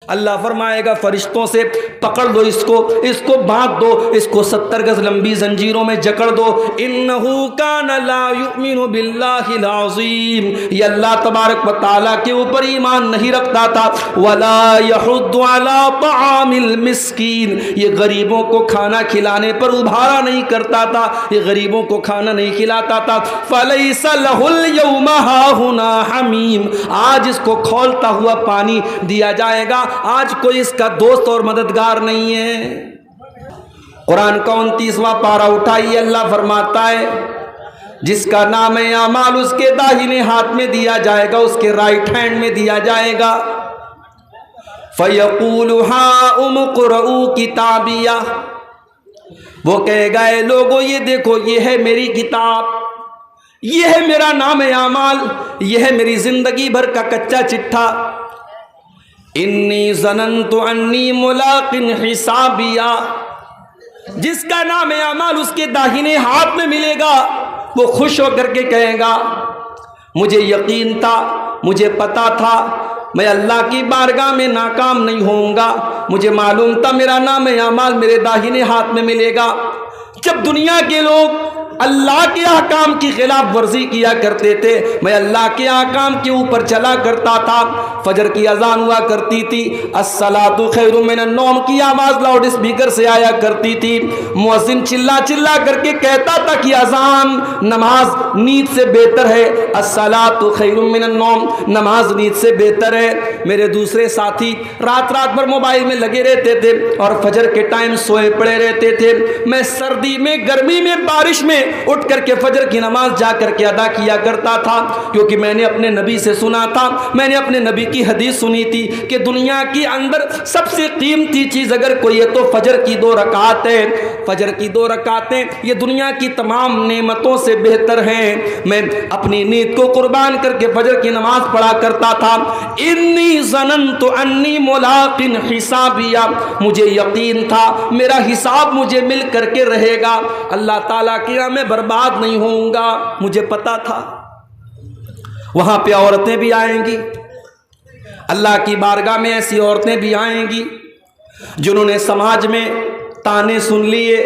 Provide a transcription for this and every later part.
اللہ فرمائے گا فرشتوں سے پکڑ دو اس کو باندھ دو، اس کو 70 گز لمبی زنجیروں میں جکڑ دو۔ انہو کان لا یؤمن باللہ العظیم، یہ اللہ تبارک و تعالیٰ کے اوپر ایمان نہیں رکھتا تھا۔ ولا یحض علی طعام المسکین، یہ غریبوں کو کھانا کھلانے پر ابھارا نہیں کرتا تھا، یہ غریبوں کو کھانا نہیں کھلاتا تھا۔ فلیس لہ اليوم ہاہنا حمیم، آج اس کو کھولتا ہوا پانی دیا جائے گا، آج کوئی اس کا دوست اور مددگار نہیں ہے۔ قرآن کا 29واں پارہ اٹھائیے، اللہ فرماتا ہے جس کا نام اعمال اس کے داہنے ہاتھ میں دیا جائے گا، اس کے رائٹ ہینڈ میں دیا جائے گا۔ فَيَقُولُ هَاؤُمُ اقْرَءُوا کتابیہ، وہ کہے گا اے لوگو یہ دیکھو یہ ہے میری کتاب، یہ ہے میرا نام اعمال، یہ ہے میری زندگی بھر کا کچا چٹھا۔ انی ظننت انی ملاق حسابیہ، جس کا نام اعمال اس کے داہنے ہاتھ میں ملے گا وہ خوش ہو کر کے کہے گا مجھے یقین تھا، مجھے پتا تھا میں اللہ کی بارگاہ میں ناکام نہیں ہوں گا، مجھے معلوم تھا میرا نام اعمال میرے داہنے ہاتھ میں ملے گا۔ جب دنیا کے لوگ اللہ کے احکام کی خلاف ورزی کیا کرتے تھے، میں اللہ کے احکام کے اوپر چلا کرتا تھا۔ فجر کی اذان ہوا کرتی تھی، الصلاۃ خیر من النوم کی آواز لاؤڈ اسپیکر سے آیا کرتی تھی، مؤذن چلا چلا کر کے کہتا تھا کہ اذان نماز نیند سے بہتر ہے، الصلاۃ خیر من النوم نماز نیند سے بہتر ہے۔ میرے دوسرے ساتھی رات بھر موبائل میں لگے رہتے تھے اور فجر کے ٹائم سوئے پڑے رہتے تھے۔ میں سردی میں، گرمی میں، بارش میں اٹھ کر کے فجر کی نماز جا کر کے ادا کیا کرتا تھا، کیونکہ میں نے اپنے نبی سے سنا تھا، میں نے اپنے نبی کی حدیث سنی تھی کہ دنیا کی اندر سب سے قیمتی چیز اگر کوئی ہے تو فجر کی 2 رکعت ہے۔ فجر کی 2 رکعتیں یہ دنیا کی تمام نعمتوں سے بہتر ہیں۔ میں اپنی نیند کو قربان کر کے فجر کی نماز پڑھا کرتا تھا۔ انی ظننت انی ملاق حسابیہ، مجھے یقین تھا میرا حساب مجھے مل کر کے رہے گا، اللہ تعالیٰ کی راہ میں برباد نہیں ہوں گا، مجھے پتا تھا۔ وہاں پہ عورتیں بھی آئیں گی، اللہ کی بارگاہ میں ایسی عورتیں بھی آئیں گی جنہوں نے سماج میں تانے سن لیے،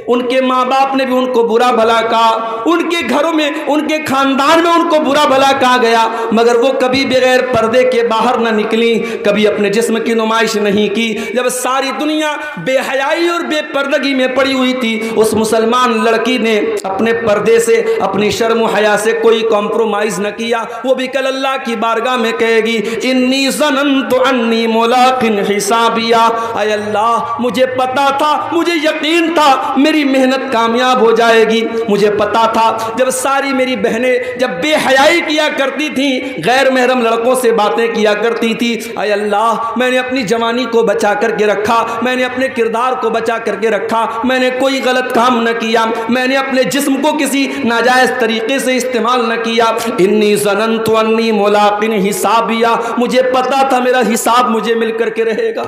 ان کے ماں باپ نے بھی ان کو برا بھلا کہا، ان کے گھروں میں، ان کے خاندان میں ان کو برا بھلا کہا گیا، مگر وہ کبھی بغیر پردے کے باہر نہ نکلی، کبھی اپنے جسم کی نمائش نہیں کی۔ جب ساری دنیا بے حیائی اور بے پردگی میں پڑی ہوئی تھی، اس مسلمان لڑکی نے اپنے پردے سے، اپنی شرم و حیا سے کوئی کمپرومائز نہ کیا۔ وہ بھی کل اللہ کی بارگاہ میں کہے گی انی ظننت انی ملاق حسابیہ، اے اللہ مجھے پتا تھا، مجھے یقین تھا میری محنت کامیاب ہو جائے گی، مجھے پتا تھا۔ جب ساری میری بہنیں جب بے حیائی کیا کرتی تھیں، غیر محرم لڑکوں سے باتیں کیا کرتی تھی، اے اللہ میں نے اپنی جوانی کو بچا کر کے رکھا، میں نے اپنے کردار کو بچا کر کے رکھا، میں نے کوئی غلط کام نہ کیا، میں نے اپنے جسم کو کسی ناجائز طریقے سے استعمال نہ کیا۔ انی ظننت انی ملاق حسابیہ، مجھے پتا تھا میرا حساب مجھے مل کر کے رہے گا۔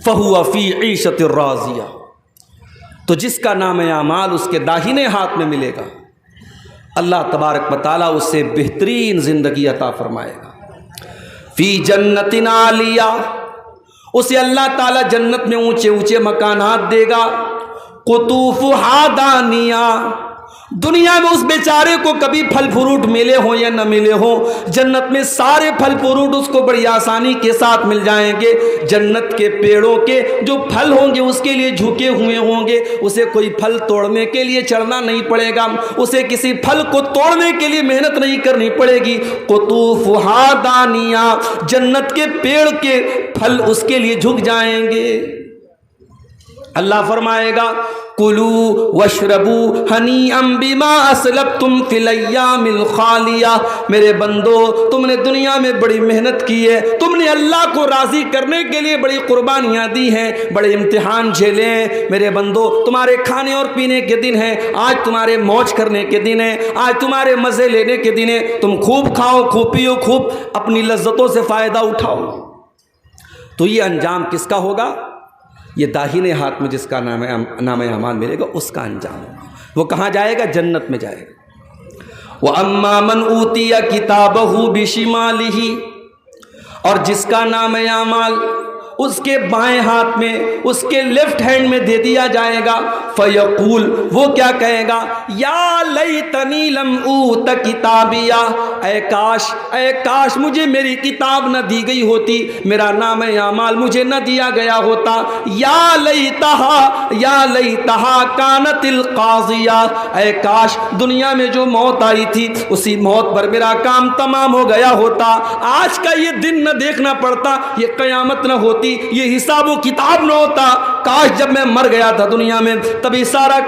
فہو فی عیشۃ راضیہ، تو جس کا نام اعمال اس کے داہنے ہاتھ میں ملے گا، اللہ تبارک و تعالیٰ اس سے بہترین زندگی عطا فرمائے گا۔ فی جنت عالیہ، اسے اللہ تعالیٰ جنت میں اونچے اونچے مکانات دے گا۔ قطوفہا دانیہ، دنیا میں اس بیچارے کو کبھی پھل فروٹ ملے ہوں یا نہ ملے ہوں، جنت میں سارے پھل فروٹ اس کو بڑی آسانی کے ساتھ مل جائیں گے۔ جنت کے پیڑوں کے جو پھل ہوں گے اس کے لیے جھکے ہوئے ہوں گے، اسے کوئی پھل توڑنے کے لیے چڑھنا نہیں پڑے گا، اسے کسی پھل کو توڑنے کے لیے محنت نہیں کرنی پڑے گی۔ قطوفہا دانیہ، جنت کے پیڑ کے پھل اس کے لیے جھک جائیں گے۔ اللہ فرمائے گا کلوا واشربوا ہنیئا بما اسلفتم فی الایام الخالیہ، میرے بندو تم نے دنیا میں بڑی محنت کی ہے، تم نے اللہ کو راضی کرنے کے لیے بڑی قربانیاں دی ہیں، بڑے امتحان جھیلے ہیں، میرے بندو تمہارے کھانے اور پینے کے دن ہیں، آج تمہارے موج کرنے کے دن ہیں، آج تمہارے مزے لینے کے دن ہیں، تم خوب کھاؤ، خوب پیو، خوب اپنی لذتوں سے فائدہ اٹھاؤ۔ تو یہ انجام کس کا ہوگا؟ یہ داہنے ہاتھ میں جس کا نام اعمال ملے گا اس کا انجام ہوگا۔ وہ کہاں جائے گا؟ جنت میں جائے گا۔ وَأَمَّا مَنْ أُوتِيَ كِتَابَهُ بِشِمَالِهِ، اور جس کا نام اعمال اس کے بائیں ہاتھ میں، اس کے لیفٹ ہینڈ میں دے دیا جائے گا، فیقول، وہ کیا کہے گا، یا لیتنی لم اوت کتابیہ، اے کاش مجھے میری کتاب نہ دی گئی ہوتی، میرا نام اعمال مجھے نہ دیا گیا ہوتا، یا لیتہا کانت القاضیہ، اے کاش دنیا میں جو موت آئی تھی اسی موت پر میرا کام تمام ہو گیا ہوتا، آج کا یہ دن نہ دیکھنا پڑتا، یہ قیامت نہ ہوتی، یہ حساب و کتاب نہ ہوتا، کاش جب میں مر گیا تھا دنیا میں تبھی سارا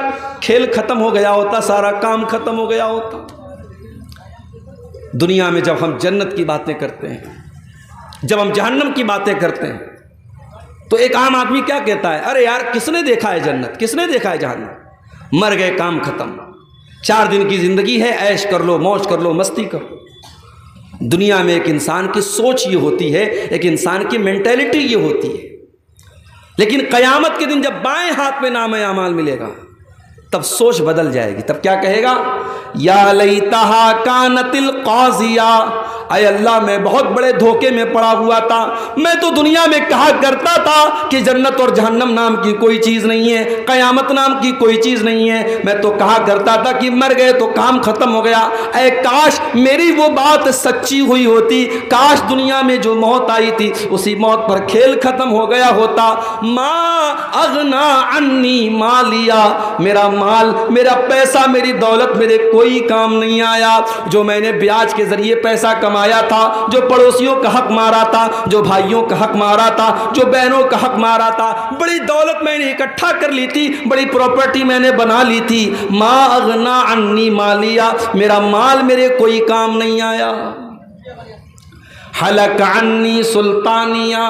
کھیل ختم ہو گیا ہوتا، سارا کام ختم ہو گیا ہوتا۔ دنیا میں جب ہم جنت کی باتیں کرتے ہیں، جب ہم جہنم کی باتیں کرتے ہیں، تو ایک عام آدمی کیا کہتا ہے، ارے یار کس نے دیکھا ہے جنت، کس نے دیکھا ہے جہنم، مر گئے کام ختم، 4 دن کی زندگی ہے، عیش کر لو، موج کر لو، مستی کر لو۔ دنیا میں ایک انسان کی سوچ یہ ہوتی ہے، ایک انسان کی مینٹیلٹی یہ ہوتی ہے، لیکن قیامت کے دن جب بائیں ہاتھ میں نام اعمال ملے گا تب سوچ بدل جائے گی، تب کیا کہے گا، یا لیتہا کانت القاضیہ، اے اللہ میں بہت بڑے دھوکے میں پڑا ہوا تھا، میں تو دنیا میں کہا کرتا تھا کہ جنت اور جہنم نام کی کوئی چیز نہیں ہے، قیامت نام کی کوئی چیز نہیں ہے، میں تو کہا کرتا تھا کہ مر گئے تو کام ختم ہو گیا، اے کاش میری وہ بات سچی ہوئی ہوتی، کاش دنیا میں جو موت آئی تھی اسی موت پر کھیل ختم ہو گیا ہوتا، ما اغنا عنی مالیا، میرا مال، میرا پیسہ، میری دولت میرے کوئی کام نہیں آیا، جو میں نے بیاج کے ذریعے پیسہ کمایا تھا، جو پڑوسیوں کا حق مارا تھا، جو بھائیوں کا حق مارا تھا، جو بہنوں کا حق مارا تھا، بڑی دولت میں نے اکٹھا کر لی تھی، بڑی پراپرٹی میں نے بنا لی تھی، ما اغنا عنی مالیا، میرا مال میرے کوئی کام نہیں آیا، حلق عنی سلطانیہ،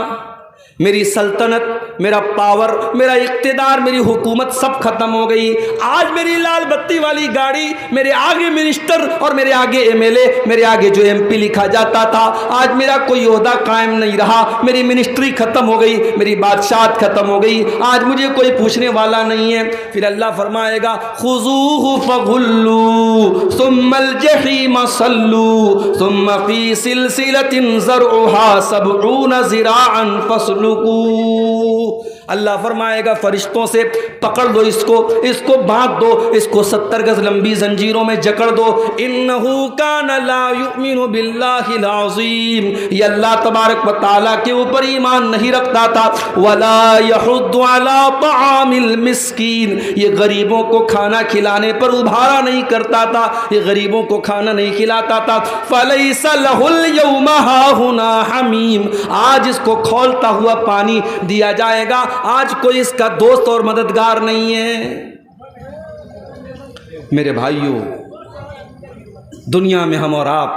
میری سلطنت، میرا پاور، میرا اقتدار، میری حکومت سب ختم ہو گئی، آج میری لال بتی والی گاڑی، میرے آگے منسٹر اور میرے آگے ایم ایل اے، میرے آگے جو ایم پی لکھا جاتا تھا، آج میرا کوئی عہدہ قائم نہیں رہا، میری منسٹری ختم ہو گئی، میری بادشاہت ختم ہو گئی، آج مجھے کوئی پوچھنے والا نہیں ہے۔ پھر اللہ فرمائے گا خذوہ فغلوہ ثم الجحیم صلوہ ثم فی سلسلۃ ذرعہا 70 ذراعا فاصلوہ۔ اللہ فرمائے گا فرشتوں سے پکڑ دو اس کو باندھ دو، اس کو 70 گز لمبی زنجیروں میں جکڑ دو، انہو کان لا یؤمن باللہ العظیم، یہ اللہ تبارک و تعالیٰ کے اوپر ایمان نہیں رکھتا تھا، ولا یحض علی طعام المسکین، یہ غریبوں کو کھانا کھلانے پر ابھارا نہیں کرتا تھا، یہ غریبوں کو کھانا نہیں کھلاتا تھا، فلیس لہ اليوم ہاہنا حمیم، آج اس کو کھولتا ہوا پانی دیا جائے گا، آج کوئی اس کا دوست اور مددگار نہیں ہے۔ میرے بھائیوں، دنیا میں ہم اور آپ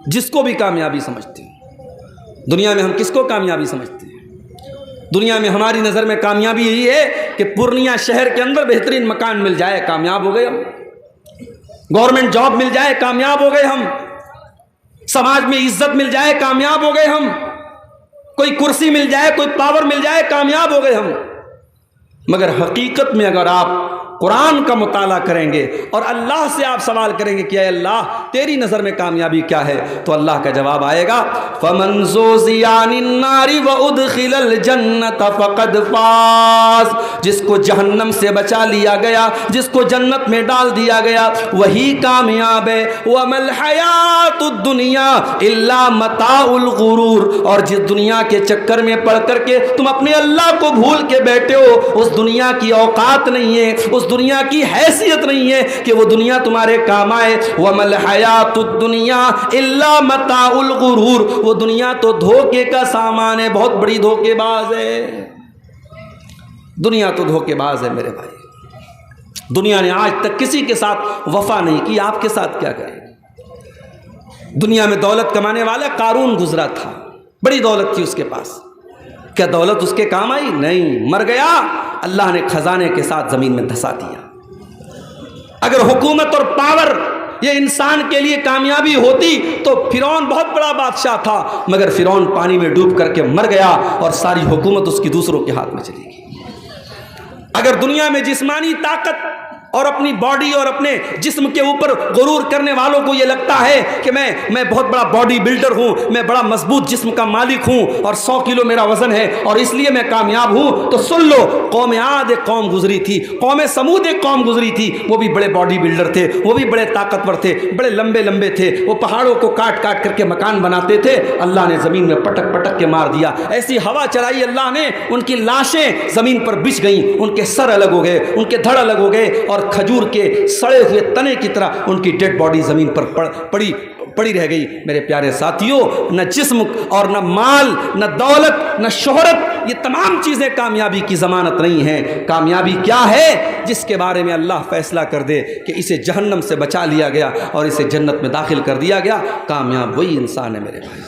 جس کو بھی کامیابی سمجھتے ہیں، دنیا میں ہم کس کو کامیابی سمجھتے ہیں؟ دنیا میں ہماری نظر میں کامیابی یہی ہے کہ پورنیہ شہر کے اندر بہترین مکان مل جائے، کامیاب ہو گئے ہم، گورنمنٹ جاب مل جائے، کامیاب ہو گئے ہم، سماج میں عزت مل جائے، کامیاب ہو گئے ہم، کوئی کرسی مل جائے، کوئی پاور مل جائے، کامیاب ہو گئے ہم۔ مگر حقیقت میں اگر آپ قرآن کا مطالعہ کریں گے اور اللہ سے آپ سوال کریں گے کہ اے اللہ تیری نظر میں کامیابی کیا ہے، تو اللہ کا جواب آئے گا فَمَنْ زُحْزِحَ عَنِ النَّارِ وَأُدْخِلَ الْجَنَّةَ فَقَدْ فَازَ، جس کو جہنم سے بچا لیا گیا، جس کو جنت میں ڈال دیا گیا، وہی کامیاب ہے۔ وَمَا الْحَيَاةُ الدُّنْيَا إِلَّا مَتَاعُ الْغُرُورِ، اور جس دنیا کے چکر میں پڑ کر کے تم اپنے اللہ کو بھول کے بیٹھے ہو، اس دنیا کی اوقات نہیں ہے، اس دنیا کی حیثیت نہیں ہے کہ وہ دنیا تمہارے کام آئے۔ وَمَا الْحَيَاةُ الدُّنْيَا إِلَّا مَتَاعُ الْغُرُورِ، وہ دنیا تو دھوکے کا سامان ہے، بہت بڑی دھوکے باز ہے، دنیا تو دھوکے باز ہے میرے بھائی۔ دنیا نے آج تک کسی کے ساتھ وفا نہیں کی، آپ کے ساتھ کیا کرے؟ دنیا میں دولت کمانے والا قارون گزرا تھا، بڑی دولت تھی اس کے پاس، کیا دولت اس کے کام آئی؟ نہیں، مر گیا، اللہ نے خزانے کے ساتھ زمین میں دھسا دیا۔ اگر حکومت اور پاور یہ انسان کے لیے کامیابی ہوتی تو فرعون بہت بڑا بادشاہ تھا، مگر فرعون پانی میں ڈوب کر کے مر گیا اور ساری حکومت اس کی دوسروں کے ہاتھ میں چلی گئی۔ اگر دنیا میں جسمانی طاقت اور اپنی باڈی اور اپنے جسم کے اوپر غرور کرنے والوں کو یہ لگتا ہے کہ میں بہت بڑا باڈی بلڈر ہوں، میں بڑا مضبوط جسم کا مالک ہوں اور 100 کلو میرا وزن ہے اور اس لیے میں کامیاب ہوں، تو سن لو، قوم عاد ایک قوم گزری تھی، قوم سمود ایک قوم گزری تھی، وہ بھی بڑے باڈی بلڈر تھے، وہ بھی بڑے طاقتور تھے، بڑے لمبے لمبے تھے، وہ پہاڑوں کو کاٹ کاٹ کر کے مکان بناتے تھے، اللہ نے زمین میں پٹک پٹک کے مار دیا، ایسی ہوا چلائی اللہ نے، ان کی لاشیں زمین پر بچھ گئیں، ان کے سر الگ ہو گئے، ان کے دھڑ الگ ہو گئے، اور کھجور کے سڑے ہوئے تنے کی طرح ان کی ڈیڈ باڈی زمین پر پڑی رہ گئی۔ میرے پیارے ساتھیوں، نہ جسم اور نہ مال، نہ دولت، نہ شہرت، یہ تمام چیزیں کامیابی کی ضمانت نہیں ہیں۔ کامیابی کیا ہے؟ جس کے بارے میں اللہ فیصلہ کر دے کہ اسے جہنم سے بچا لیا گیا اور اسے جنت میں داخل کر دیا گیا، کامیاب وہی انسان ہے میرے بھائی۔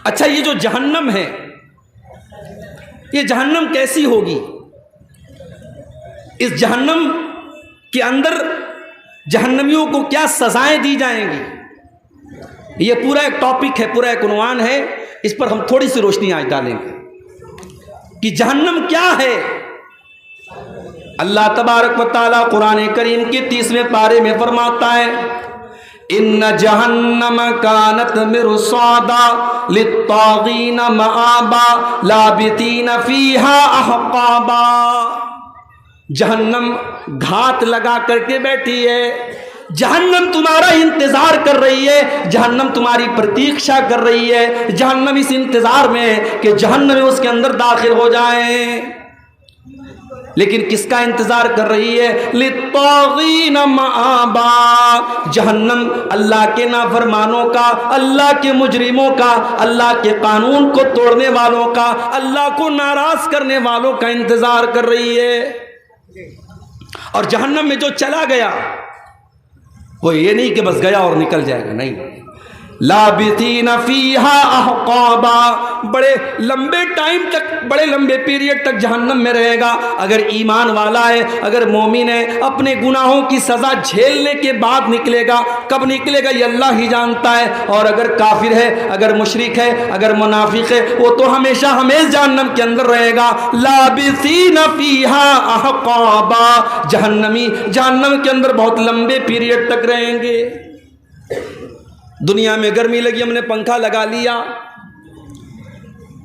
اچھا، یہ جو جہنم ہے، یہ جہنم کیسی ہوگی؟ اس جہنم کے اندر جہنمیوں کو کیا سزائیں دی جائیں گی؟ یہ پورا ایک ٹاپک ہے، پورا ایک عنوان ہے، اس پر ہم تھوڑی سی روشنی آج ڈالیں گے کہ جہنم کیا ہے۔ اللہ تبارک و تعالیٰ قرآن کریم کے 30ویں پارے میں فرماتا ہے، ان جہنم کانت مرصادا للطاغین مآبا لابثین فیہا احقابا۔ جہنم گھات لگا کر کے بیٹھی ہے، جہنم تمہارا انتظار کر رہی ہے، جہنم تمہاری پرتیکشا کر رہی ہے، جہنم اس انتظار میں ہے کہ جہنم اس کے اندر داخل ہو جائیں۔ لیکن کس کا انتظار کر رہی ہے؟ للطاغین مآبا۔ جہنم اللہ کے نافرمانوں کا، اللہ کے مجرموں کا، اللہ کے قانون کو توڑنے والوں کا، اللہ کو ناراض کرنے والوں کا انتظار کر رہی ہے۔ اور جہنم میں جو چلا گیا وہ یہ نہیں کہ بس گیا اور نکل جائے گا، نہیں، لابثین فیہا احقابا، بڑے لمبے ٹائم تک، بڑے لمبے پیریڈ تک جہنم میں رہے گا۔ اگر ایمان والا ہے، اگر مومن ہے، اپنے گناہوں کی سزا جھیلنے کے بعد نکلے گا، کب نکلے گا یہ اللہ ہی جانتا ہے، اور اگر کافر ہے، اگر مشرک ہے، اگر منافق ہے، وہ تو ہمیشہ ہمیشہ جہنم کے اندر رہے گا۔ لابثین فیہا احقابا، جہنمی جہنم کے اندر بہت لمبے پیریڈ تک رہیں گے۔ دنیا میں گرمی لگی، ہم نے پنکھا لگا لیا،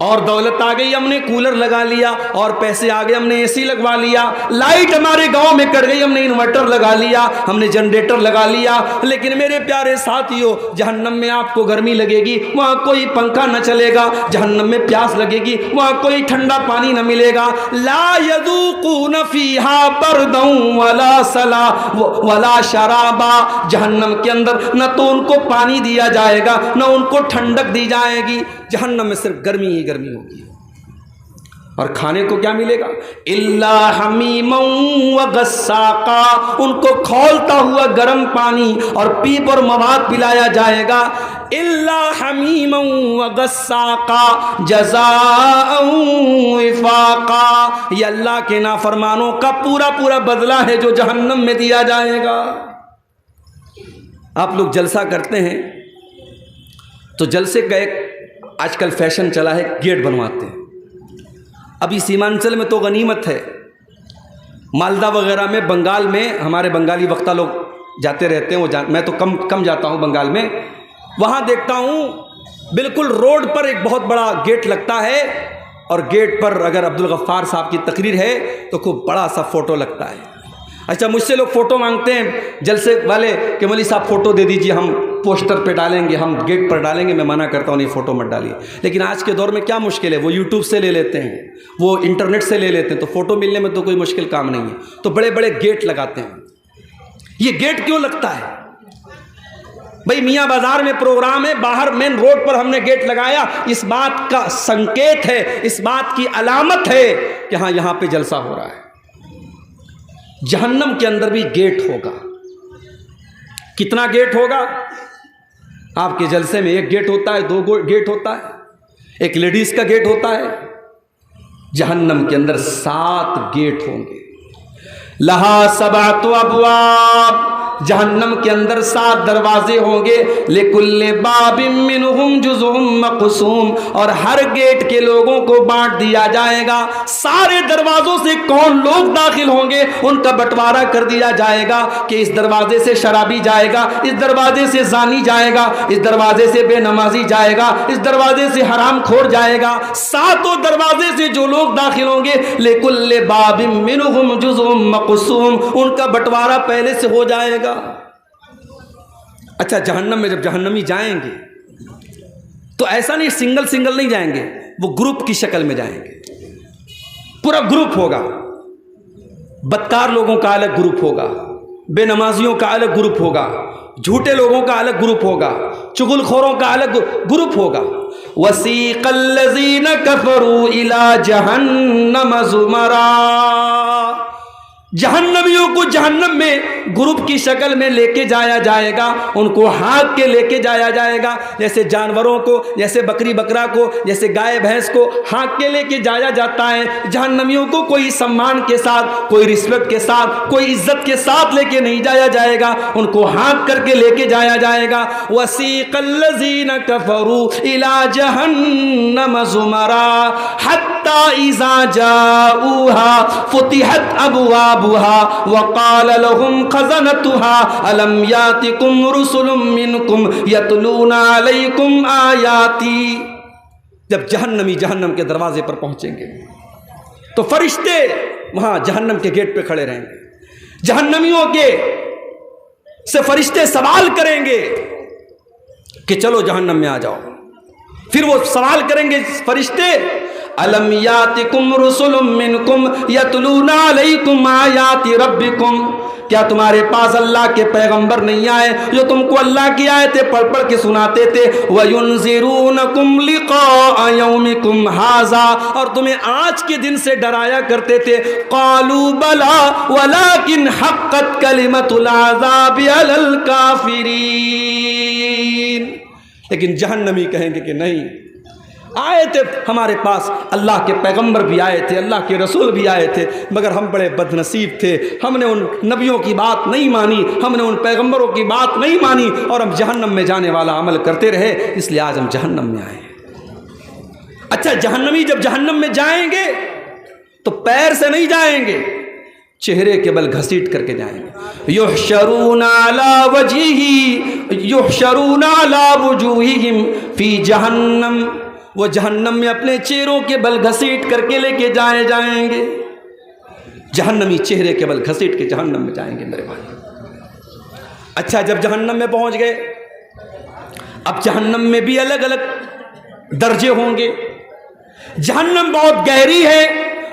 اور دولت آ گئی، ہم نے کولر لگا لیا، اور پیسے آ گئے، ہم نے اے سی لگوا لیا، لائٹ ہمارے گاؤں میں کٹ گئی، ہم نے انورٹر لگا لیا، ہم نے جنریٹر لگا لیا۔ لیکن میرے پیارے ساتھیوں، جہنم میں آپ کو گرمی لگے گی، وہاں کوئی پنکھا نہ چلے گا، جہنم میں پیاس لگے گی، وہاں کوئی ٹھنڈا پانی نہ ملے گا۔ لا یذوقون فیہا بردا ولا سلا ولا شرابا، جہنم کے اندر نہ تو ان کو پانی دیا جائے گا، نہ ان کو ٹھنڈک دی جائے گی، جہنم میں صرف گرمی ہی گرمی ہوگی۔ اور کھانے کو کیا ملے گا؟ الا حمیما وغساقا، ان کو کھولتا ہوا گرم پانی اور پیپ اور مواد پلایا جائے گا۔ الا حمیما وغساقا جزاء وفاقا، یہ اللہ کے نافرمانوں کا پورا پورا بدلہ ہے جو جہنم میں دیا جائے گا۔ آپ لوگ جلسہ کرتے ہیں تو جلسے کا ایک آج کل فیشن چلا ہے، گیٹ بنواتے ہیں۔ ابھی سیمانچل میں تو غنیمت ہے، مالدہ وغیرہ میں، بنگال میں، ہمارے بنگالی وقتہ لوگ جاتے رہتے ہیں، میں تو کم جاتا ہوں بنگال میں، وہاں دیکھتا ہوں بالکل روڈ پر ایک بہت بڑا گیٹ لگتا ہے، اور گیٹ پر اگر عبدالغفار صاحب کی تقریر ہے تو خوب بڑا سا فوٹو لگتا ہے۔ اچھا، مجھ سے لوگ فوٹو مانگتے ہیں جلسے والے کہ مولوی صاحب فوٹو دے دیجیے، ہم پوسٹر پہ ڈالیں گے، ہم گیٹ پر ڈالیں گے۔ میں منع کرتا ہوں، نہیں، فوٹو مت ڈالیے۔ لیکن آج کے دور میں کیا مشکل ہے، وہ یوٹیوب سے لے لیتے ہیں، وہ انٹرنیٹ سے لے لیتے ہیں، تو فوٹو ملنے میں تو کوئی مشکل کام نہیں ہے، تو بڑے بڑے گیٹ لگاتے ہیں۔ یہ گیٹ کیوں لگتا ہے بھائی؟ میاں بازار میں پروگرام ہے، باہر مین روڈ پر ہم نے گیٹ لگایا، اس بات کا سنکیت ہے، اس بات کی علامت ہے کہ ہاں یہاں پہ جلسہ ہو رہا ہے۔ جہنم کے اندر بھی گیٹ ہوگا۔ کتنا گیٹ ہوگا؟ آپ کے جلسے میں ایک گیٹ ہوتا ہے، 2 گیٹ ہوتا ہے، ایک لیڈیز کا گیٹ ہوتا ہے، جہنم کے اندر 7 گیٹ ہوں گے۔ لہا 7 ابواب، جہنم کے اندر 7 دروازے ہوں گے، لِكُلِّ بَابٍ مِّنْهُمْ جُزْءٌ مَّقْسُومٌ، اور ہر گیٹ کے لوگوں کو بانٹ دیا جائے گا۔ سارے دروازوں سے کون لوگ داخل ہوں گے ان کا بٹوارا کر دیا جائے گا کہ اس دروازے سے شرابی جائے گا، اس دروازے سے زانی جائے گا، اس دروازے سے بے نمازی جائے گا، اس دروازے سے حرام خور جائے گا۔ 7 دروازے سے جو لوگ داخل ہوں گے، لِكُلِّ بَابٍ مِّنْهُمْ جُزْءٌ مَّقْسُومٌ، ان کا بٹوارا پہلے سے ہو جائے گا۔ اچھا، جہنم میں جب جہنمی جائیں گے تو ایسا نہیں سنگل سنگل نہیں جائیں گے، وہ گروپ کی شکل میں جائیں گے، پورا گروپ ہوگا۔ بدکار لوگوں کا الگ گروپ ہوگا، بے نمازیوں کا الگ گروپ ہوگا، جھوٹے لوگوں کا الگ گروپ ہوگا، چغل خوروں کا الگ گروپ ہوگا۔ وَسِيقَ الَّذِينَ كَفَرُوا إِلَى جَهَنَّمَ زُمَرًا، جہنمیوں کو جہنم میں گروپ کی شکل میں لے کے جایا جائے گا، ان کو ہانک کے لے کے جایا جائے گا، جیسے جانوروں کو، جیسے بکری بکرا کو، جیسے گائے بھینس کو ہانک کے لے کے جایا جاتا ہے۔ جہنمیوں کو کوئی سمان کے ساتھ، کوئی رسپیکٹ کے ساتھ، کوئی عزت کے ساتھ لے کے نہیں جایا جائے گا، ان کو ہانک کر کے لے کے جایا جائے گا۔ وَسِيقَ الَّذِينَ كَفَرُوا إِلَى جَهَنَّمَ زُمَرًا حَتَّى إِذَا جَاءُوهَا فُتِحَتْ أَبْوَابُهَا وقال لهم خزنتها ألم يأتكم رسل منكم يتلون عليكم آياتي، جب جہنمی جہنم کے دروازے پر پہنچیں گے تو فرشتے وہاں جہنم کے گیٹ پہ کھڑے رہیں گے، جہنمیوں کے سے فرشتے سوال کریں گے کہ چلو جہنم میں آ جاؤ۔ پھر وہ سوال کریں گے فرشتے، الم یاتکم رسل منکم یتلون علیکم آیات ربکم، کیا تمہارے پاس اللہ کے پیغمبر نہیں آئے جو تم کو اللہ کی آیتیں پڑھ پڑھ کے سناتے تھے؟ وَيُنذِرُونَكُمْ لِقَاءَ يَوْمِكُمْ هَذَا، اور تمہیں آج کے دن سے ڈرایا کرتے تھے۔ قَالُوا بَلَىٰ وَلَٰكِنْ حَقَّتْ كَلِمَةُ الْعَذَابِ عَلَى الْكَافِرِينَ، لیکن جہنمی کہیں گے کہ نہیں، آئے تھے ہمارے پاس، اللہ کے پیغمبر بھی آئے تھے، اللہ کے رسول بھی آئے تھے، مگر ہم بڑے بد نصیب تھے، ہم نے ان نبیوں کی بات نہیں مانی، ہم نے ان پیغمبروں کی بات نہیں مانی، اور ہم جہنم میں جانے والا عمل کرتے رہے، اس لیے آج ہم جہنم میں آئے۔ اچھا، جہنمی جب جہنم میں جائیں گے تو پیر سے نہیں جائیں گے، چہرے کے بل گھسیٹ کر کے جائیں گے۔ یحشرون علی وجوہہم فی جہنم، وہ جہنم میں اپنے چہروں کے بل گھسیٹ کر کے لے کے جائیں گے۔ جہنمی چہرے کے بل گھسیٹ کے جہنم میں جائیں گے میرے بھائی۔ اچھا، جب جہنم میں پہنچ گئے، اب جہنم میں بھی الگ الگ درجے ہوں گے۔ جہنم بہت گہری ہے،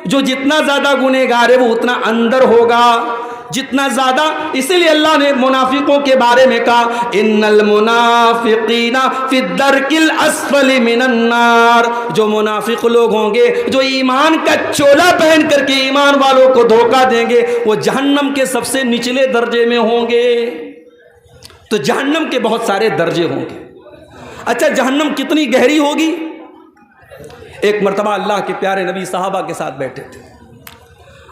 جو جتنا زیادہ گنہگار ہے وہ اتنا اندر ہوگا، جتنا زیادہ، اسی لیے اللہ نے منافقوں کے بارے میں کہا ان المنافقین فی الدرک الاسفل من النار، جو منافق لوگ ہوں گے جو ایمان کا چولا پہن کر کے ایمان والوں کو دھوکہ دیں گے، وہ جہنم کے سب سے نچلے درجے میں ہوں گے۔ تو جہنم کے بہت سارے درجے ہوں گے۔ اچھا، جہنم کتنی گہری ہوگی؟ ایک مرتبہ اللہ کے پیارے نبی صحابہ کے ساتھ بیٹھے تھے،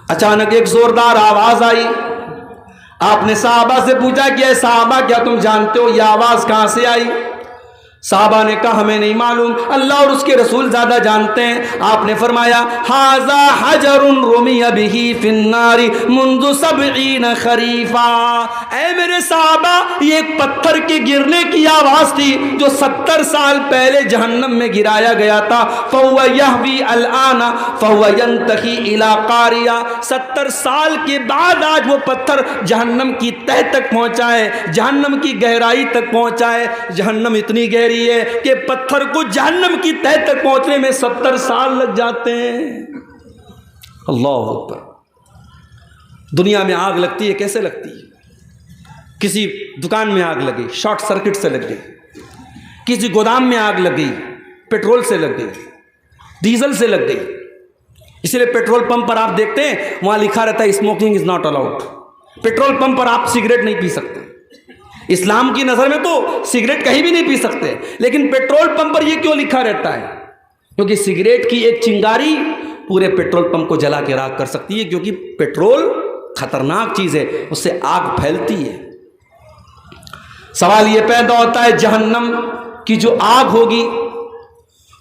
اچانک ایک زوردار آواز آئی۔ آپ نے صحابہ سے پوچھا کہ اے صحابہ، کیا تم جانتے ہو یہ آواز کہاں سے آئی؟ صحابہ نے کہا ہمیں نہیں معلوم، اللہ اور اس کے رسول زیادہ جانتے ہیں۔ آپ نے فرمایا ھذا حجر رمی بہ فی النار منذ 70 خریفا، اے میرے صحابہ، یہ ایک پتھر کے گرنے کی آواز تھی جو 70 سال پہلے جہنم میں گرایا گیا تھا۔ فہو یہوی الآن فہو ینتہی الی قاریہ، 70 سال کے بعد آج وہ پتھر جہنم کی تہہ تک پہنچا ہے، جہنم کی گہرائی تک پہنچا ہے۔ جہنم اتنی گہری ہے کہ پتھر کو جہنم کی تہہ تک پہنچنے میں 70 سال لگ جاتے ہیں۔ اللہ اکبر۔ دنیا میں آگ لگتی ہے، کیسے لگتی ہے؟ کسی دکان میں آگ لگی، شارٹ سرکٹ سے لگ گئی، کسی گودام میں آگ لگ گئی، پیٹرول سے لگ گئی، ڈیزل سے لگ گئی۔ اس لیے پیٹرول پمپ پر آپ دیکھتے ہیں وہاں لکھا رہتا ہے smoking is not allowed, petrol pump پر آپ سگریٹ نہیں پی سکتے۔ اسلام کی نظر میں تو سگریٹ کہیں بھی نہیں پی سکتے، لیکن پیٹرول پمپ پر یہ کیوں لکھا رہتا ہے؟ کیونکہ سگریٹ کی ایک چنگاری پورے پیٹرول پمپ کو جلا کے راکھ کر سکتی ہے، کیونکہ پیٹرول خطرناک چیز ہے، اس سے آگ پھیلتی ہے۔ سوال یہ پیدا ہوتا ہے جہنم کی جو آگ ہوگی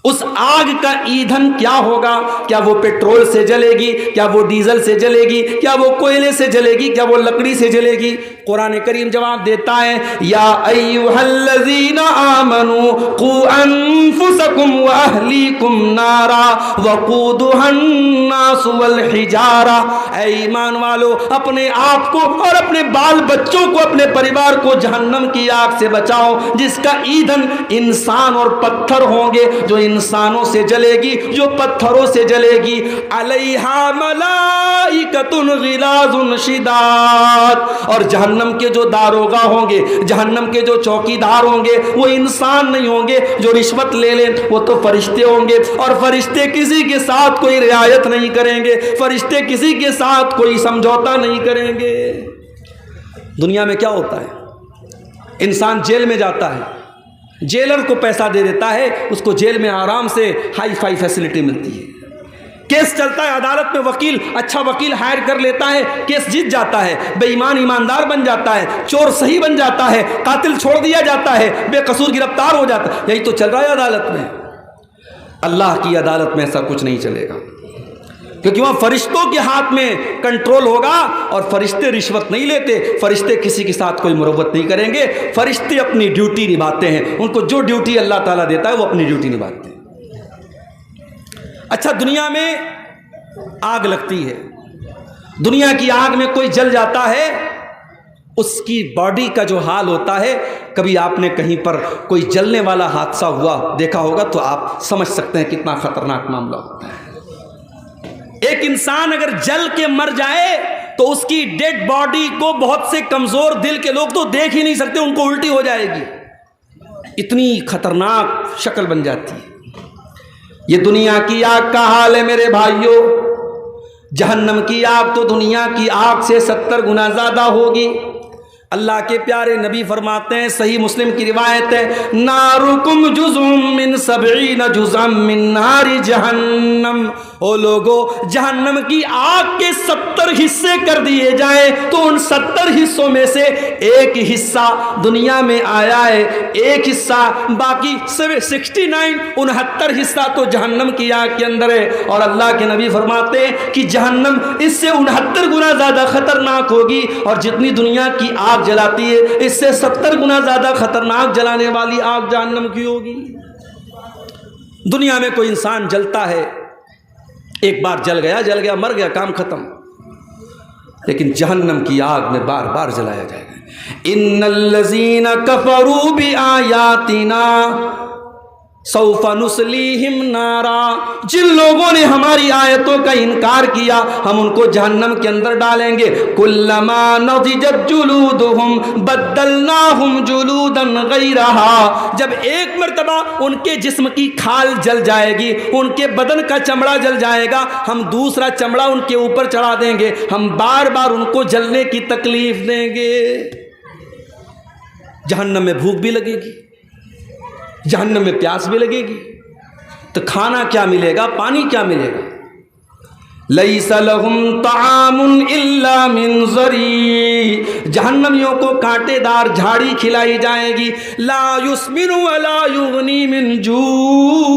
اس آگ کا ایندھن کیا ہوگا؟ کیا وہ پیٹرول سے جلے گی؟ کیا وہ ڈیزل سے جلے گی؟ کیا وہ کوئلے سے جلے گی؟ کیا وہ لکڑی سے جلے گی؟ قرآن کریم جواب دیتا ہے یا ایھا الذین آمنوا قوا انفسکم واہلیکم نارا وقودھا الناس والحجارہ، اے ایمان والو اپنے آپ کو اور اپنے بال بچوں کو، اپنے پریوار کو جہنم کی آگ سے بچاؤ جس کا ایندھن انسان اور پتھر ہوں گے، جو انسانوں سے جلے گی، جو پتھروں سے جلے گی۔ علیہا ملائکۃ غلاظ شداد، اور جہنم کے جو داروغہ ہوں گے، جہنم کے جو چوکی دار ہوں گے وہ انسان نہیں ہوں گے جو رشوت لے لیں، وہ تو فرشتے ہوں گے، اور فرشتے کسی کے ساتھ کوئی رعایت نہیں کریں گے، فرشتے کسی کے ساتھ کوئی سمجھوتا نہیں کریں گے۔ دنیا میں کیا ہوتا ہے؟ انسان جیل میں جاتا ہے، جیلر کو پیسہ دے دیتا ہے، اس کو جیل میں آرام سے ہائی فائی فیسلٹی ملتی ہے، کیس چلتا ہے عدالت میں، وکیل اچھا وکیل ہائر کر لیتا ہے، کیس جیت جاتا ہے، بے ایمان ایماندار بن جاتا ہے، چور صحیح بن جاتا ہے، قاتل چھوڑ دیا جاتا ہے، بے قصور گرفتار ہو جاتا ہے۔ یہی تو چل رہا ہے عدالت میں۔ اللہ کی عدالت میں ایسا کچھ نہیں چلے گا، کیونکہ وہاں فرشتوں کے ہاتھ میں کنٹرول ہوگا، اور فرشتے رشوت نہیں لیتے، فرشتے کسی کے ساتھ کوئی مروت نہیں کریں گے، فرشتے اپنی ڈیوٹی نبھاتے ہیں، ان کو جو ڈیوٹی اللہ تعالیٰ دیتا ہے وہ اپنی ڈیوٹی نبھاتے ہیں۔ اچھا، دنیا میں آگ لگتی ہے، دنیا کی آگ میں کوئی جل جاتا ہے، اس کی باڈی کا جو حال ہوتا ہے، کبھی آپ نے کہیں پر کوئی جلنے والا حادثہ ہوا دیکھا ہوگا تو آپ سمجھ سکتے ہیں کتنا خطرناک معاملہ ہوتا ہے۔ ایک انسان اگر جل کے مر جائے تو اس کی ڈیڈ باڈی کو بہت سے کمزور دل کے لوگ تو دیکھ ہی نہیں سکتے، ان کو الٹی ہو جائے گی، اتنی خطرناک شکل بن جاتی ہے۔ یہ دنیا کی آگ کا حال ہے میرے بھائیوں۔ جہنم کی آگ تو دنیا کی آگ سے 70 گنا زیادہ ہوگی۔ اللہ کے پیارے نبی فرماتے ہیں، صحیح مسلم کی روایت ہے، نارکم جزء من 70 جزءا من نار جہنم، او لوگو جہنم کی آگ کے 70 حصے کر دیے جائیں تو ان 70 حصوں میں سے ایک حصہ دنیا میں آیا ہے، ایک حصہ باقی 69 حصہ تو جہنم کی آگ کے اندر ہے۔ اور اللہ کے نبی فرماتے ہیں کہ جہنم اس سے 69 گنا زیادہ خطرناک ہوگی، اور جتنی دنیا کی آگ جلاتی ہے اس سے 70 گنا زیادہ خطرناک جلانے والی آگ جہنم کی ہوگی۔ دنیا میں کوئی انسان جلتا ہے، ایک بار جل گیا مر گیا، کام ختم، لیکن جہنم کی آگ میں بار بار جلایا جائے گا۔ ان الذین کفروا بآیاتنا سوف نصلیہم نارا، جن لوگوں نے ہماری آیتوں کا انکار کیا ہم ان کو جہنم کے اندر ڈالیں گے۔ کلما نضجت جلودہم بدلناہم جلودا غیرہا، جب ایک مرتبہ ان کے جسم کی کھال جل جائے گی، ان کے بدن کا چمڑا جل جائے گا، ہم دوسرا چمڑا ان کے اوپر چڑھا دیں گے، ہم بار بار ان کو جلنے کی تکلیف دیں گے۔ جہنم میں بھوک بھی لگے گی، جہنم میں پیاس بھی لگے گی، تو کھانا کیا ملے گا، پانی کیا ملے گا؟ لیس لہم طعام الا من ضریع، جہنمیوں کو کانٹے دار جھاڑی کھلائی جائے گی، لا یسمن ولا یغنی من جوع،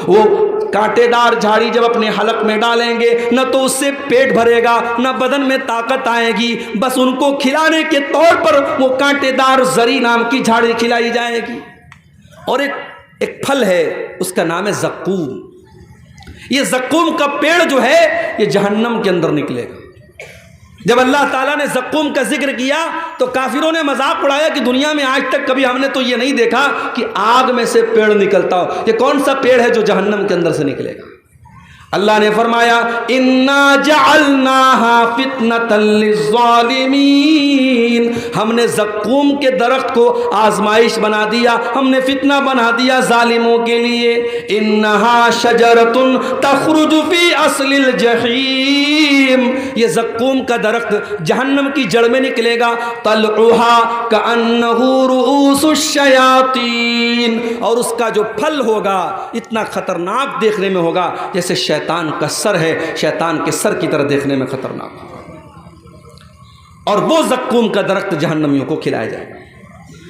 وہ کانٹے دار جھاڑی جب اپنے حلق میں ڈالیں گے نہ تو اس سے پیٹ بھرے گا نہ بدن میں طاقت آئے گی، بس ان کو کھلانے کے طور پر وہ کانٹے دار زری نام کی جھاڑی کھلائی جائے گی۔ اور ایک پھل ہے، اس کا نام ہے زقوم۔ یہ زقوم کا پیڑ جو ہے یہ جہنم کے اندر نکلے گا۔ جب اللہ تعالیٰ نے زقوم کا ذکر کیا تو کافروں نے مذاق اڑایا کہ دنیا میں آج تک کبھی ہم نے تو یہ نہیں دیکھا کہ آگ میں سے پیڑ نکلتا ہو، یہ کون سا پیڑ ہے جو جہنم کے اندر سے نکلے گا؟ اللہ نے فرمایا انا جعلناها فتنة للظالمین، ہم نے زقوم کے درخت کو آزمائش بنا دیا، ہم نے فتنہ بنا دیا ظالموں کے لیے۔ انها شجرة تخرج في اصل الجحیم، یہ زقوم کا درخت جہنم کی جڑ میں نکلے گا، طلعها كأنه رؤوس الشیاطین، اور اس کا جو پھل ہوگا اتنا خطرناک دیکھنے میں ہوگا جیسے شیطان کا سر ہے، شیطان کے سر کی طرح دیکھنے میں خطرناک ہوگا، اور وہ زقوم کا درخت جہنمیوں کو کھلایا جائے گا۔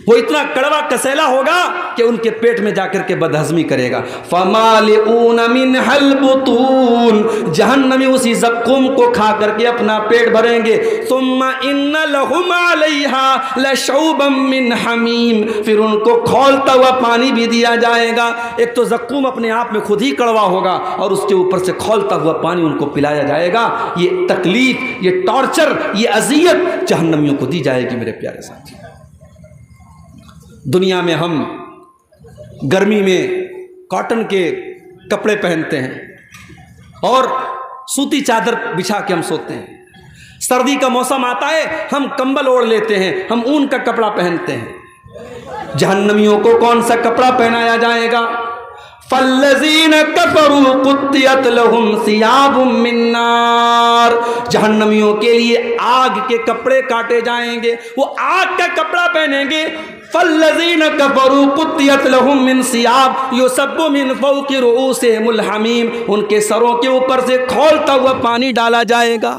وہ اتنا کڑوا کسیلا ہوگا کہ ان کے پیٹ میں جا کر کے بدہضمی کرے گا. فَمَالِئُونَ مِنْهَا الْبُطُونَ، جہنمی اسی زقوم کو کھا کر کے اپنا پیٹ بھریں گے. ثُمَّ إِنَّ لَهُمْ عَلَيْهَا لَشَوْبًا مِّنْ حَمِيمٍ، پھر ان کو کھولتا ہوا پانی بھی دیا جائے گا. ایک تو زقوم اپنے آپ میں خود ہی کڑوا ہوگا اور اس کے اوپر سے کھولتا ہوا پانی ان کو پلایا جائے گا. یہ تکلیف، یہ ٹارچر، یہ اذیت جہنمیوں کو دی جائے گی. میرے پیارے ساتھی، دنیا میں ہم گرمی میں کاٹن کے کپڑے پہنتے ہیں اور سوتی چادر بچھا کے ہم سوتے ہیں. سردی کا موسم آتا ہے ہم کمبل اوڑھ لیتے ہیں، ہم اون کا کپڑا پہنتے ہیں. جہنمیوں کو کون سا کپڑا پہنایا جائے گا؟ فَالَّذِينَ كَفَرُوا قُطِّعَتْ لَهُمْ ثِيَابٌ مِّن نَّارٍ، جہنمیوں کے لیے آگ کے کپڑے کاٹے جائیں گے، وہ آگ کا کپڑا پہنیں گے. فَالَّذِينَ كَفَرُوا قُطِّعَتْ لَهُم مِّن ثِيَابٍ يُصَبُّ مِّن فَوْقِ رُؤُوسِهِمُ الْحَمِيمُ، ان کے سروں کے اوپر سے کھولتا ہوا پانی ڈالا جائے گا.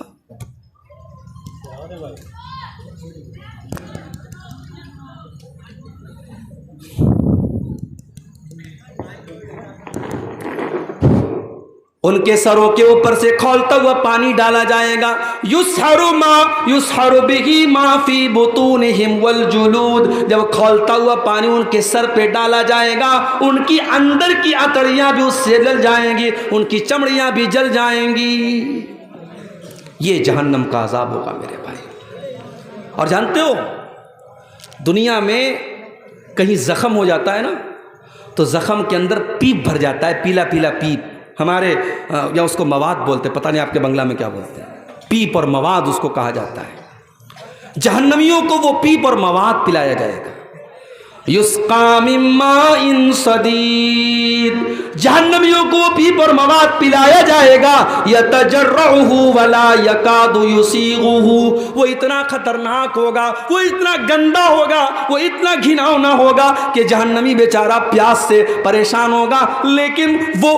ان کے سروں کے اوپر سے کھولتا ہوا پانی ڈالا جائے گا. یُسْحَرُ بِهِ مَا فِي بُطُونِهِمْ وَالْجُلُودُ، جب کھولتا ہوا پانی ان کے سر پہ ڈالا جائے گا ان کی اندر کی اتڑیاں بھی اس سے جل جائیں گی، ان کی چمڑیاں بھی جل جائیں گی. یہ جہنم کا عذاب ہوگا میرے بھائی. اور جانتے ہو دنیا میں کہیں زخم ہو جاتا ہے نا تو زخم کے اندر پیپ بھر جاتا ہے، پیلا پیلا پیپ. ہمارے یا اس کو مواد بولتے، پتہ نہیں آپ کے بنگلہ میں کیا بولتے ہیں، پیپ اور مواد اس کو کہا جاتا ہے. جہنمیوں کو وہ پیپ اور مواد پلایا جائے گا. یسقا من ماء صدید، جہنمیوں کو وہ پیپ اور مواد پلایا جائے گا. یتجرعہ ولا یکاد یسیغہ، وہ اتنا خطرناک ہوگا، وہ اتنا گندا ہوگا، وہ اتنا گھناؤنا ہوگا کہ جہنمی بیچارہ پیاس سے پریشان ہوگا، لیکن وہ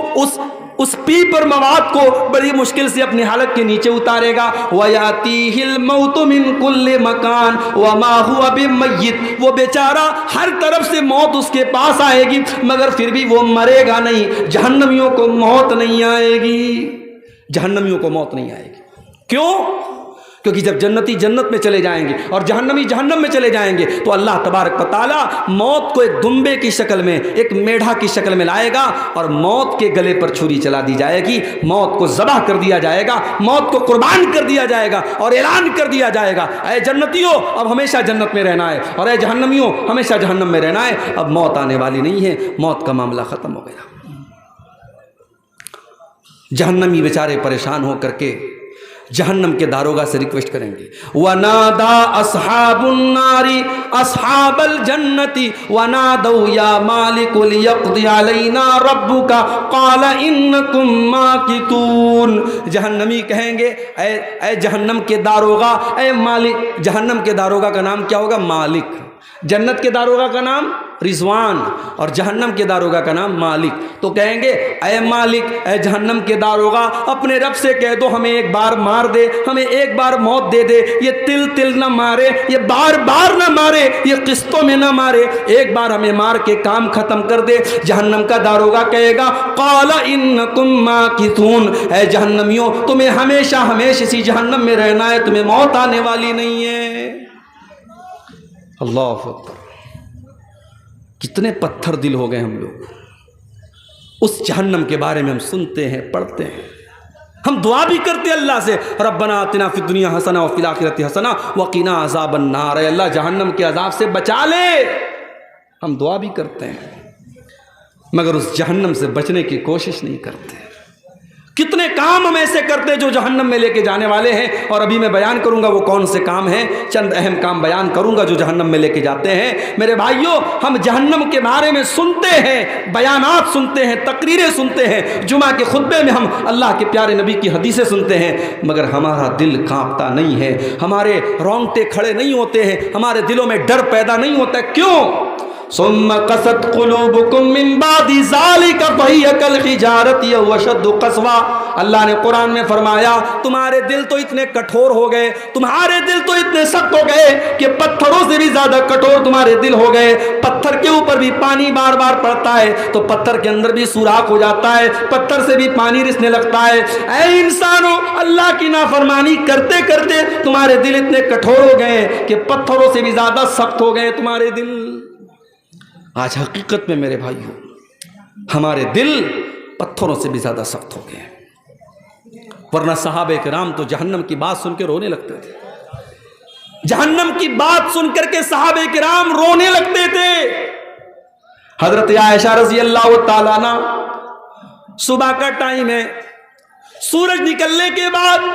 اس پیپ اور مواد کو بڑی مشکل سے اپنی حالت کے نیچے اتارے گا. وَيَأْتِيهِ الْمَوْتُ مِنْ كُلِّ مَكَانٍ وَمَا هُوَ بِمَيِّتٍ، وہ بیچارہ ہر طرف سے موت اس کے پاس آئے گی مگر پھر بھی وہ مرے گا نہیں. جہنمیوں کو موت نہیں آئے گی، جہنمیوں کو موت نہیں آئے گی. کیوں؟ کیونکہ جب جنتی جنت میں چلے جائیں گے اور جہنمی جہنم میں چلے جائیں گے تو اللہ تبارک و تعالیٰ موت کو ایک دمبے کی شکل میں، ایک میڈھا کی شکل میں لائے گا اور موت کے گلے پر چھری چلا دی جائے گی. موت کو ذبح کر دیا جائے گا، موت کو قربان کر دیا جائے گا اور اعلان کر دیا جائے گا اے جنتیوں اب ہمیشہ جنت میں رہنا ہے، اور اے جہنمیوں ہمیشہ جہنم میں رہنا ہے. اب موت آنے والی نہیں ہے، موت کا معاملہ ختم ہو گیا. جہنمی بیچارے پریشان ہو کر کے جہنم کے داروغہ سے ریکویسٹ کریں گے. وَنَادَا أَصْحَابُ النَّارِ أَصْحَابَ الْجَنَّةِ وَنَادَوْا يَا مَالِكُ لِيَقْضِيَ عَلَيْنَا رَبُّكَ قَالَ إِنَّكُمْ مَاكِثُونَ، جہنمی کہیں گے اے جہنم کے داروغہ، اے مالک. جہنم کے داروغہ کا نام کیا ہوگا؟ مالک. جنت کے داروغہ کا نام رضوان اور جہنم کے داروغہ کا نام مالک. تو کہیں گے اے مالک، اے جہنم کے داروغہ، اپنے رب سے کہہ دو ہمیں ایک بار مار دے، ہمیں ایک بار موت دے دے. یہ تل تل نہ مارے، یہ بار بار نہ مارے، یہ قسطوں میں نہ مارے، ایک بار ہمیں مار کے کام ختم کر دے. جہنم کا داروغہ کہے گا قال انکم ماکثون، اے جہنمیوں تمہیں ہمیشہ ہمیشہ اسی جہنم میں رہنا ہے، تمہیں موت آنے والی نہیں ہے. اللہ اکبر، کتنے پتھر دل ہو گئے ہم لوگ. اس جہنم کے بارے میں ہم سنتے ہیں، پڑھتے ہیں، ہم دعا بھی کرتے ہیں اللہ سے ربنا آتنا فی الدنیا حسنہ وفی الآخرۃ حسنہ وقنا عذاب النار، اے اللہ جہنم کے عذاب سے بچا لے. ہم دعا بھی کرتے ہیں مگر اس جہنم سے بچنے کی کوشش نہیں کرتے. کتنے کام ہم ایسے کرتے جو جہنم میں لے کے جانے والے ہیں، اور ابھی میں بیان کروں گا وہ کون سے کام ہیں. چند اہم کام بیان کروں گا جو جہنم میں لے کے جاتے ہیں. میرے بھائیوں، ہم جہنم کے بارے میں سنتے ہیں، بیانات سنتے ہیں، تقریریں سنتے ہیں، جمعہ کے خطبے میں ہم اللہ کے پیارے نبی کی حدیثیں سنتے ہیں، مگر ہمارا دل کانپتا نہیں ہے، ہمارے رونگٹے کھڑے نہیں ہوتے ہیں، ہمارے دلوں میں ڈر پیدا نہیں ہوتا ہے. کیوں؟ ثم قست قلوبکم من بعد ذلک فہی کالحجارۃ او اشد قسوا. اللہ نے قرآن میں فرمایا تمہارے دل تو اتنے کٹھور ہو گئے, تمہارے دل تو اتنے سخت ہو گئے کہ پتھروں سے بھی زیادہ کٹھور تمہارے دل ہو گئے. پتھر کے اوپر بھی پانی بار بار پڑتا ہے تو پتھر کے اندر بھی سوراخ ہو جاتا ہے, پتھر سے بھی پانی رسنے لگتا ہے. اے انسانوں, اللہ کی نافرمانی کرتے کرتے تمہارے دل اتنے کٹھور ہو گئے کہ پتھروں سے بھی زیادہ سخت ہو گئے تمہارے دل. آج حقیقت میں میرے بھائیو ہمارے دل پتھروں سے بھی زیادہ سخت ہو گئے ہیں. ورنہ صحابہ کرام تو جہنم کی بات سن کے رونے لگتے تھے. جہنم کی بات سن کر کے صحابہ کرام رونے لگتے تھے. حضرت عائشہ رضی اللہ تعالیٰ عنہ, صبح کا ٹائم ہے, سورج نکلنے کے بعد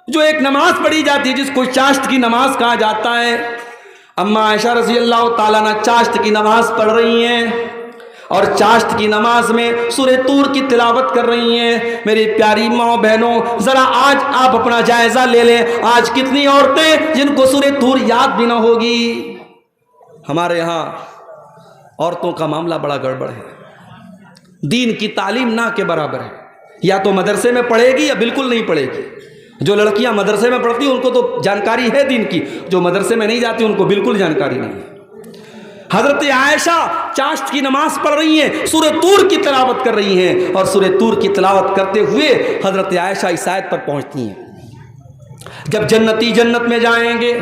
جو ایک نماز پڑھی جاتی ہے جس کو چاشت کی نماز کہا جاتا ہے, اما عائشہ رضی اللہ تعالیٰ عنہ چاشت کی نماز پڑھ رہی ہیں اور چاشت کی نماز میں سورہ طور کی تلاوت کر رہی ہیں. میری پیاری ماں بہنوں, ذرا آج آپ اپنا جائزہ لے لیں, آج کتنی عورتیں جن کو سورہ طور یاد بھی نہ ہوگی. ہمارے یہاں عورتوں کا معاملہ بڑا گڑبڑ ہے, دین کی تعلیم نہ کے برابر ہے. یا تو مدرسے میں پڑھے گی یا بالکل نہیں پڑھے گی. جو لڑکیاں مدرسے میں پڑھتی ہیں ان کو تو جانکاری ہے دین کی, جو مدرسے میں نہیں جاتی ان کو بالکل جانکاری نہیں ہے. حضرت عائشہ چاشت کی نماز پڑھ رہی ہیں, سورہ طور کی تلاوت کر رہی ہیں, اور سورہ طور کی تلاوت کرتے ہوئے حضرت عائشہ اس آیت پر پہنچتی ہیں, جب جنتی جنت میں جائیں گے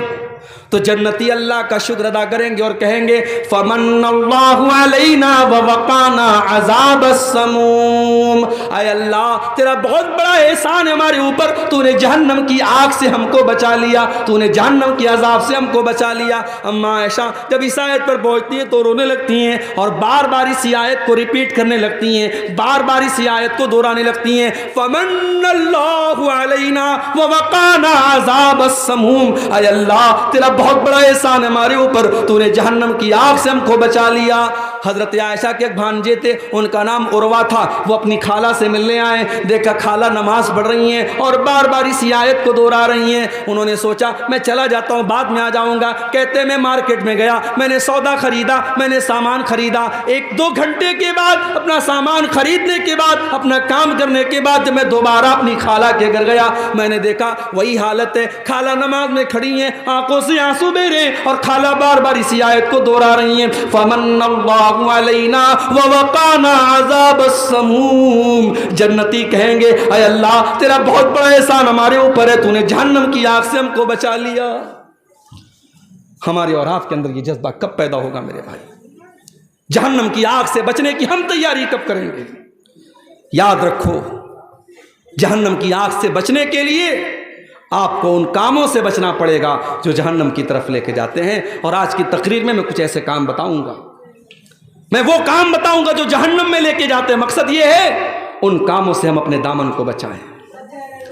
تو جنتی اللہ کا شکر ادا کریں گے اور کہیں گے فمن اللہ علینا ووقانا عذاب السموم. اے اللہ تیرا بہت بڑا احسان ہے ہمارے اوپر, تو نے جہنم کی آگ سے ہم کو بچا لیا, تو نے جہنم کی عذاب سے ہم کو بچا لیا. اما عائشہ جب اس آیت پر پہنچتی ہیں تو رونے لگتی ہیں اور بار بار اسی آیت کو ریپیٹ کرنے لگتی ہیں, بار بار اسی آیت کو دہرانے لگتی ہیں فمن اللہ علینا ووقانا عذاب السموم. اے اللہ تیرا بہت بڑا احسان ہمارے اوپر, تو نے جہنم کی آگ سے ہم کو بچا لیا. حضرت عائشہ کے ایک بھانجے تھے, ان کا نام عروہ تھا, وہ اپنی خالہ سے ملنے آئے, دیکھا خالہ نماز پڑھ رہی ہیں اور بار بار اسی آیت کو دہرا رہی ہیں. انہوں نے سوچا میں چلا جاتا ہوں, بعد میں آ جاؤں گا. کہتے میں مارکیٹ میں گیا, میں نے سودا خریدا, میں نے سامان خریدا. 1-2 گھنٹے کے بعد اپنا سامان خریدنے کے بعد, اپنا کام کرنے کے بعد جب میں دوبارہ اپنی خالہ کے گھر گیا, میں نے دیکھا وہی حالت ہے, خالہ نماز میں کھڑی ہیں, آنکھوں سے آنسو بہ رہے ہیں اور خالہ بار بار اسی آیت کو دہرا رہی ہیں فمن اللہ علینا ووقانا عذاب السموم. جنتی کہیں گے اے اللہ تیرا بہت بڑا احسان ہمارے اوپر ہے, تو نے جہنم کی آگ سے ہم کو بچا لیا. ہمارے اور آپ کے اندر یہ جذبہ کب پیدا ہوگا میرے بھائی؟ جہنم کی آگ سے بچنے کی ہم تیاری کب کریں گے؟ یاد رکھو, جہنم کی آگ سے بچنے کے لیے آپ کو ان کاموں سے بچنا پڑے گا جو جہنم کی طرف لے کے جاتے ہیں. اور آج کی تقریر میں کچھ ایسے کام بتاؤں گا, میں وہ کام بتاؤں گا جو جہنم میں لے کے جاتے ہیں. مقصد یہ ہے ان کاموں سے ہم اپنے دامن کو بچائیں.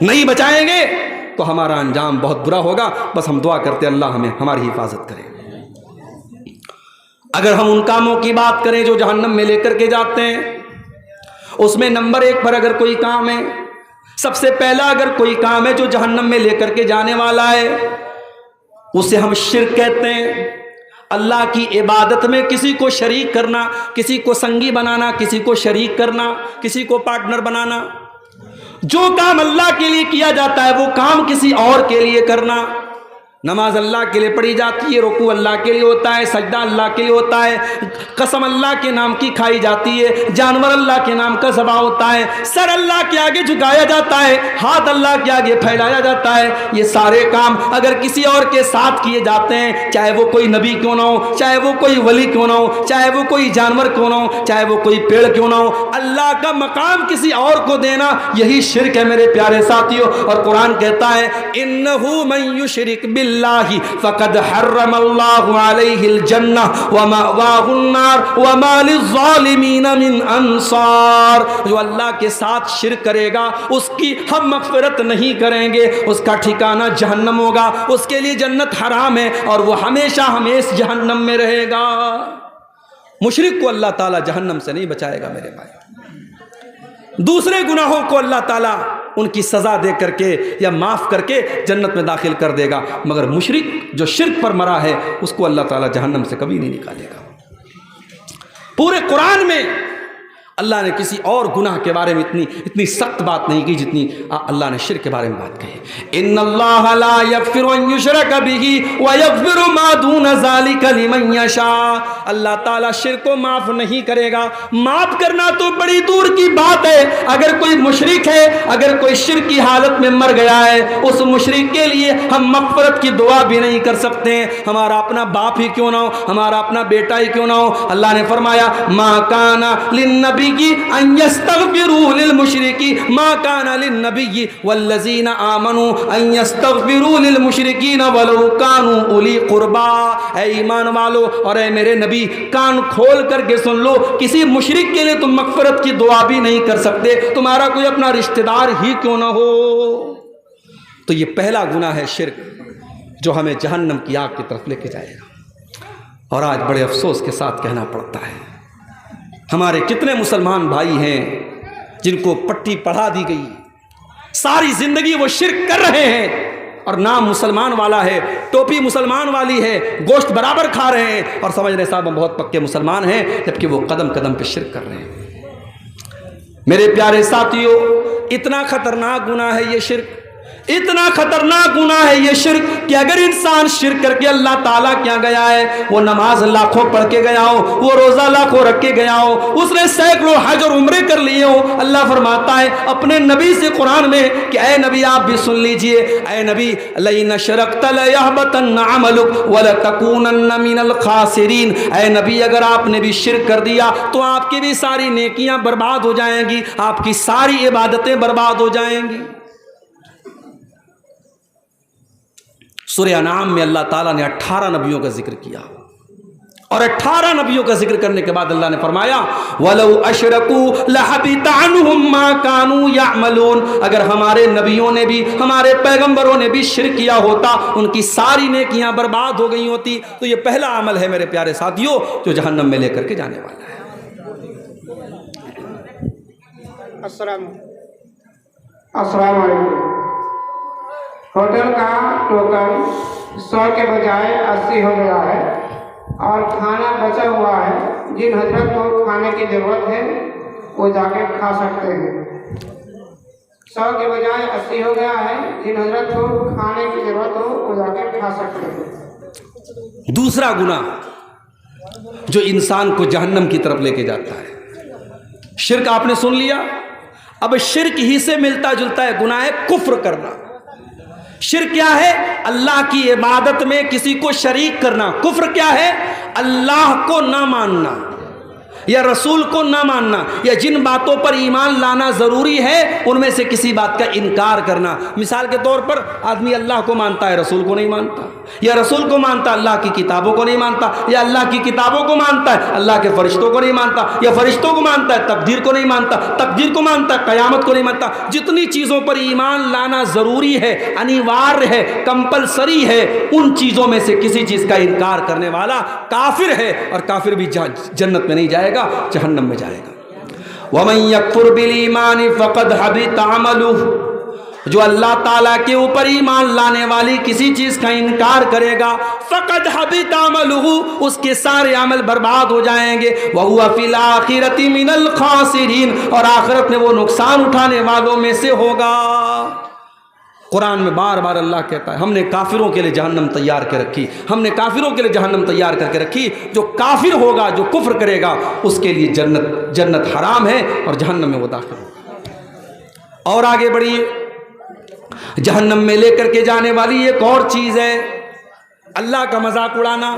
نہیں بچائیں گے تو ہمارا انجام بہت برا ہوگا. بس ہم دعا کرتے اللہ ہمیں ہماری حفاظت کرے. اگر ہم ان کاموں کی بات کریں جو جہنم میں لے کر کے جاتے ہیں, اس میں نمبر 1 پر اگر کوئی کام ہے, سب سے پہلا اگر کوئی کام ہے جو جہنم میں لے کر کے جانے والا ہے, اسے ہم شرک کہتے ہیں. اللہ کی عبادت میں کسی کو شریک کرنا, کسی کو سنگی بنانا, کسی کو شریک کرنا, کسی کو پارٹنر بنانا. جو کام اللہ کے لیے کیا جاتا ہے وہ کام کسی اور کے لیے کرنا. نماز اللہ کے لیے پڑھی جاتی ہے, رکوع اللہ کے لیے ہوتا ہے, سجدہ اللہ کے لیے ہوتا ہے, قسم اللہ کے نام کی کھائی جاتی ہے, جانور اللہ کے نام کا ذبح ہوتا ہے, سر اللہ کے آگے جھکایا جاتا ہے, ہاتھ اللہ کے آگے پھیلایا جاتا ہے. یہ سارے کام اگر کسی اور کے ساتھ کیے جاتے ہیں, چاہے وہ کوئی نبی کیوں نہ ہو, چاہے وہ کوئی ولی کیوں نہ ہو, چاہے وہ کوئی جانور کیوں نہ ہو, چاہے وہ کوئی پیڑ کیوں نہ ہو, اللہ کا مقام کسی اور کو دینا یہی شرک ہے میرے پیارے ساتھیوں. اور قرآن کہتا ہے انہ من یشرک باللہ فقد حرم اللہ علیہ الجنہ ومأواہ النار وما للظالمین من انصار. جو اللہ کے ساتھ شرک کرے گا اس کی ہم مغفرت نہیں کریں گے, اس کا ٹھکانہ جہنم ہوگا, اس کے لیے جنت حرام ہے اور وہ ہمیشہ ہمیشہ جہنم میں رہے گا. مشرک کو اللہ تعالیٰ جہنم سے نہیں بچائے گا میرے بھائی. دوسرے گناہوں کو اللہ تعالیٰ ان کی سزا دے کر کے یا معاف کر کے جنت میں داخل کر دے گا, مگر مشرک جو شرک پر مرا ہے اس کو اللہ تعالیٰ جہنم سے کبھی نہیں نکالے گا. پورے قرآن میں اللہ نے کسی اور گناہ کے بارے میں اتنی سخت بات نہیں کی جتنی اللہ نے شرک کے بارے میں بات کہی. ان اللہ لا یغفر ان یشرک بہ ویغفر ما دون ذلک لمن یشاء. اللہ تعالیٰ شرک کو معاف نہیں کرے گا. معاف کرنا تو بڑی دور کی بات ہے. اگر کوئی مشرک ہے، اگر کوئی شرک کی حالت میں مر گیا ہے، اس مشرک کے لیے ہم مغفرت کی دعا بھی نہیں کر سکتے ہیں. ہمارا اپنا باپ ہی کیوں نہ ہو، ہمارا اپنا بیٹا ہی کیوں نہ ہو. اللہ نے فرمایا ما کان للنبی ان یستغفروا للمشرکین ما کان للنبی والذین آمنوا ان یستغفروا للمشرکین ولو کانوا اولی قربا. اے ایمان والو اور اے میرے نبی، کان کھول کر کے سن لو، کسی مشرک کے لیے تم مغفرت کی دعا بھی نہیں کر سکتے، تمہارا کوئی اپنا رشتہ دار ہی کیوں نہ ہو. تو یہ پہلا گناہ ہے شرک، جو ہمیں جہنم کی آگ کی طرف لے کے جائے گا. اور آج بڑے افسوس کے ساتھ کہنا پڑتا ہے، ہمارے کتنے مسلمان بھائی ہیں جن کو پٹی پڑھا دی گئی، ساری زندگی وہ شرک کر رہے ہیں اور نام مسلمان والا ہے، ٹوپی مسلمان والی ہے، گوشت برابر کھا رہے ہیں اور سمجھ رہے صاحب ہم بہت پکے مسلمان ہیں، جبکہ وہ قدم قدم پہ شرک کر رہے ہیں. میرے پیارے ساتھیوں، اتنا خطرناک گناہ ہے یہ شرک، اتنا خطرناک گناہ ہے یہ شرک کہ اگر انسان شرک کر کے اللہ تعالیٰ کیا گیا ہے، وہ نماز لاکھوں پڑھ کے گیا ہو، وہ روزہ لاکھوں رکھ کے گیا ہو، اس نے سینکڑوں حج اور عمرے کر لیے ہو، اللہ فرماتا ہے اپنے نبی سے قرآن میں کہ اے نبی آپ بھی سن لیجئے، اے نبی لئن اشرکت لیحبطن عملک ولتکونن من الخاسرین. اے نبی اگر آپ نے بھی شرک کر دیا تو آپ کی بھی ساری نیکیاں برباد ہو جائیں گی، آپ کی ساری عبادتیں برباد ہو جائیں گی. سورہ انعام میں اللہ تعالیٰ نے 18 نبیوں کا ذکر کیا، اور 18 نبیوں کا ذکر کرنے کے بعد اللہ نے فرمایا وَلَوْ أَشْرَكُوا لَحَبِطَ عَنْهُمْ مَا كَانُوا يَعْمَلُونَ. اگر ہمارے نبیوں نے بھی، ہمارے پیغمبروں نے بھی شرک کیا ہوتا، ان کی ساری نیکیاں برباد ہو گئی ہوتی. تو یہ پہلا عمل ہے میرے پیارے ساتھیوں جو جہنم میں لے کر کے جانے والا ہے. السلام علیکم. ہوٹل کا ٹوکن 100 کے بجائے 80 ہو گیا ہے اور کھانا بچا ہوا ہے. جن حضرت کو کھانے کی ضرورت ہے وہ جا کے کھا سکتے ہیں. 100 کے بجائے 80 ہو گیا ہے. جن حضرت کو کھانے کی ضرورت ہو وہ جا کے کھا سکتے ہیں. دوسرا گناہ جو انسان کو جہنم کی طرف لے کے جاتا ہے، شرک آپ نے سن لیا. اب شرک ہی سے ملتا جلتا ہے گناہ ہے کفر کرنا. شرک کیا ہے؟ اللہ کی عبادت میں کسی کو شریک کرنا. کفر کیا ہے؟ اللہ کو نہ ماننا یا رسول کو نہ ماننا، یا جن باتوں پر ایمان لانا ضروری ہے ان میں سے کسی بات کا انکار کرنا. مثال کے طور پر آدمی اللہ کو مانتا ہے، رسول کو نہیں مانتا، یا رسول کو مانتا ہے اللہ کی کتابوں کو نہیں مانتا، یا اللہ کی کتابوں کو مانتا ہے اللہ کے فرشتوں کو نہیں مانتا، یا فرشتوں کو مانتا ہے تقدیر کو نہیں مانتا، تقدیر کو مانتا ہے قیامت کو نہیں مانتا. جتنی چیزوں پر ایمان لانا ضروری ہے، انیوار ہے، کمپلسری ہے، ان چیزوں میں سے کسی چیز کا انکار کرنے والا کافر ہے، اور کافر بھی جنت میں نہیں جائے گا، جہنم میں جائے گا. وَمَن يَكْفُرْ بِالْإِيمَانِ فَقَدْ حَبِطَ عَمَلُهُ. جو اللہ تعالیٰ کے اوپر ایمان لانے والی کسی چیز کا انکار کرے گا، فَقَدْ حَبِطَ عَمَلُهُ، اس کے سارے عمل برباد ہو جائیں گے. وَهُوَ فِي الْآخِرَةِ مِنَ الْخَاسِرِينَ، اور آخرت میں وہ نقصان اٹھانے والوں میں سے ہوگا. قرآن میں بار بار اللہ کہتا ہے ہم نے کافروں کے لیے جہنم تیار کر رکھی، ہم نے کافروں کے لیے جہنم تیار کر کے رکھی. جو کافر ہوگا، جو کفر کرے گا، اس کے لیے جنت حرام ہے اور جہنم میں وہ داخل ہوگا. اور آگے بڑھیے، جہنم میں لے کر کے جانے والی ایک اور چیز ہے اللہ کا مذاق اڑانا،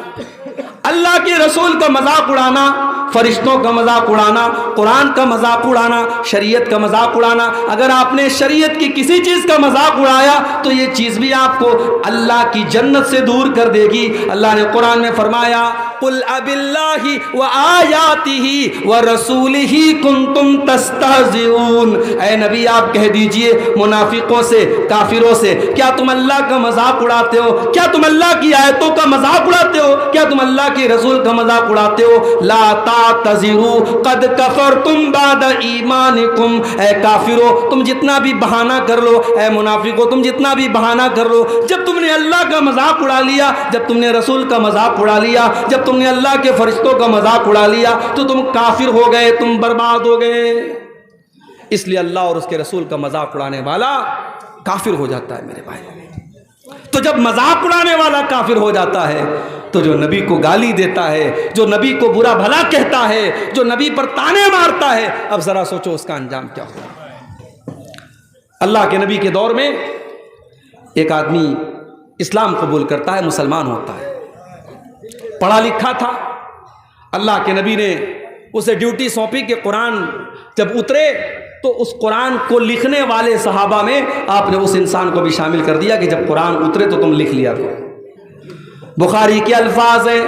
اللہ کے رسول کا مذاق اڑانا، فرشتوں کا مذاق اڑانا، قرآن کا مذاق اڑانا، شریعت کا مذاق اڑانا. اگر آپ نے شریعت کی کسی چیز کا مذاق اڑایا تو یہ چیز بھی آپ کو اللہ کی جنت سے دور کر دے گی. اللہ نے قرآن میں فرمایا قُلْ أَبِاللَّهِ وَآيَاتِهِ وَرَسُولِهِ كُنْتُمْ تَسْتَهْزِئُونَ. اے نبی آپ کہہ دیجئے منافقوں سے، کافروں سے، کیا تم اللہ کا مذاق اڑاتے ہو؟ کیا تم اللہ کی آیتوں کا مذاق اڑاتے ہو؟ کیا تم اللہ کے رسول کا مذاق اڑاتے ہو؟ لا تعتذروا قد کفرتم بعد ایمانکم. اے کافرو تم جتنا بھی بہانہ کر لو، اے منافقو تم جتنا بھی بہانہ کر لو، جب تم نے اللہ کا مذاق اڑا لیا، جب تم نے رسول کا مذاق اڑا لیا، جب تم نے اللہ کے فرشتوں کا مذاق اڑا لیا تو تم کافر ہو گئے، تم برباد ہو گئے۔ اس لیے اللہ اور اس کے رسول کا مذاق اڑانے والا کافر ہو جاتا ہے میرے بھائی۔ تو جب مذاق اڑانے والا کافر ہو جاتا ہے تو جو نبی کو گالی دیتا ہے، جو نبی کو برا بھلا کہتا ہے، جو نبی پر تانے مارتا ہے، اب ذرا سوچو اس کا انجام کیا ہوگا۔ اللہ کے نبی کے دور میں ایک آدمی اسلام قبول کرتا ہے، مسلمان ہوتا ہے، پڑھا لکھا تھا۔ اللہ کے نبی نے اسے ڈیوٹی سونپی کہ قرآن جب اترے تو اس قرآن کو لکھنے والے صحابہ میں آپ نے اس انسان کو بھی شامل کر دیا کہ جب قرآن اترے تو تم لکھ لیا کرو۔ بخاری کے الفاظ ہیں،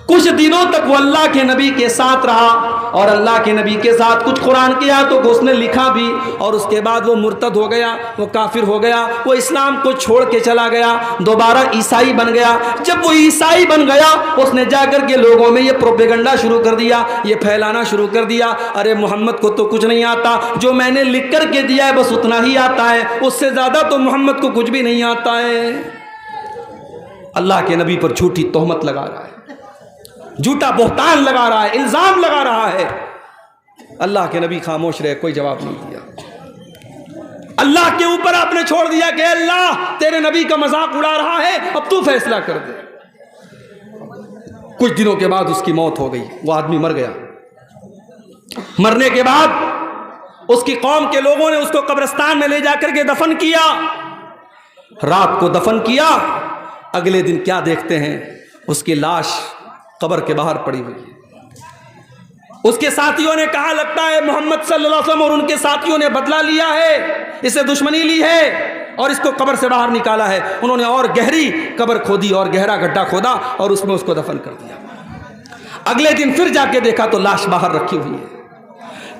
کچھ دنوں تک وہ اللہ کے نبی کے ساتھ رہا اور اللہ کے نبی کے ساتھ کچھ قرآن کی آیتوں کو اس نے لکھا بھی، اور اس کے بعد وہ مرتد ہو گیا، وہ کافر ہو گیا، وہ اسلام کو چھوڑ کے چلا گیا، دوبارہ عیسائی بن گیا۔ جب وہ عیسائی بن گیا اس نے جا کر کے لوگوں میں یہ پروپیگنڈا شروع کر دیا، یہ پھیلانا شروع کر دیا، ارے محمد کو تو کچھ نہیں آتا، جو میں نے لکھ کر کے دیا ہے بس اتنا ہی آتا ہے، اس سے زیادہ تو محمد کو کچھ بھی نہیں آتا ہے۔ اللہ کے نبی پر جھوٹی تہمت لگا رہا ہے، جھوٹا بہتان لگا رہا ہے، الزام لگا رہا ہے۔ اللہ کے نبی خاموش رہے، کوئی جواب نہیں دیا۔ اللہ کے اوپر آپ نے چھوڑ دیا کہ اللہ تیرے نبی کا مذاق اڑا رہا ہے، اب تو فیصلہ کر دے۔ کچھ دنوں کے بعد اس کی موت ہو گئی، وہ آدمی مر گیا۔ مرنے کے بعد اس کی قوم کے لوگوں نے اس کو قبرستان میں لے جا کر کے دفن کیا۔ رات کو دفن کیا، اگلے دن کیا دیکھتے ہیں، اس کی لاش قبر کے باہر پڑی ہوئی ہے۔ اس کے ساتھیوں نے کہا لگتا ہے محمد صلی اللہ علیہ وسلم اور ان کے ساتھیوں نے بدلہ لیا ہے، اسے دشمنی لی ہے اور اس کو قبر سے باہر نکالا ہے۔ انہوں نے اور گہری قبر کھودی اور گہرا گڈھا کھودا اور اس میں اس کو دفن کر دیا۔ اگلے دن پھر جا کے دیکھا تو لاش باہر رکھی ہوئی ہے۔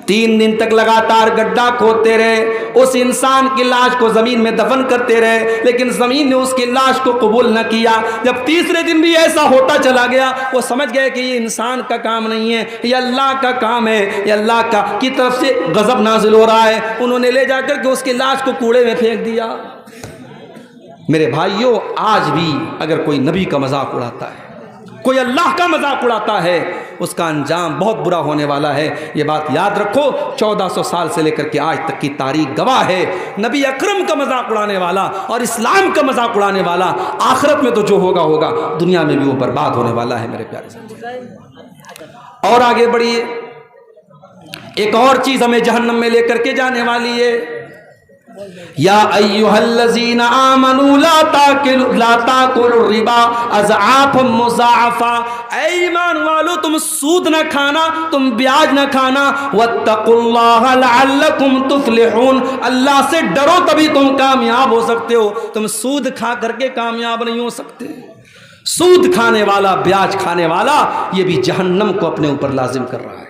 3 دن تک لگاتار گڈھا کھودتے رہے، اس انسان کی لاش کو زمین میں دفن کرتے رہے، لیکن زمین نے اس کی لاش کو قبول نہ کیا۔ جب تیسرے دن بھی ایسا ہوتا چلا گیا، وہ سمجھ گئے کہ یہ انسان کا کام نہیں ہے، یہ اللہ کا کام ہے، یہ اللہ کی طرف سے غضب نازل ہو رہا ہے۔ انہوں نے لے جا کر کے اس کی لاش کو کوڑے میں پھینک دیا۔ میرے بھائیوں، آج بھی اگر کوئی نبی کا مذاق اڑاتا ہے، کوئی اللہ کا مذاق اڑاتا ہے، اس کا انجام بہت برا ہونے والا ہے۔ یہ بات یاد رکھو، 1400 سال سے لے کر کے آج تک کی تاریخ گواہ ہے۔ نبی اکرم کا مذاق اڑانے والا اور اسلام کا مذاق اڑانے والا آخرت میں تو جو ہوگا ہوگا، دنیا میں بھی وہ برباد ہونے والا ہے میرے پیارے ساتھی۔ اور آگے بڑھیے، ایک اور چیز ہمیں جہنم میں لے کر کے جانے والی ہے۔ یا ایھا الذین آمنوا لا تاکلوا الربا اضعافا مضاعفا، اے ایمان والو تم سود نہ کھانا، تم بیاج نہ کھانا، واتقوا اللہ لعلکم تفلحون، اللہ سے ڈرو تبھی تم کامیاب ہو سکتے ہو، تم سود کھا کر کے کامیاب نہیں ہو سکتے۔ سود کھانے والا، بیاج کھانے والا، یہ بھی جہنم کو اپنے اوپر لازم کر رہا ہے۔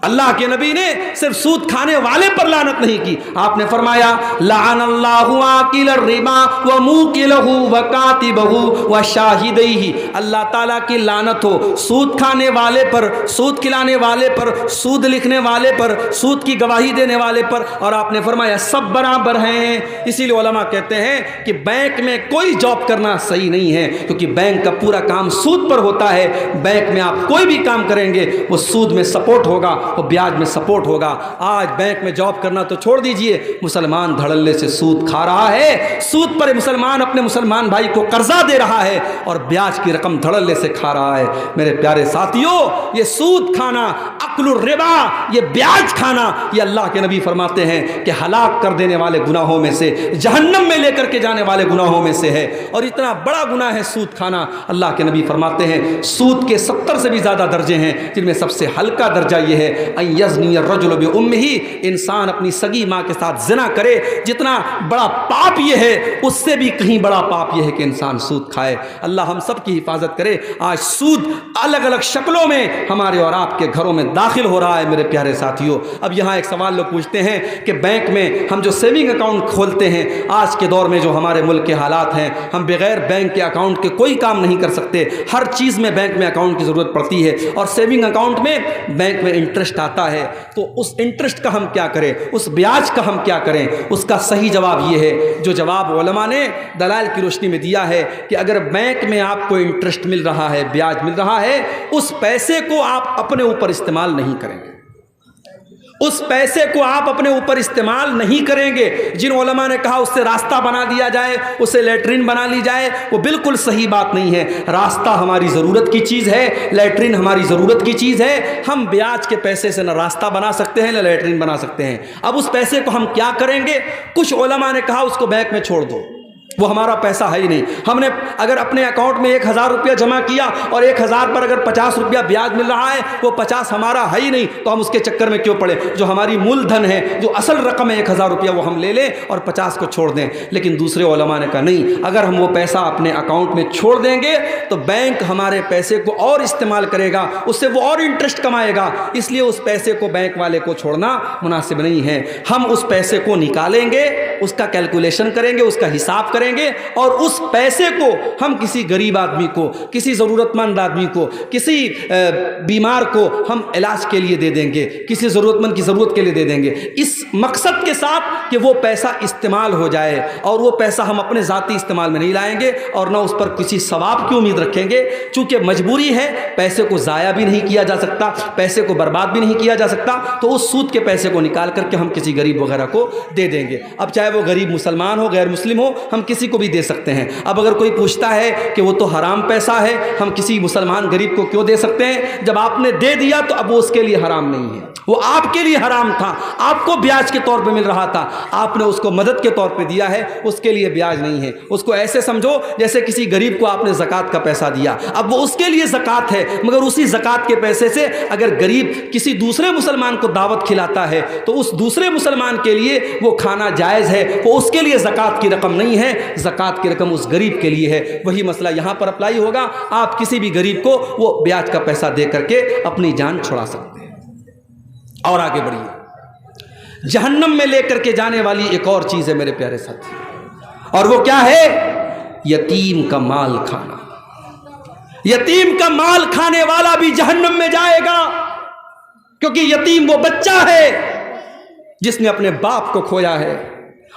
اللہ کے نبی نے صرف سود کھانے والے پر لعنت نہیں کی، آپ نے فرمایا لعن اللہ آکل الربا وموکلہ وکاتبہ وشاہدیہ، اللہ تعالیٰ کی لعنت ہو سود کھانے والے پر، سود کھلانے والے پر، سود لکھنے والے پر، سود کی گواہی دینے والے پر، اور آپ نے فرمایا سب برابر ہیں۔ اسی لیے علماء کہتے ہیں کہ بینک میں کوئی جاب کرنا صحیح نہیں ہے، کیونکہ بینک کا پورا کام سود پر ہوتا ہے۔ بینک میں آپ کوئی بھی کام کریں گے وہ سود میں سپورٹ ہوگا، وہ بیاج میں سپورٹ ہوگا۔ آج بینک میں جاب کرنا تو چھوڑ دیجئے، مسلمان دھڑلے سے سود کھا رہا ہے، سود پر مسلمان اپنے مسلمان بھائی کو قرضہ دے رہا ہے اور بیاج کی رقم دھڑلے سے کھا رہا ہے۔ میرے پیارے ساتھیوں، یہ سود کھانا، اکل الربا، یہ بیاج کھانا، یہ اللہ کے نبی فرماتے ہیں کہ ہلاک کر دینے والے گناہوں میں سے، جہنم میں لے کر کے جانے والے گناہوں میں سے ہے، اور اتنا بڑا گناہ ہے سود کھانا۔ اللہ کے نبی فرماتے ہیں سود کے 70 سے بھی زیادہ درجے ہیں، جن میں سب سے ہلکا درجہ یہ ہے ان یزنی الرجل بامہ، انسان اپنی سگی ماں کے ساتھ زنا کرے۔ جتنا بڑا پاپ یہ ہے، اس سے بھی کہیں بڑا پاپ یہ ہے کہ انسان سود کھائے۔ اللہ ہم سب کی حفاظت کرے۔ آج سود الگ الگ شکلوں میں ہمارے اور آپ کے گھروں میں داخل ہو رہا ہے میرے پیارے ساتھیوں۔ اب یہاں ایک سوال لوگ پوچھتے ہیں کہ بینک میں ہم جو سیونگ اکاؤنٹ کھولتے ہیں، آج کے دور میں جو ہمارے ملک کے حالات ہیں، ہم بغیر بینک کے اکاؤنٹ کے کوئی کام نہیں کر سکتے، ہر چیز میں بینک میں اکاؤنٹ کی ضرورت پڑتی ہے، اور سیونگ اکاؤنٹ میں بینک میں انٹرسٹ انٹرسٹ آتا ہے تو اس انٹرسٹ کا ہم کیا کریں، اس بیاج کا ہم کیا کریں؟ اس کا صحیح جواب یہ ہے جو جواب علماء نے دلائل کی روشنی میں دیا ہے کہ اگر بینک میں آپ کو انٹرسٹ مل رہا ہے، بیاج مل رہا ہے، اس پیسے کو آپ اپنے اوپر استعمال نہیں کریں گے، اس پیسے کو آپ اپنے اوپر استعمال نہیں کریں گے۔ جن علماء نے کہا اس سے راستہ بنا دیا جائے، اسے لیٹرین بنا لی جائے، وہ بالکل صحیح بات نہیں ہے۔ راستہ ہماری ضرورت کی چیز ہے، لیٹرین ہماری ضرورت کی چیز ہے۔ ہم بیاج کے پیسے سے نہ راستہ بنا سکتے ہیں نہ لیٹرین بنا سکتے ہیں۔ اب اس پیسے کو ہم کیا کریں گے؟ کچھ علماء نے کہا اس کو بینک میں چھوڑ دو، وہ ہمارا پیسہ ہے ہی نہیں۔ ہم نے اگر اپنے اکاؤنٹ میں 1000 روپیہ جمع کیا اور 1000 پر اگر 50 روپیہ بیاج مل رہا ہے، وہ 50 ہمارا ہے ہی نہیں، تو ہم اس کے چکر میں کیوں پڑے؟ جو ہماری مول دھن ہے، جو اصل رقم ہے 1000 روپیہ، وہ ہم لے لیں اور 50 کو چھوڑ دیں۔ لیکن دوسرے علماء نے کہا نہیں، اگر ہم وہ پیسہ اپنے اکاؤنٹ میں چھوڑ دیں گے تو بینک ہمارے پیسے کو اور استعمال کرے گا، اس سے وہ اور انٹرسٹ کمائے گا، اس لیے اس پیسے کو بینک والے کو چھوڑنا مناسب نہیں ہے۔ ہم اس پیسے کو نکالیں گے، اس کا کیلکولیشن کریں گے، اس کا حساب کریں گے، اور اس پیسے کو ہم کسی غریب آدمی کو، کسی ضرورت مند آدمی کو، کسی بیمار کو ہم علاج کے لیے دے دیں گے، کسی ضرورت مند کی ضرورت کے لیے دے دیں گے، اس مقصد کے ساتھ کہ وہ پیسہ استعمال ہو جائے، اور وہ پیسہ ہم اپنے ذاتی استعمال میں نہیں لائیں گے اور نہ اس پر کسی ثواب کی امید رکھیں گے۔ چونکہ مجبوری ہے، پیسے کو ضائع بھی نہیں کیا جا سکتا، پیسے کو برباد بھی نہیں کیا جا سکتا، تو اس سود کے پیسے کو نکال کر کے ہم کسی غریب وغیرہ کو دے دیں گے۔ اب چاہے وہ غریب مسلمان ہو، غیر مسلم ہو، ہم کسی کو بھی دے سکتے ہیں۔ اب اگر کوئی پوچھتا ہے کہ وہ تو حرام پیسہ ہے، ہم کسی مسلمان غریب کو کیوں دے سکتے ہیں؟ جب آپ نے دے دیا تو اب وہ اس کے لیے حرام نہیں ہے، وہ آپ کے لیے حرام تھا، آپ کو بیاج کے طور پہ مل رہا تھا، آپ نے اس کو مدد کے طور پہ دیا ہے، اس کے لیے بیاج نہیں ہے۔ اس کو ایسے سمجھو جیسے کسی غریب کو آپ نے زکوٰۃ کا پیسہ دیا، اب وہ اس کے لیے زکوٰۃ ہے، مگر اسی زکوٰۃ کے پیسے سے اگر غریب کسی دوسرے مسلمان کو دعوت کھلاتا ہے تو اس دوسرے مسلمان کے لیے وہ کھانا جائز ہے، وہ اس کے لیے زکوٰۃ کی رقم نہیں ہے، زکوٰۃ کی رقم اس غریب کے لیے ہے۔ وہی مسئلہ یہاں پر اپلائی ہوگا، آپ کسی بھی غریب کو وہ بیاج کا پیسہ دے کر کے اپنی جان چھڑا سکتے ہیں۔ اور آگے بڑھیے، جہنم میں لے کر کے جانے والی ایک اور چیز ہے میرے پیارے ساتھی، اور وہ کیا ہے؟ یتیم کا مال کھانا۔ یتیم کا مال کھانے والا بھی جہنم میں جائے گا، کیونکہ یتیم وہ بچہ ہے جس نے اپنے باپ کو کھویا ہے،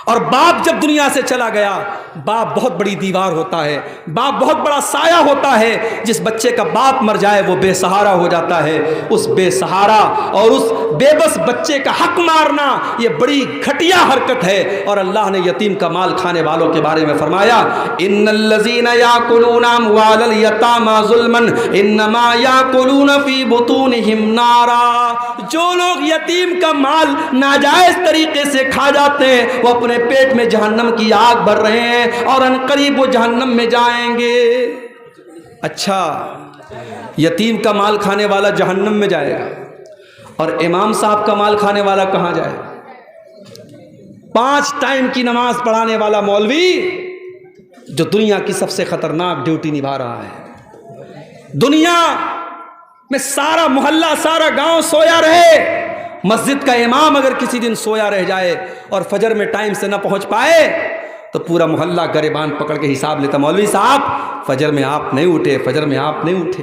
اور باپ جب دنیا سے چلا گیا، باپ بہت بڑی دیوار ہوتا ہے، باپ بہت بڑا سایہ ہوتا ہے۔ جس بچے کا باپ مر جائے وہ بے سہارا ہو جاتا ہے۔ اس بے سہارا اور اس بے بس بچے کا حق مارنا یہ بڑی گھٹیا حرکت ہے، اور اللہ نے یتیم کا مال کھانے والوں کے بارے میں فرمایا، ان الذین یاکلون اموال الیتامی ظلما انما یاکلون فی بطونہم نارا۔ جو لوگ یتیم کا مال ناجائز طریقے سے کھا جاتے ہیں وہ اپنے پیٹ میں جہنم کی آگ بھر رہے ہیں، اور ان قریب وہ جہنم میں جائیں گے۔ اچھا، یتیم کا مال کھانے والا جہنم میں جائے گا، اور امام صاحب کا مال کھانے والا کہاں جائے گا؟ 5 ٹائم کی نماز پڑھانے والا مولوی جو دنیا کی سب سے خطرناک ڈیوٹی نبھا رہا ہے، دنیا میں سارا محلہ، سارا گاؤں سویا رہے، مسجد کا امام اگر کسی دن سویا رہ جائے اور فجر میں ٹائم سے نہ پہنچ پائے تو پورا محلہ گریبان پکڑ کے حساب لیتا، مولوی صاحب فجر میں آپ نہیں اٹھے، فجر میں آپ نہیں اٹھے،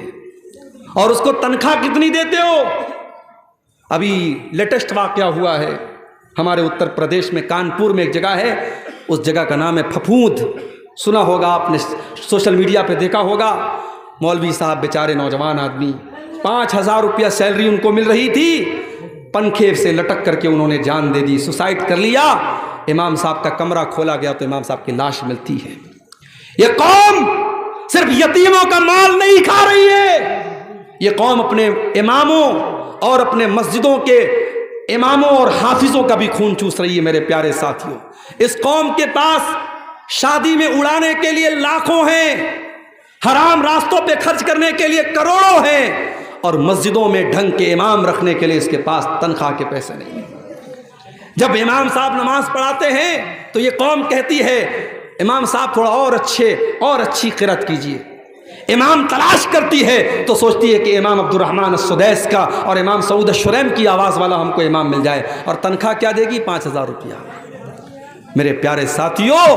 اور اس کو تنخواہ کتنی دیتے ہو؟ ابھی لیٹسٹ واقعہ ہوا ہے ہمارے اتر پردیش میں، کانپور میں ایک جگہ ہے، اس جگہ کا نام ہے پھپھوند، سنا ہوگا آپ نے، سوشل میڈیا پہ دیکھا ہوگا۔ مولوی صاحب بیچارے نوجوان آدمی، 5000 روپیہ سیلری ان کو مل رہی تھی، پنکھے سے لٹک کر کے انہوں نے جان دے دی، سوسائڈ کر لیا۔ امام صاحب کا کمرہ کھولا گیا تو امام صاحب کی لاش ملتی ہے۔ یہ قوم صرف یتیموں کا مال نہیں کھا رہی ہے، یہ قوم اپنے اماموں اور اپنے مسجدوں کے اماموں اور حافظوں کا بھی خون چوس رہی ہے۔ میرے پیارے ساتھیوں، اس قوم کے پاس شادی میں اڑانے کے لیے لاکھوں ہیں، حرام راستوں پہ خرچ کرنے کے لیے کروڑوں ہیں، اور مسجدوں میں ڈھنگ کے امام رکھنے کے لیے اس کے پاس تنخواہ کے پیسے نہیں ہیں۔ جب امام صاحب نماز پڑھاتے ہیں تو یہ قوم کہتی ہے امام صاحب تھوڑا اور اچھی قرأت کیجیے۔ امام تلاش کرتی ہے تو سوچتی ہے کہ امام عبدالرحمن السدیس کا اور امام سعود الشریم کی آواز والا ہم کو امام مل جائے، اور تنخواہ کیا دے گی؟ 5000 روپیہ۔ میرے پیارے ساتھیوں،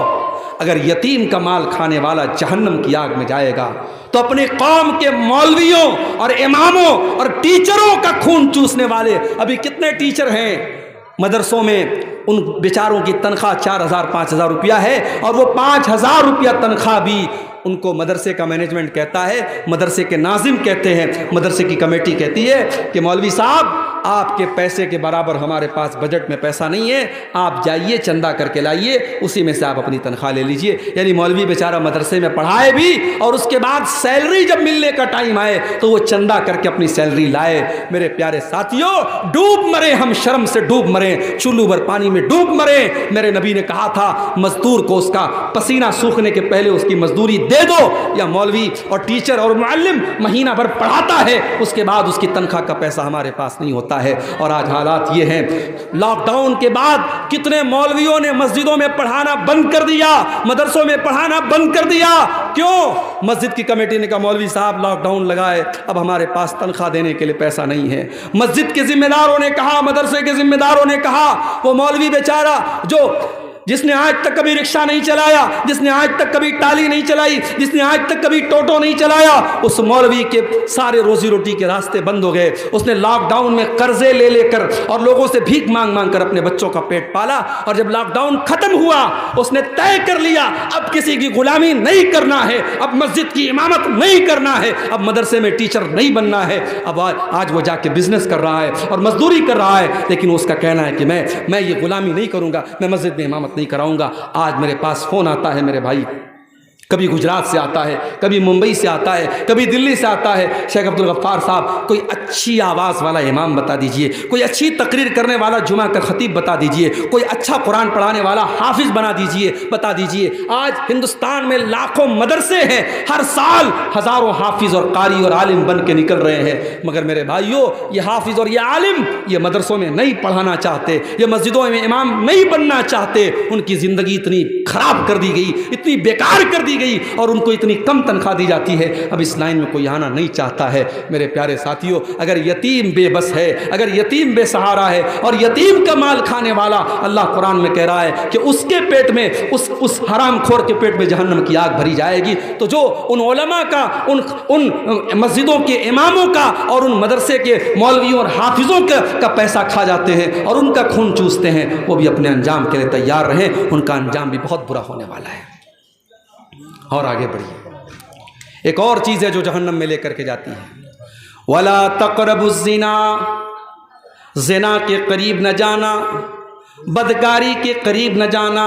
اگر یتیم کا مال کھانے والا جہنم کی آگ میں جائے گا تو اپنے قوم کے مولویوں اور اماموں اور ٹیچروں کا خون چوسنے والے ابھی کتنے ٹیچر ہیں مدرسوں میں، ان بیچاروں کی تنخواہ 4,000-5,000 روپیہ ہے، اور وہ 5,000 روپیہ تنخواہ بھی ان کو مدرسے کا مینجمنٹ کہتا ہے، مدرسے کے ناظم کہتے ہیں، مدرسے کی کمیٹی کہتی ہے کہ مولوی صاحب آپ کے پیسے کے برابر ہمارے پاس بجٹ میں پیسہ نہیں ہے، آپ جائیے چندہ کر کے لائیے، اسی میں سے آپ اپنی تنخواہ لے لیجئے۔ یعنی مولوی بیچارہ مدرسے میں پڑھائے بھی، اور اس کے بعد سیلری جب ملنے کا ٹائم آئے تو وہ چندہ کر کے اپنی سیلری لائے۔ میرے پیارے ساتھیوں، ڈوب مرے ہم، شرم سے ڈوب مرے، چلو بھر پانی میں ڈوب مرے۔ میرے نبی نے کہا تھا مزدور کو اس کا پسینہ سوکھنے کے پہلے اس کی مزدوری دے دو، یا مولوی اور ٹیچر اور معلم مہینہ بھر پڑھاتا ہے، اس کے بعد اس کی تنخواہ کا پیسہ ہمارے پاس نہیں ہوتا ہے۔ اور آج حالات یہ ہیں، لاک ڈاؤن کے بعد کتنے مولویوں نے مسجدوں میں پڑھانا بند کر دیا، مدرسوں میں پڑھانا بند کر دیا۔ کیوں؟ مسجد کی کمیٹی نے کہا مولوی صاحب لاک ڈاؤن لگائے، اب ہمارے پاس تنخواہ دینے کے لیے پیسہ نہیں ہے۔ مسجد کے ذمہ داروں نے کہا، مدرسے کے ذمہ داروں نے کہا، وہ مولوی بیچارہ جس نے آج تک کبھی رکشہ نہیں چلایا، جس نے آج تک کبھی ٹالی نہیں چلائی، جس نے آج تک کبھی ٹوٹو نہیں چلایا، اس مولوی کے سارے روزی روٹی کے راستے بند ہو گئے۔ اس نے لاک ڈاؤن میں قرضے لے لے کر اور لوگوں سے بھیک مانگ مانگ کر اپنے بچوں کا پیٹ پالا، اور جب لاک ڈاؤن ختم ہوا اس نے طے کر لیا اب کسی کی غلامی نہیں کرنا ہے، اب مسجد کی امامت نہیں کرنا ہے، اب مدرسے میں ٹیچر نہیں بننا ہے۔ اب آج وہ جا کے بزنس کر رہا ہے اور مزدوری کر رہا ہے، لیکن اس کا کہنا ہے کہ میں یہ غلامی نہیں کروں گا، میں مسجد میں امامت نہیں کراؤں گا۔ آج میرے پاس فون آتا ہے میرے بھائی، کبھی گجرات سے آتا ہے، کبھی ممبئی سے آتا ہے، کبھی دلی سے آتا ہے، شیخ عبدالغفار صاحب کوئی اچھی آواز والا امام بتا دیجئے، کوئی اچھی تقریر کرنے والا جمعہ کا خطیب بتا دیجئے، کوئی اچھا قرآن پڑھانے والا حافظ بنا دیجئے، بتا دیجئے۔ آج ہندوستان میں لاکھوں مدرسے ہیں، ہر سال ہزاروں حافظ اور قاری اور عالم بن کے نکل رہے ہیں، مگر میرے بھائیوں یہ حافظ اور یہ عالم یہ مدرسوں میں نہیں پڑھانا چاہتے، یہ مسجدوں میں امام نہیں بننا چاہتے۔ ان کی زندگی اتنی خراب کر دی گئی، اتنی بیکار کر دی گئی، اور ان کو اتنی کم تنخواہ دی جاتی ہے، اب اس لائن میں کوئی آنا نہیں چاہتا ہے۔ میرے پیارے ساتھیوں، اگر یتیم بے بس ہے، اگر یتیم بے سہارا ہے، اور یتیم کا مال کھانے والا، اللہ قرآن میں کہہ رہا ہے کہ اس کے پیٹ میں اس حرام خور کے پیٹ میں جہنم کی آگ بھری جائے گی۔ تو جو ان علماء کا، ان مسجدوں کے اماموں کا اور ان مدرسے کے مولویوں اور حافظوں کا پیسہ کھا جاتے ہیں اور ان کا خون چوستے ہیں، وہ بھی اپنے انجام کے لیے تیار رہیں، ان کا انجام بھی بہت برا ہونے والا ہے۔ اور آگے بڑھیے، ایک اور چیز ہے جو جہنم میں لے کر کے جاتی ہے، وَلَا تَقْرَبُوا الزِّنَا، زنا کے قریب نہ جانا، بدکاری کے قریب نہ جانا۔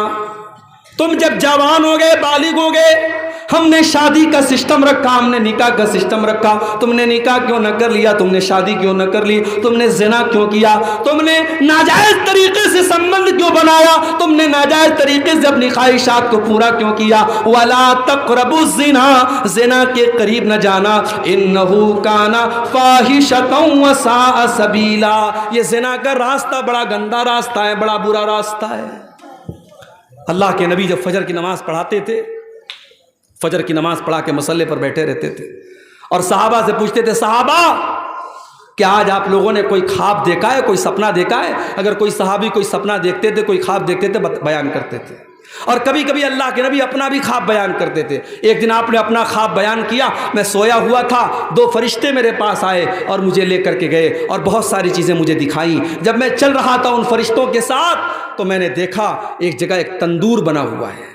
تم جب جوان ہو گئے، بالغ ہو گئے، ہم نے شادی کا سسٹم رکھا، ہم نے نکاح کا سسٹم رکھا، تم نے نکاح کیوں نہ کر لیا، تم نے شادی کیوں نہ کر لی، تم نے زنا کیوں کیا، تم نے ناجائز طریقے سے سنبندھ کیوں بنایا، تم نے ناجائز طریقے سے اپنی خواہشات کو پورا کیوں کیا۔ وَلَا تَقْرَبُوا الزِّنَا، زنا کے قریب نہ جانا، إِنَّهُ كَانَ فَاحِشَةً وَسَاءَ سَبِيلًا، یہ زنا کا راستہ بڑا گندا راستہ ہے، بڑا برا راستہ ہے۔ اللہ کے نبی جب فجر کی نماز پڑھاتے تھے، فجر کی نماز پڑھا کے مصلی پر بیٹھے رہتے تھے اور صحابہ سے پوچھتے تھے، صحابہ کیا آج آپ لوگوں نے کوئی خواب دیکھا ہے، کوئی سپنا دیکھا ہے؟ اگر کوئی صحابی کوئی سپنا دیکھتے تھے، کوئی خواب دیکھتے تھے، بیان کرتے تھے، اور کبھی کبھی اللہ کے نبی اپنا بھی خواب بیان کرتے تھے۔ ایک دن آپ نے اپنا خواب بیان کیا، میں سویا ہوا تھا، 2 فرشتے میرے پاس آئے اور مجھے لے کر کے گئے اور بہت ساری چیزیں مجھے دکھائیں۔ جب میں چل رہا تھا ان فرشتوں کے ساتھ تو میں نے دیکھا ایک جگہ ایک تندور بنا ہوا ہے۔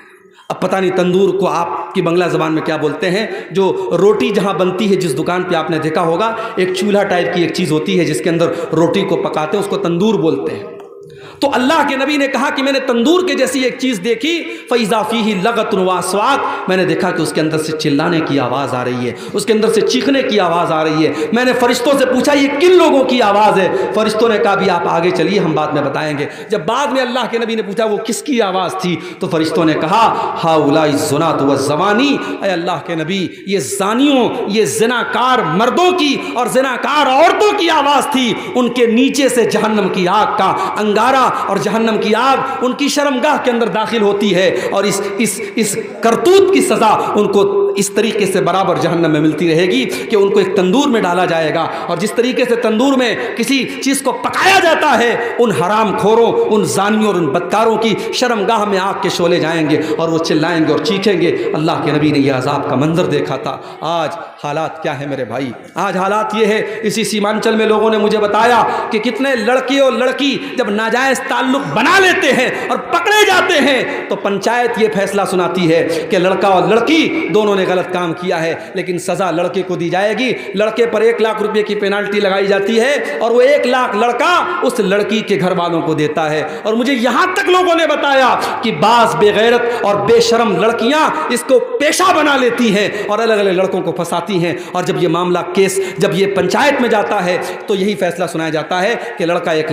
اب پتہ نہیں تندور کو آپ کی بنگلہ زبان میں کیا بولتے ہیں، جو روٹی جہاں بنتی ہے، جس دکان پہ آپ نے دیکھا ہوگا ایک چولہا ٹائپ کی ایک چیز ہوتی ہے جس کے اندر روٹی کو پکاتے ہیں، اس کو تندور بولتے ہیں۔ تو اللہ کے نبی نے کہا کہ میں نے تندور کے جیسی ایک چیز دیکھی، فَإِذَا فِيهِ لَغَةٌ وَأَصْوَاتٌ، میں نے دیکھا کہ اس کے اندر سے چلانے کی آواز آ رہی ہے، اس کے اندر سے چیخنے کی آواز آ رہی ہے۔ میں نے فرشتوں سے پوچھا یہ کن لوگوں کی آواز ہے؟ فرشتوں نے کہا بھی آپ آگے چلیے، ہم بعد میں بتائیں گے۔ جب بعد میں اللہ کے نبی نے پوچھا وہ کس کی آواز تھی، تو فرشتوں نے کہا ہؤلاء الزناۃ والزوانی، اے اللہ کے نبی یہ زانیوں، یہ زناکار مردوں کی اور زناکار عورتوں کی آواز تھی، ان کے نیچے سے جہنم کی آگ کا انگارہ اور جہنم کی آگ ان کی شرمگاہ کے اندر داخل ہوتی ہے، اور اس کرتوت کی سزا ان کو اس طریقے سے برابر جہنم میں ملتی رہے گی کہ ان کو ایک تندور میں ڈالا جائے گا، اور جس طریقے سے تندور میں کسی چیز کو پکایا جاتا ہے، ان حرام کھوروں، ان زانیوں اور ان بدکاروں کی شرمگاہ میں آگ کے شعلے جائیں گے اور وہ چلائیں گے اور چیخیں گے۔ اللہ کے نبی نے یہ عذاب کا منظر دیکھا تھا۔ آج حالات کیا ہے میرے بھائی؟ آج حالات یہ ہے، اسی سیمانچل میں لوگوں نے مجھے بتایا کہ کتنے لڑکی اور لڑکی جب ناجائز تعلق بنا لیتے ہیں اور پکڑے جاتے ہیں تو پنچایت یہ فیصلہ سناتی ہے کہ لڑکا اور لڑکی دونوں نے غلط کام کیا ہے، لیکن سزا لڑکے کو دی جائے گی۔ لڑکے پر 1 لاکھ روپے کی پینالٹی لگائی جاتی ہے اور وہ 1 لاکھ لڑکا اس لڑکی کے گھر والوں کو دیتا ہے۔ اور مجھے یہاں تک لوگوں نے بتایا کہ بعض بے غیرت اور بے شرم لڑکیاں اس کو پیشہ بنا لیتی ہیں اور الگ الگ لڑکوں کو پھنساتی ہیں، اور جب یہ معاملہ کیس جب یہ پنچایت میں جاتا ہے تو یہی فیصلہ سنایا جاتا ہے کہ لڑکا 1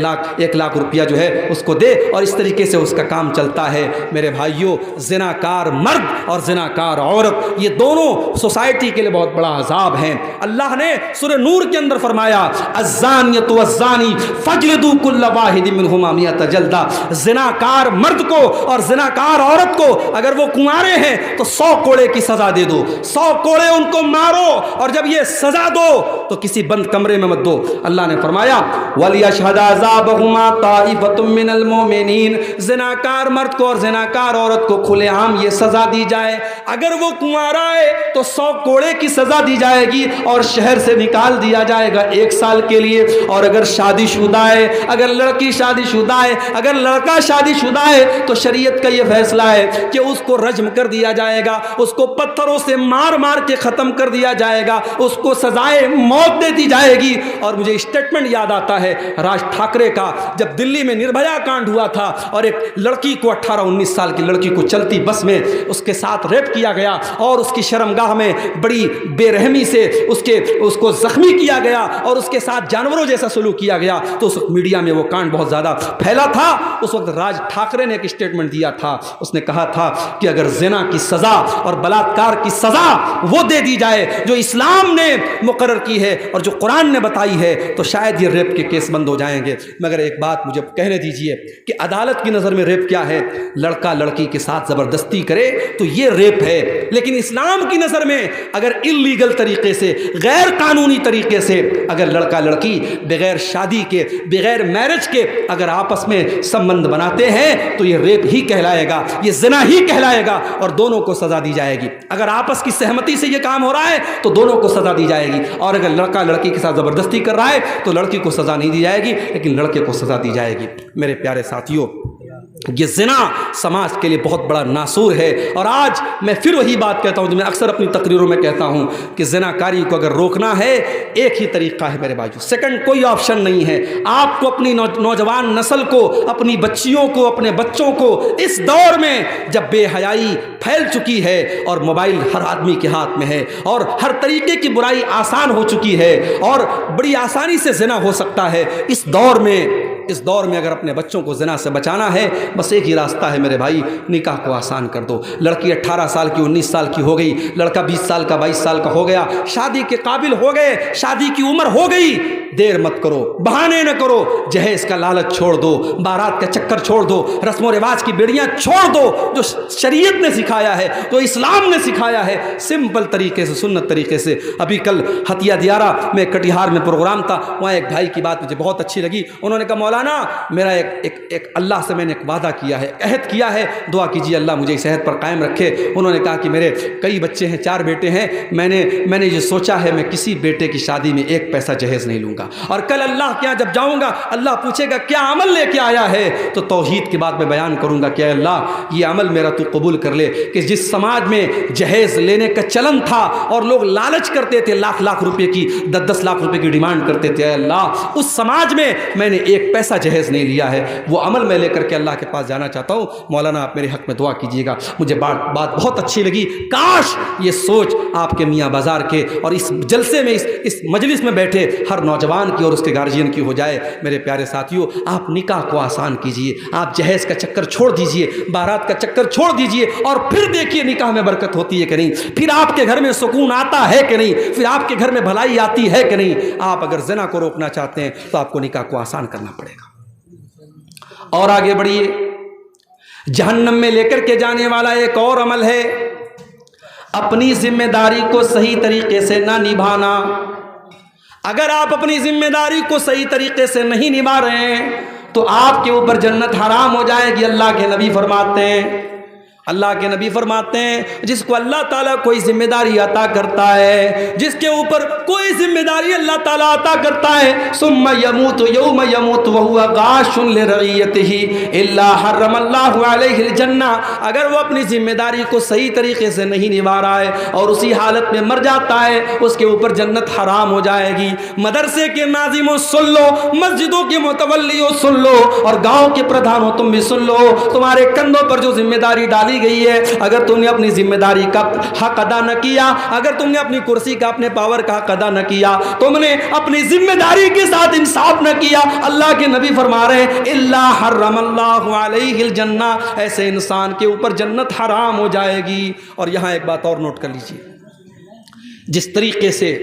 لاکھ روپیہ جو ہے اس کو دے، اور اس طریقے سے اس کا کام چلتا ہے۔ میرے بھائیوں، زناکار مرد اور زناکار عورت یہ دونوں سوسائٹی کے لیے بہت بڑا عذاب ہیں۔ اللہ نے سورہ نور کے اندر فرمایا الزانیۃ والزانی فاجلدوا کل واحد منہما 100 جلدہ، زناکار مرد کو اور زناکار عورت کو اگر وہ کنوارے ہیں تو 100 کوڑے کی سزا دے دو، 100 کوڑے ان کو مارو، اور جب یہ سزا دو تو کسی بند کمرے میں مت دو۔ اللہ نے فرمایا وَلْيَشْهَدْ عَذَابَهُمَا طَائِفَةٌ مِّنَ الْمُؤْمِنِينَ، زناکار مرد کو اور زناکار عورت کو کھلے عام یہ سزا دی جائے، اگر وہ کنوارا ہے تو 100 کوڑے کی سزا دی جائے گی اور شہر سے نکال دیا جائے گا 1 سال کے لیے، اور اگر شادی شدہ ہے، اگر لڑکی شادی شدہ ہے، اگر لڑکا شادی شدہ ہے تو شریعت کا یہ فیصلہ ہے کہ اس کو رجم کر دیا جائے گا، اس کو پتھروں سے مار مار کے ختم کر دیا جائے گا، اس کو سزائے موت دے دی جائے گی۔ اور مجھے اسٹیٹمنٹ یاد آتا ہے راج ٹھاکرے کا، جب دلی میں نربھیا کانڈ ہوا تھا اور ایک لڑکی کو 18-19 سال کی لڑکی کو چلتی بس میں اس کے ساتھ ریپ کیا گیا اور اس کی شرمگاہ میں بڑی بے رحمی سے اس کو زخمی کیا گیا اور اس کے ساتھ جانوروں جیسا سلوک کیا گیا، تو اس وقت میڈیا میں وہ کانڈ بہت زیادہ پھیلا تھا۔ اس وقت راج ٹھاکرے نے ایک اسٹیٹمنٹ دیا تھا، اس نے کہا تھا کہ اگر زنا کی سزا اور بلاತ್ಕಾರ کی سزا وہ دے دی جائے جو اسلام نے مقرر کی ہے اور جو قرآن نے بتائی ہے تو شاید یہ ریپ کے کیس بند ہو جائیں گے۔ مگر ایک بات مجھے کہنے دیجئے کہ عدالت کی نظر میں ریپ کیا ہے؟ لڑکا لڑکی کے ساتھ زبردستی کرے تو یہ ریپ ہے، لیکن اسلام کی نظر میں اگر انلیگل طریقے سے، غیر قانونی طریقے سے اگر لڑکا لڑکی بغیر شادی کے، بغیر میرج کے اگر آپس میں سمبند بناتے ہیں تو یہ ریپ ہی کہلائے گا، یہ زنا ہی کہلائے گا اور دونوں کو سزا دی جائے گی۔ اگر آپس کی سہمتی سے یہ کام ہو رہا ہے تو دونوں کو سزا دی جائے گی، اور اگر لڑکا لڑکی کے ساتھ زبردستی کر رہا ہے تو لڑکی کو سزا نہیں دی جائے گی لیکن لڑکے کو سزا دی جائے گی۔ میرے پیارے ساتھیوں، یہ زنا سماج کے لیے بہت بڑا ناسور ہے، اور آج میں پھر وہی بات کہتا ہوں جو میں اکثر اپنی تقریروں میں کہتا ہوں کہ زناکاری کو اگر روکنا ہے ایک ہی طریقہ ہے میرے بھائیو، سیکنڈ کوئی آپشن نہیں ہے۔ آپ کو اپنی نوجوان نسل کو، اپنی بچیوں کو، اپنے بچوں کو اس دور میں جب بے حیائی پھیل چکی ہے اور موبائل ہر آدمی کے ہاتھ میں ہے اور ہر طریقے کی برائی آسان ہو چکی ہے اور بڑی آسانی سے زنا ہو سکتا ہے، اس دور میں اگر اپنے بچوں کو زنا سے بچانا ہے بس ایک ہی راستہ ہے میرے بھائی، نکاح کو آسان کر دو۔ لڑکی 18 سال کی 19 سال کی ہو گئی، لڑکا 20 سال کا 22 سال کا ہو گیا، شادی کے قابل ہو گئے، شادی کی عمر ہو گئی، دیر مت کرو، بہانے نہ کرو، جہیز کا لالچ چھوڑ دو، بارات کا چکر چھوڑ دو، رسم و رواج کی بیڑیاں چھوڑ دو، جو شریعت نے سکھایا ہے، جو اسلام نے سکھایا ہے، سمپل طریقے سے، سنت طریقے سے۔ ابھی کل ہتھیا دیارہ میں کٹیہار میں پروگرام تھا، وہاں ایک بھائی کی بات مجھے بہت اچھی لگی، انہوں نے کہا مولانا میرا ایک اللہ سے میں نے ایک وعدہ کیا ہے، عہد کیا ہے، دعا کیجیے اللہ مجھے اس عہد پر قائم رکھے۔ انہوں نے کہا کہ میرے کئی بچے ہیں، 4 بیٹے ہیں، میں نے یہ سوچا ہے میں کسی بیٹے کی شادی میں 1 پیسہ جہیز نہیں لوں گا، اور کل اللہ کے یہاں جب جاؤں گا اللہ پوچھے گا کیا عمل لے کے آیا ہے، تو توحید کی بات میں بیان کروں گا کہ اللہ یہ عمل میرا تو قبول کر لے کہ جس سماج میں جہیز لینے کا چلن تھا اور لوگ لالچ کرتے تھے، لاکھ روپے کی 10 لاکھ روپے کی ڈیمانڈ کرتے تھے، اے اللہ اس سماج میں نے 1 پیسہ جہیز نہیں لیا ہے، وہ عمل میں لے کر کے اللہ کے پاس جانا چاہتا ہوں۔ مولانا آپ میرے حق میں دعا کیجیے گا۔ مجھے بات بہت اچھی لگی، کاش یہ سوچ آپ کے میاں بازار کے اور اس جلسے میں اس مجلس میں بیٹھے ہر نوجوان کی اور اس کے گارجین کی ہو جائے۔ میرے پیارے ساتھیوں، آپ نکاح کو آسان کیجیے، آپ جہیز کا چکر چھوڑ دیجیے، بارات کا چکر چھوڑ دیجیے، اور پھر دیکھیے نکاح میں برکت ہوتی ہے کہ نہیں، پھر آپ کے گھر میں سکون آتا ہے کہ نہیں، پھر آپ کے گھر میں بھلائی آتی ہے کہ نہیں۔ آپ اگر زنا کو روکنا چاہتے ہیں تو آپ کو نکاح کو آسان کرنا پڑے گا۔ اور آگے بڑھیے، جہنم میں لے کر کے جانے والا ایک اور عمل ہے، اپنی ذمہ داری کو صحیح طریقے سے نہ نبھانا. اگر آپ اپنی ذمہ داری کو صحیح طریقے سے نہیں نبھا رہے ہیں تو آپ کے اوپر جنت حرام ہو جائے گی. اللہ کے نبی فرماتے ہیں، اللہ کے نبی فرماتے ہیں جس کو اللہ تعالیٰ کوئی ذمہ داری عطا کرتا ہے، جس کے اوپر کوئی ذمہ داری اللہ تعالیٰ عطا کرتا ہے، ثم یموت یوم یموت وہو غاش لرعیتہ الا حرم اللہ علیہ الجنہ. اگر وہ اپنی ذمہ داری کو صحیح طریقے سے نہیں نبھا رہا ہے اور اسی حالت میں مر جاتا ہے، اس کے اوپر جنت حرام ہو جائے گی. مدرسے کے ناظموں سن لو، مسجدوں کے متولیوں سن لو، اور گاؤں کے پردھانوں تم بھی سن لو، تمہارے کندھوں پر جو ذمہ داری ڈالی گئی ہے، اگر تم نے اپنی ذمہ داری کا حق ادا نہ کیا، اگر تم نے اپنی کرسی کا، اپنے پاور کا حق ادا نہ کیا، تم نے اپنی ذمہ داری کے ساتھ انصاف نہ کیا، اللہ کے نبی فرما رہے ہیں الا حرم اللہ علیہ الجنہ، ایسے انسان کے اوپر جنت حرام ہو جائے گی. اور یہاں ایک بات اور نوٹ کر لیجیے، جس طریقے سے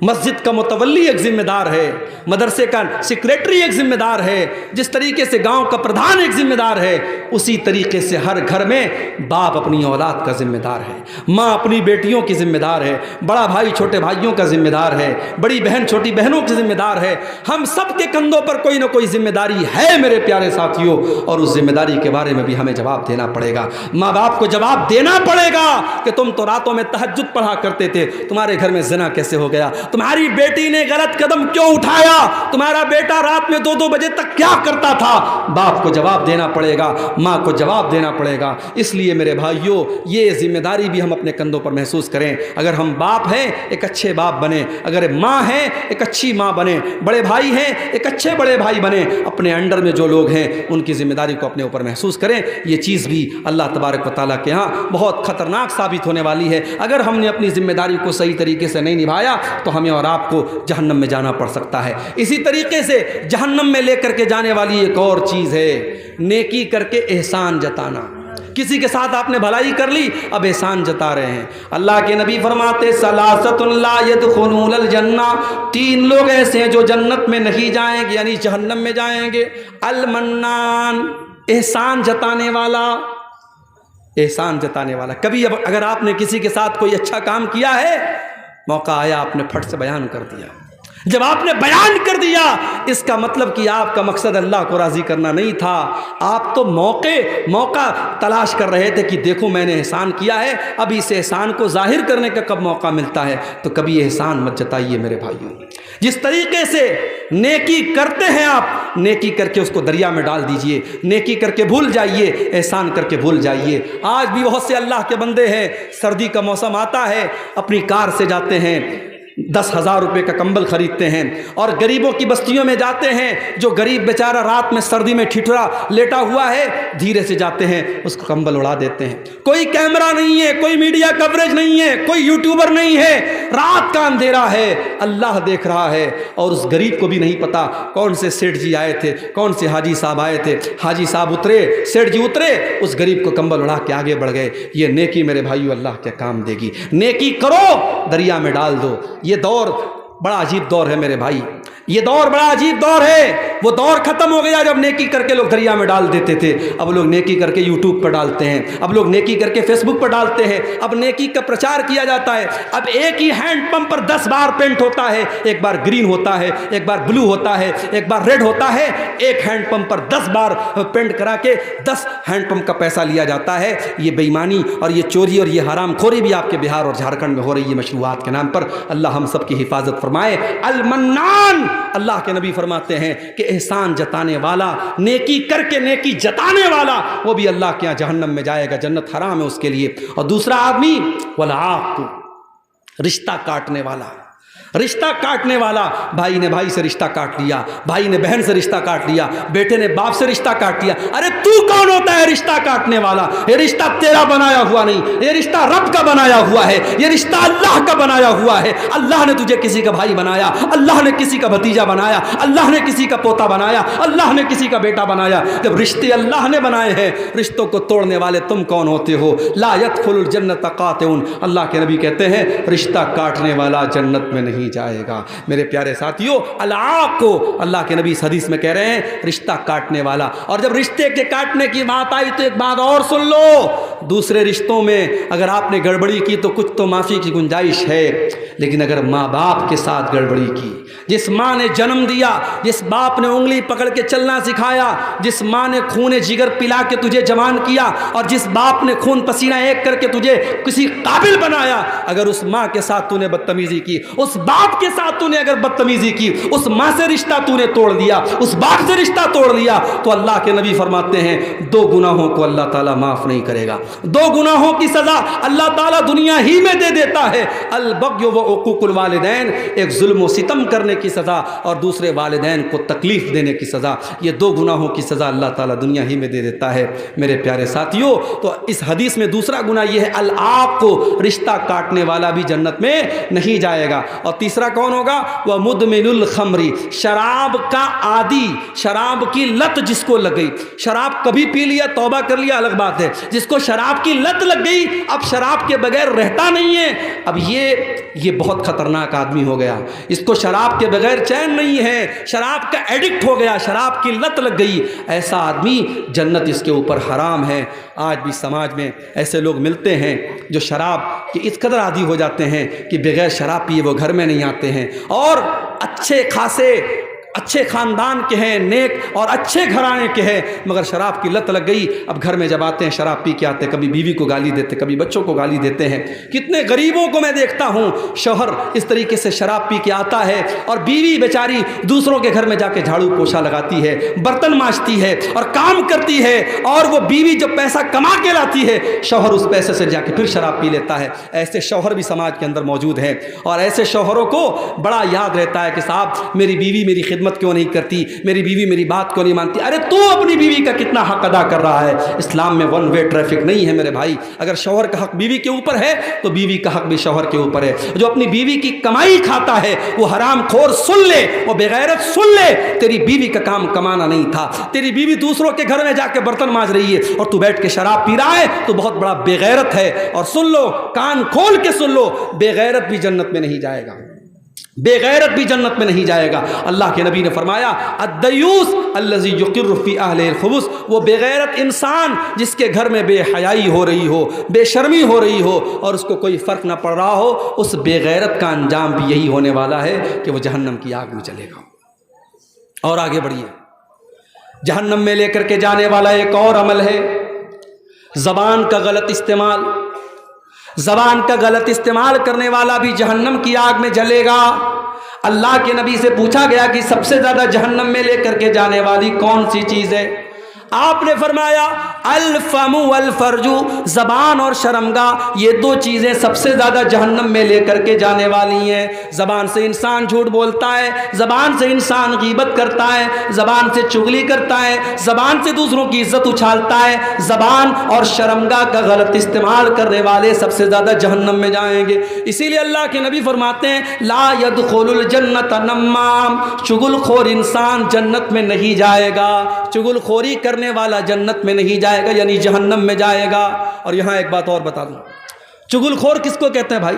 مسجد کا متولی ایک ذمہ دار ہے، مدرسے کا سیکریٹری ایک ذمہ دار ہے، جس طریقے سے گاؤں کا پردھان ایک ذمہ دار ہے، اسی طریقے سے ہر گھر میں باپ اپنی اولاد کا ذمہ دار ہے، ماں اپنی بیٹیوں کی ذمہ دار ہے، بڑا بھائی چھوٹے بھائیوں کا ذمہ دار ہے، بڑی بہن چھوٹی بہنوں کی ذمہ دار ہے. ہم سب کے کندھوں پر کوئی نہ کوئی ذمہ داری ہے میرے پیارے ساتھیوں، اور اس ذمہ داری کے بارے میں بھی ہمیں جواب دینا پڑے گا. ماں باپ کو جواب دینا پڑے گا کہ تم تو راتوں میں تہجد پڑھا کرتے تھے، تمہارے گھر میں زنا کیسے ہو گیا، تمہاری بیٹی نے غلط قدم کیوں اٹھایا، تمہارا بیٹا رات میں 2-2 بجے تک کیا کرتا تھا. باپ کو جواب دینا پڑے گا، ماں کو جواب دینا پڑے گا. اس لیے میرے بھائیوں یہ ذمہ داری بھی ہم اپنے کندھوں پر محسوس کریں. اگر ہم باپ ہیں ایک اچھے باپ بنیں، اگر ماں ہیں ایک اچھی ماں بنیں، بڑے بھائی ہیں ایک اچھے بڑے بھائی بنیں، اپنے انڈر میں جو لوگ ہیں ان کی ذمہ داری کو اپنے اوپر محسوس کریں. یہ چیز بھی اللہ تبارک و تعالیٰ کے ہاں بہت خطرناک ثابت ہونے والی ہے. اگر ہم نے اپنی ذمہ داری کو صحیح طریقے سے نہیں نبھایا تو ہمیں اور آپ کو جہنم میں جانا پڑ سکتا ہے. اسی طریقے سے جہنم میں لے کر کے جانے والی ایک اور چیز ہے نیکی کر کے احسان جتانا. کسی کے ساتھ آپ نے بھلائی کر لی، اب احسان جتا رہے ہیں. اللہ کے نبی فرماتے ثلاثۃ لا يدخلون الجنہ، 3 لوگ ایسے ہیں جو جنت میں نہیں جائیں گے، یعنی جہنم میں جائیں گے. المنان، احسان جتانے والا، احسان جتانے والا. کبھی اب اگر آپ نے کسی کے ساتھ کوئی اچھا کام کیا ہے، موقع آیا آپ نے پھٹ سے بیان کر دیا. جب آپ نے بیان کر دیا اس کا مطلب کہ آپ کا مقصد اللہ کو راضی کرنا نہیں تھا، آپ تو موقع تلاش کر رہے تھے کہ دیکھو میں نے احسان کیا ہے، اب اس احسان کو ظاہر کرنے کا کب موقع ملتا ہے. تو کبھی احسان مت جتائیے میرے بھائیوں. جس طریقے سے نیکی کرتے ہیں آپ، نیکی کر کے اس کو دریا میں ڈال دیجئے، نیکی کر کے بھول جائیے، احسان کر کے بھول جائیے. آج بھی بہت سے اللہ کے بندے ہیں، سردی کا موسم آتا ہے، اپنی کار سے جاتے ہیں، 10,000 روپے کا کمبل خریدتے ہیں اور غریبوں کی بستیوں میں جاتے ہیں. جو غریب بیچارہ رات میں سردی میں ٹھٹھرا لیٹا ہوا ہے، دھیرے سے جاتے ہیں، اس کو کمبل اڑا دیتے ہیں. کوئی کیمرہ نہیں ہے، کوئی میڈیا کوریج نہیں ہے، کوئی یوٹیوبر نہیں ہے، رات کا اندھیرا ہے، اللہ دیکھ رہا ہے. اور اس غریب کو بھی نہیں پتا کون سے سیٹھ جی آئے تھے، کون سے حاجی صاحب آئے تھے. حاجی صاحب اترے، سیٹھ جی اترے، اس غریب کو کمبل اڑا کے آگے بڑھ گئے. یہ نیکی میرے بھائیو اللہ کیا کام دے گی. نیکی کرو، دریا میں ڈال دو. یہ دور بڑا عجیب دور ہے میرے بھائی، یہ دور بڑا عجیب دور ہے. وہ دور ختم ہو گیا جب نیکی کر کے لوگ دریا میں ڈال دیتے تھے. اب لوگ نیکی کر کے یوٹیوب پر ڈالتے ہیں، اب لوگ نیکی کر کے فیس بک پر ڈالتے ہیں، اب نیکی کا پرچار کیا جاتا ہے. اب ایک ہی ہینڈ پمپ پر 10 بار پینٹ ہوتا ہے، ایک بار گرین ہوتا ہے، ایک بار بلو ہوتا ہے، ایک بار ریڈ ہوتا ہے. ایک ہینڈ پمپ پر 10 بار پینٹ کرا کے 10 ہینڈ پمپ کا پیسہ لیا جاتا ہے. یہ بے ایمانی اور یہ چوری اور یہ حرام خوری بھی آپ کے بہار اور جھارکھنڈ میں ہو رہی ہے مشروعات کے نام پر. اللہ ہم سب کی حفاظت فرمائے. المنان، اللہ کے نبی فرماتے ہیں کہ احسان جتانے والا، نیکی کر کے نیکی جتانے والا، وہ بھی اللہ کے یہاں جہنم میں جائے گا، جنت حرام ہے اس کے لیے. اور دوسرا آدمی والعاق، رشتہ کاٹنے والا. رشتہ کاٹنے والا، بھائی نے بھائی سے رشتہ کاٹ لیا، بھائی نے بہن سے رشتہ کاٹ لیا، بیٹے نے باپ سے رشتہ کاٹ لیا. ارے تو کون ہوتا ہے رشتہ کاٹنے والا؟ یہ رشتہ تیرا بنایا ہوا نہیں، یہ رشتہ رب کا بنایا ہوا ہے، یہ رشتہ اللہ کا بنایا ہوا ہے. اللہ نے تجھے کسی کا بھائی بنایا، اللہ نے کسی کا بھتیجا بنایا، اللہ نے کسی کا پوتا بنایا، اللہ نے کسی کا بیٹا بنایا. جب رشتے اللہ نے بنائے ہیں، رشتوں کو توڑنے والے تم کون ہوتے ہو؟ لا يدخل الجنت قاطعون، اللہ کے نبی کہتے ہیں رشتہ کاٹنے والا جنت میں نہیں جائے گا. میرے پیارے ساتھیوں، العاق کو اللہ کے نبی اس حدیث میں کہہ رہے ہیں رشتہ کاٹنے والا. اور جب رشتے کے کاٹنے کی بات آئی تو ایک بات اور سن لو، دوسرے رشتوں میں اگر آپ نے گڑبڑی کی تو کچھ تو معافی کی گنجائش ہے، لیکن اگر ماں باپ کے ساتھ گڑبڑی کی، جس ماں نے جنم دیا، جس باپ نے انگلی پکڑ کے چلنا سکھایا، جس ماں نے خون جگر پلا کے تجھے جوان کیا، اور جس باپ نے خون پسینہ ایک کر کے تجھے کسی قابل بنایا، اگر اس ماں کے ساتھ تو نے بدتمیزی کی، اس باپ کے ساتھ تو نے اگر بدتمیزی کی، اس ماں سے رشتہ تو نے توڑ دیا، اس باپ سے رشتہ توڑ دیا، تو اللہ کے نبی فرماتے ہیں 2 گناہوں کو اللہ تعالیٰ معاف نہیں کرے گا۔ 2 گناہوں کی سزا اللہ تعالیٰ دنیا ہی میں دے دیتا ہے، البغی و عقوق الوالدین، ایک ظلم و ستم کرنے کی سزا اور دوسرے والدین کو تکلیف دینے کی سزا، یہ 2 گناہوں کی سزا اللہ تعالیٰ دنیا ہی میں دے دیتا ہے۔ میرے پیارے ساتھیوں، تو اس حدیث میں دوسرا گناہ یہ ہے العاق، رشتہ کاٹنے والا بھی جنت میں نہیں جائے گا۔ اور تیسرا کون ہوگا؟ وہ مدمن الخمر، شراب کا عادی، شراب کی لت جس کو لگ گئی، شراب کبھی پی لیا توبہ کر لیا الگ بات ہے، جس کو شراب کی لت لگ گئی اب شراب کے بغیر رہتا نہیں ہے، اب یہ بہت خطرناک آدمی ہو گیا، اس کو شراب کے بغیر چین نہیں ہے، شراب کا ایڈکٹ ہو گیا، شراب کی لت لگ گئی، ایسا آدمی جنت اس کے اوپر حرام ہے۔ آج بھی سماج میں ایسے لوگ ملتے ہیں جو شراب کے اس قدر عادی ہو جاتے ہیں کہ بغیر شراب پیے وہ گھر میں نہیں آتے ہیں، اور اچھے خاصے اچھے خاندان کے ہیں، نیک اور اچھے گھرانے کے ہیں، مگر شراب کی لت لگ گئی، اب گھر میں جب آتے ہیں شراب پی کے آتے ہیں، کبھی بیوی کو گالی دیتے، کبھی بچوں کو گالی دیتے ہیں۔ کتنے غریبوں کو میں دیکھتا ہوں، شوہر اس طریقے سے شراب پی کے آتا ہے اور بیوی بیچاری دوسروں کے گھر میں جا کے جھاڑو پوچھا لگاتی ہے، برتن مانجتی ہے اور کام کرتی ہے، اور وہ بیوی جب پیسہ کما کے لاتی ہے شوہر اس پیسے سے جا کے پھر شراب پی لیتا ہے۔ ایسے شوہر بھی سماج کے اندر موجود ہیں، اور ایسے شوہروں کو بڑا یاد رہتا ہے کہ صاحب میری بیوی میری خدمت کیوں نہیں کرتی، میری بیوی میری بات کیوں نہیں مانتی۔ ارے تو اپنی بیوی کا کتنا حق ادا کر رہا ہے؟ اسلام میں ون وے ٹریفک نہیں ہے میرے بھائی، اگر شوہر کا حق بیوی کے اوپر ہے تو بیوی کا حق بھی شوہر کے اوپر ہے۔ جو اپنی بیوی کی کمائی کھاتا ہے وہ حرام خور سن لے، وہ بغیرت سن لے، تیری بیوی کا کام کمانا نہیں تھا، تیری بیوی دوسروں کے گھر میں جا کے برتن مانج رہی ہے اور تو بیٹھ کے شراب پی رہا ہے تو بہت بڑا بغیرت ہے۔ اور سن لو، کان کھول کے سن لو، بغیرت بھی جنت میں نہیں جائے گا، بغیرت بھی جنت میں نہیں جائے گا۔ اللہ کے نبی نے فرمایا الدیوس الذی یقر فی اہلہ الخبث، وہ بغیرت انسان جس کے گھر میں بے حیائی ہو رہی ہو، بے شرمی ہو رہی ہو اور اس کو کوئی فرق نہ پڑ رہا ہو، اس بغیرت کا انجام بھی یہی ہونے والا ہے کہ وہ جہنم کی آگ میں چلے گا۔ اور آگے بڑھیے، جہنم میں لے کر کے جانے والا ایک اور عمل ہے زبان کا غلط استعمال۔ زبان کا غلط استعمال کرنے والا بھی جہنم کی آگ میں جلے گا۔ اللہ کے نبی سے پوچھا گیا کہ سب سے زیادہ جہنم میں لے کر کے جانے والی کون سی چیز ہے؟ آپ نے فرمایا الفم والفرج، زبان اور شرمگاہ، یہ 2 چیزیں سب سے زیادہ جہنم میں لے کر کے جانے والی ہیں۔ زبان سے انسان جھوٹ بولتا ہے، زبان سے انسان غیبت کرتا ہے، زبان سے چغلی کرتا ہے، زبان سے دوسروں کی عزت اچھالتا ہے۔ زبان اور شرمگاہ کا غلط استعمال کرنے والے سب سے زیادہ جہنم میں جائیں گے۔ اسی لیے اللہ کے نبی فرماتے ہیں لا يدخل الجنت نمام، چغل خور انسان جنت میں نہیں جائے گا، چغل خوری کرنے والا جنت میں نہیں جائے گا، یعنی جہنم میں جائے گا۔ اور یہاں ایک بات اور بتا دوں، چغل خور کس کو کہتے ہیں بھائی؟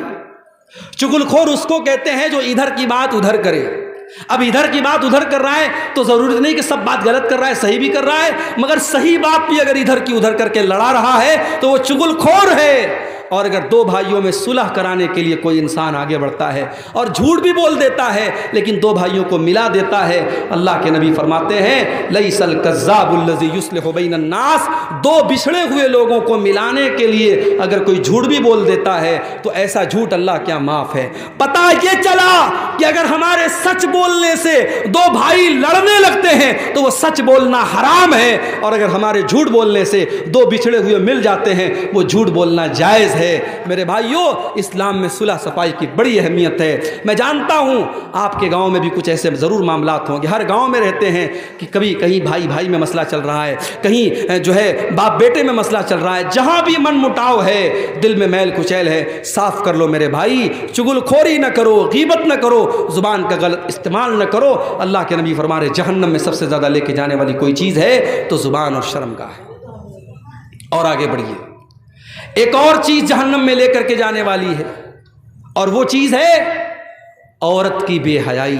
چغل خور اس کو کہتے ہیں جو ادھر کی بات ادھر کرے۔ اب ادھر کی بات ادھر کر رہا ہے تو ضروری نہیں کہ سب بات غلط کر رہا ہے، صحیح بھی کر رہا ہے، مگر صحیح بات بھی اگر ادھر کی ادھر کر کے لڑا رہا ہے تو وہ چغل خور ہے۔ اور اگر 2 بھائیوں میں صلح کرانے کے لیے کوئی انسان آگے بڑھتا ہے اور جھوٹ بھی بول دیتا ہے لیکن 2 بھائیوں کو ملا دیتا ہے، اللہ کے نبی فرماتے ہیں لیس الکذاب الذی یصلح بین الناس، 2 بچھڑے ہوئے لوگوں کو ملانے کے لیے اگر کوئی جھوٹ بھی بول دیتا ہے تو ایسا جھوٹ اللہ کیا معاف ہے۔ پتہ یہ چلا کہ اگر ہمارے سچ بولنے سے 2 بھائی لڑنے لگتے ہیں تو وہ سچ بولنا حرام ہے، اور اگر ہمارے جھوٹ بولنے سے 2 بچھڑے ہوئے مل جاتے ہیں وہ جھوٹ بولنا جائز ہے۔ میرے بھائیوں، اسلام میں صلح صفائی کی بڑی اہمیت ہے۔ میں جانتا ہوں آپ کے گاؤں میں بھی کچھ ایسے ضرور معاملات ہوں گے، ہر گاؤں میں رہتے ہیں کہ کبھی کہیں بھائی بھائی میں مسئلہ چل رہا ہے، کہیں جو ہے باپ بیٹے میں مسئلہ چل رہا ہے، جہاں بھی من مٹاؤ ہے، دل میں میل کچیل ہے، صاف کر لو میرے بھائی، چغل خوری نہ کرو، غیبت نہ کرو، زبان کا غلط استعمال نہ کرو۔ اللہ کے نبی فرما رہے جہنم میں سب سے زیادہ لے کے جانے والی کوئی چیز ہے تو زبان اور شرمگاہ ہے۔ اور آگے بڑھیے، ایک اور چیز جہنم میں لے کر کے جانے والی ہے، اور وہ چیز ہے عورت کی بے حیائی۔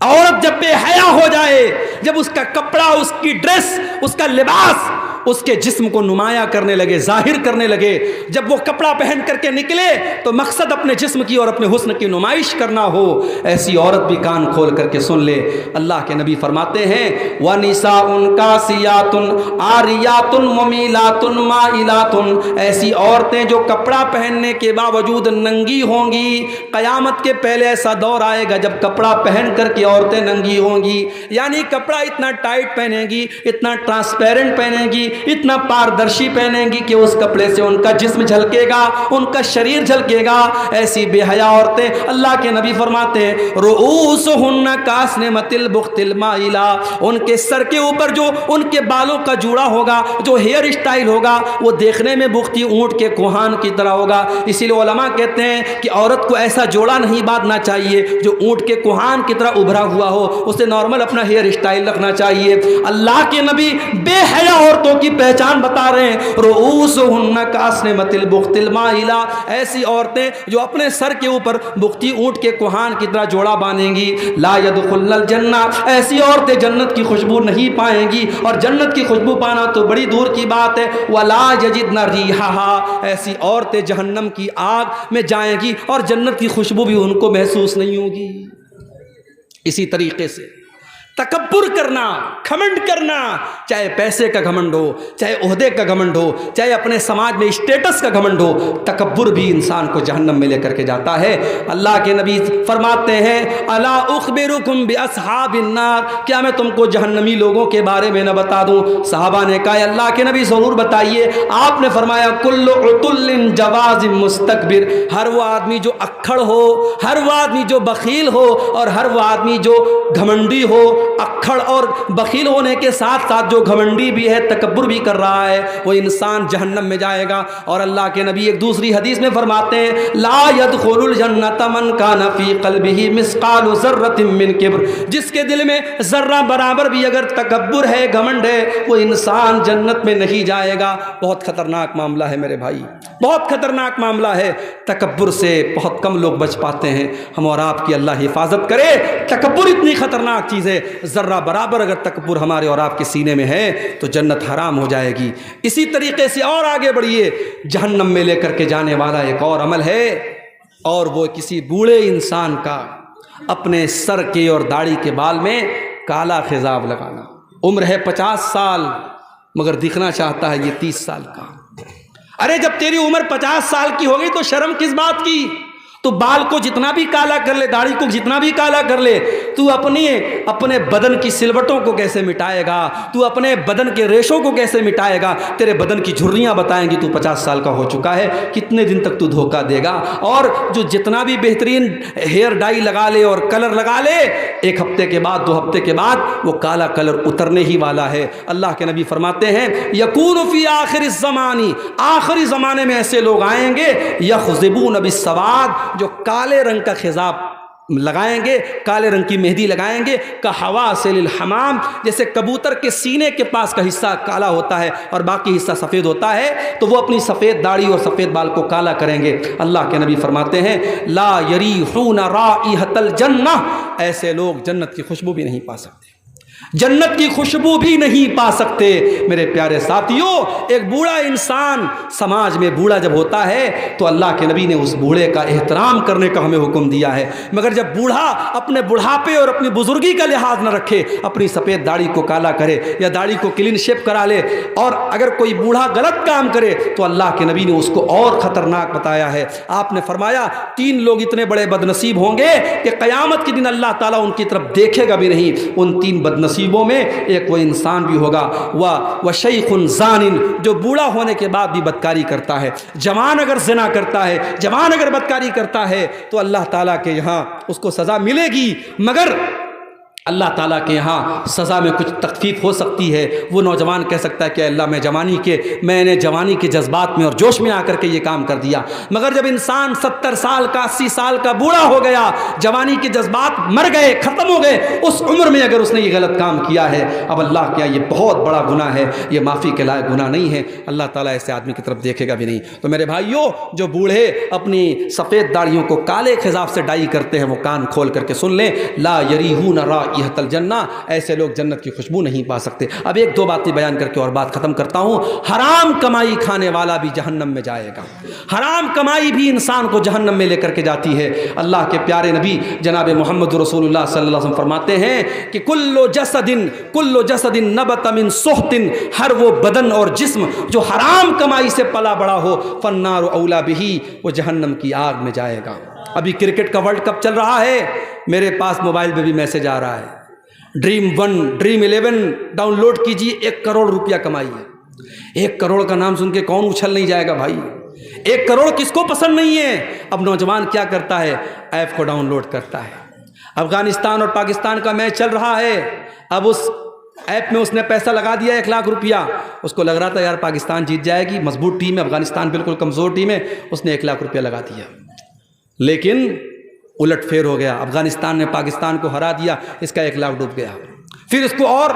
عورت جب بے حیا ہو جائے، جب اس کا کپڑا، اس کی ڈریس، اس کا لباس اس کے جسم کو نمایاں کرنے لگے، ظاہر کرنے لگے۔ جب وہ کپڑا پہن کر کے نکلے تو مقصد اپنے جسم کی اور اپنے حسن کی نمائش کرنا ہو، ایسی عورت بھی کان کھول کر کے سن لے۔ اللہ کے نبی فرماتے ہیں وَنِسَاءٌ كَاسِيَاتٌ عَارِيَاتٌ مُمِيلَاتٌ مَائِلَاتٌ، ایسی عورتیں جو کپڑا پہننے کے باوجود ننگی ہوں گی۔ قیامت کے پہلے ایسا دور آئے گا جب کپڑا پہن کر کے عورتیں ننگی ہوں گی، یعنی کپڑا اتنا ٹائٹ پہنے گی، اتنا ٹرانسپیرنٹ پہنے گی، اتنا پاردرشی پہنے گی کہ اس کپڑے سے ان کا جسم جھلکے گا، ان کا شریر جھلکے گا۔ ایسی بے حیا عورتیں اللہ کے نبی فرماتے ہیں رؤوسہن کاسنمۃ البخت المائلہ، ان کے سر کے اوپر جو ان کے بالوں کا جوڑا ہوگا، جو ہیئر اسٹائل ہوگا، وہ دیکھنے میں بختی اونٹ کے کوہان کی طرح ہوگا۔ اسی لیے علماء کہتے ہیں کہ عورت کو ایسا جوڑا نہیں باندھنا چاہیے جو اونٹ کے کوہان کی طرح ابھرا ہوا ہو، اسے نارمل اپنا ہیئر اسٹائل رکھنا چاہیے۔ اللہ کے نبی بے حیا عورتوں کی پہچان بتا رہے ہیں رؤوسہن کاسنمۃ البخت المائلہ، ایسی عورتیں جو اپنے سر کے اوپر بختی اونٹ کے کوہان کی طرح جوڑا باندھیں گی، لا يدخلن الجنہ، ایسی عورتیں جنت کی خوشبو نہیں پائیں گی، اور جنت کی خوشبو پانا تو بڑی دور کی بات ہے۔ ولا یجدن ریحھا، ایسی عورتیں جہنم کی آگ میں جائیں گی اور جنت کی خوشبو بھی ان کو محسوس نہیں ہوگی۔ اسی طریقے سے تکبر کرنا، گھمنڈ کرنا، چاہے پیسے کا گھمنڈ ہو، چاہے عہدے کا گھمنڈ ہو، چاہے اپنے سماج میں اسٹیٹس کا گھمنڈ ہو، تکبر بھی انسان کو جہنم میں لے کر کے جاتا ہے۔ اللہ کے نبی فرماتے ہیں الا اخبرکم باصحاب النار، کیا میں تم کو جہنمی لوگوں کے بارے میں نہ بتا دوں؟ صحابہ نے کہا اللہ کے نبی ضرور بتائیے۔ آپ نے فرمایا کل عتل جواز مستکبر، ہر وہ آدمی جو اکھڑ ہو، ہر وہ آدمی جو بخیل ہو، اور ہر وہ آدمی جو گھمنڈی ہو۔ اکھڑ اور بخیل ہونے کے ساتھ ساتھ جو گھمنڈی بھی ہے، تکبر بھی کر رہا ہے، وہ انسان جہنم میں جائے گا۔ اور اللہ کے نبی ایک دوسری حدیث میں فرماتے ہیں لا يدخل الجنۃ من کان فی قلبہ مثقال ذرۃ من کبر، جس کے دل میں ذرہ برابر بھی اگر تکبر ہے، گھمنڈ ہے، وہ انسان جنت میں نہیں جائے گا۔ بہت خطرناک معاملہ ہے میرے بھائی، بہت خطرناک معاملہ ہے۔ تکبر سے بہت کم لوگ بچ پاتے ہیں، ہم اور آپ کی اللہ حفاظت کرے۔ تکبر اتنی خطرناک چیز ہے، ذرہ برابر اگر تکبر ہمارے اور آپ کے سینے میں ہے تو جنت حرام ہو جائے گی۔ اسی طریقے سے اور آگے بڑھیے، جہنم میں لے کر کے جانے والا ایک اور عمل ہے، اور وہ کسی بوڑھے انسان کا اپنے سر کے اور داڑھی کے بال میں کالا خضاب لگانا۔ عمر ہے 50 سال مگر دکھنا چاہتا ہے یہ 30 سال کا۔ ارے جب تیری عمر 50 سال کی ہوگی تو شرم کس بات کی؟ تو بال کو جتنا بھی کالا کر لے، داڑھی کو جتنا بھی کالا کر لے، تو اپنے بدن کی سلوٹوں کو کیسے مٹائے گا؟ تو اپنے بدن کے ریشوں کو کیسے مٹائے گا؟ تیرے بدن کی جھریاں بتائیں گی تو 50 سال کا ہو چکا ہے، کتنے دن تک تو دھوکہ دے گا؟ اور جو جتنا بھی بہترین ہیئر ڈائی لگا لے اور کلر لگا لے، ایک ہفتے کے بعد 2 ہفتے کے بعد وہ کالا کلر اترنے ہی والا ہے۔ اللہ کے نبی فرماتے ہیں یکون فی آخر الزمان، آخری زمانے میں ایسے لوگ آئیں گے یخضبون بالسواد، جو کالے رنگ کا خضاب لگائیں گے، کالے رنگ کی مہندی لگائیں گے، کحواسل الحمام، جیسے کبوتر کے سینے کے پاس کا حصہ کالا ہوتا ہے اور باقی حصہ سفید ہوتا ہے، تو وہ اپنی سفید داڑھی اور سفید بال کو کالا کریں گے۔ اللہ کے نبی فرماتے ہیں لا یریحون رائحۃ الجنہ، ایسے لوگ جنت کی خوشبو بھی نہیں پا سکتے، جنت کی خوشبو بھی نہیں پا سکتے۔ میرے پیارے ساتھیوں، ایک بوڑھا انسان سماج میں بوڑھا جب ہوتا ہے تو اللہ کے نبی نے اس بوڑھے کا احترام کرنے کا ہمیں حکم دیا ہے، مگر جب بوڑھا اپنے بڑھاپے اور اپنی بزرگی کا لحاظ نہ رکھے، اپنی سفید داڑھی کو کالا کرے یا داڑھی کو کلین شیپ کرا لے، اور اگر کوئی بوڑھا غلط کام کرے تو اللہ کے نبی نے اس کو اور خطرناک بتایا ہے۔ آپ نے فرمایا 3 لوگ اتنے بڑے بد نصیب ہوں گے کہ قیامت کے دن اللہ تعالیٰ ان کی طرف دیکھے گا بھی نہیں۔ ان 3 بد نصیبوں میں ایک وہ انسان بھی ہوگا وشیخ زان، جو بوڑھا ہونے کے بعد بھی بدکاری کرتا ہے۔ جوان اگر زنا کرتا ہے، جوان اگر بدکاری کرتا ہے تو اللہ تعالیٰ کے یہاں اس کو سزا ملے گی، مگر اللہ تعالیٰ کے یہاں سزا میں کچھ تخفیف ہو سکتی ہے۔ وہ نوجوان کہہ سکتا ہے کہ اللہ میں نے جوانی کے جذبات میں اور جوش میں آ کر کے یہ کام کر دیا، مگر جب انسان 70 سال کا 80 سال کا بوڑھا ہو گیا، جوانی کے جذبات مر گئے، ختم ہو گئے، اس عمر میں اگر اس نے یہ غلط کام کیا ہے، اب اللہ کیا یہ بہت بڑا گناہ ہے، یہ معافی کے لائق گناہ نہیں ہے، اللہ تعالیٰ ایسے آدمی کی طرف دیکھے گا بھی نہیں۔ تو میرے بھائیوں، جو بوڑھے اپنی سفید داڑھیوں کو کالے خضاب سے ڈائی کرتے ہیں وہ کان کھول کر کے سن لیں، لا یریحون رائحۃ رائحۃ الجنہ، ایسے لوگ جنت کی خوشبو نہیں پا سکتے۔ اب ایک دو باتیں بیان کر کے اور بات ختم کرتا ہوں۔ حرام کمائی کھانے والا بھی جہنم میں جائے گا، حرام کمائی بھی انسان کو جہنم میں لے کر کے جاتی ہے۔ اللہ کے پیارے نبی جناب محمد رسول اللہ صلی اللہ علیہ وسلم فرماتے ہیں کہ کل جسد نبت من سخط، ہر وہ بدن اور جسم جو حرام کمائی سے پلا بڑا ہو، فالنار اولا بہ، وہ جہنم کی آگ میں جائے گا۔ ابھی کرکٹ کا ورلڈ کپ چل رہا ہے، میرے پاس موبائل پہ بھی میسج آ رہا ہے، ڈریم 1 ڈریم 11 ڈاؤن لوڈ کیجیے، 1 کروڑ روپیہ کمائیے۔ 1 کروڑ کا نام سن کے کون اچھل نہیں جائے گا بھائی؟ 1 کروڑ کس کو پسند نہیں ہے؟ اب نوجوان کیا کرتا ہے؟ ایپ کو ڈاؤن لوڈ کرتا ہے۔ افغانستان اور پاکستان کا میچ چل رہا ہے، اب اس ایپ میں اس نے پیسہ لگا دیا 1 لاکھ روپیہ، اس کو لگ رہا تھا یار پاکستان جیت جائے گی، مضبوط ٹیم ہے، افغانستان بالکل کمزور ٹیم ہے، اس نے 1 لاکھ روپیہ لگا دیا، لیکن الٹ پھیر ہو گیا، افغانستان نے پاکستان کو ہرا دیا، اس کا 1 لاکھ ڈوب گیا۔ پھر اس کو اور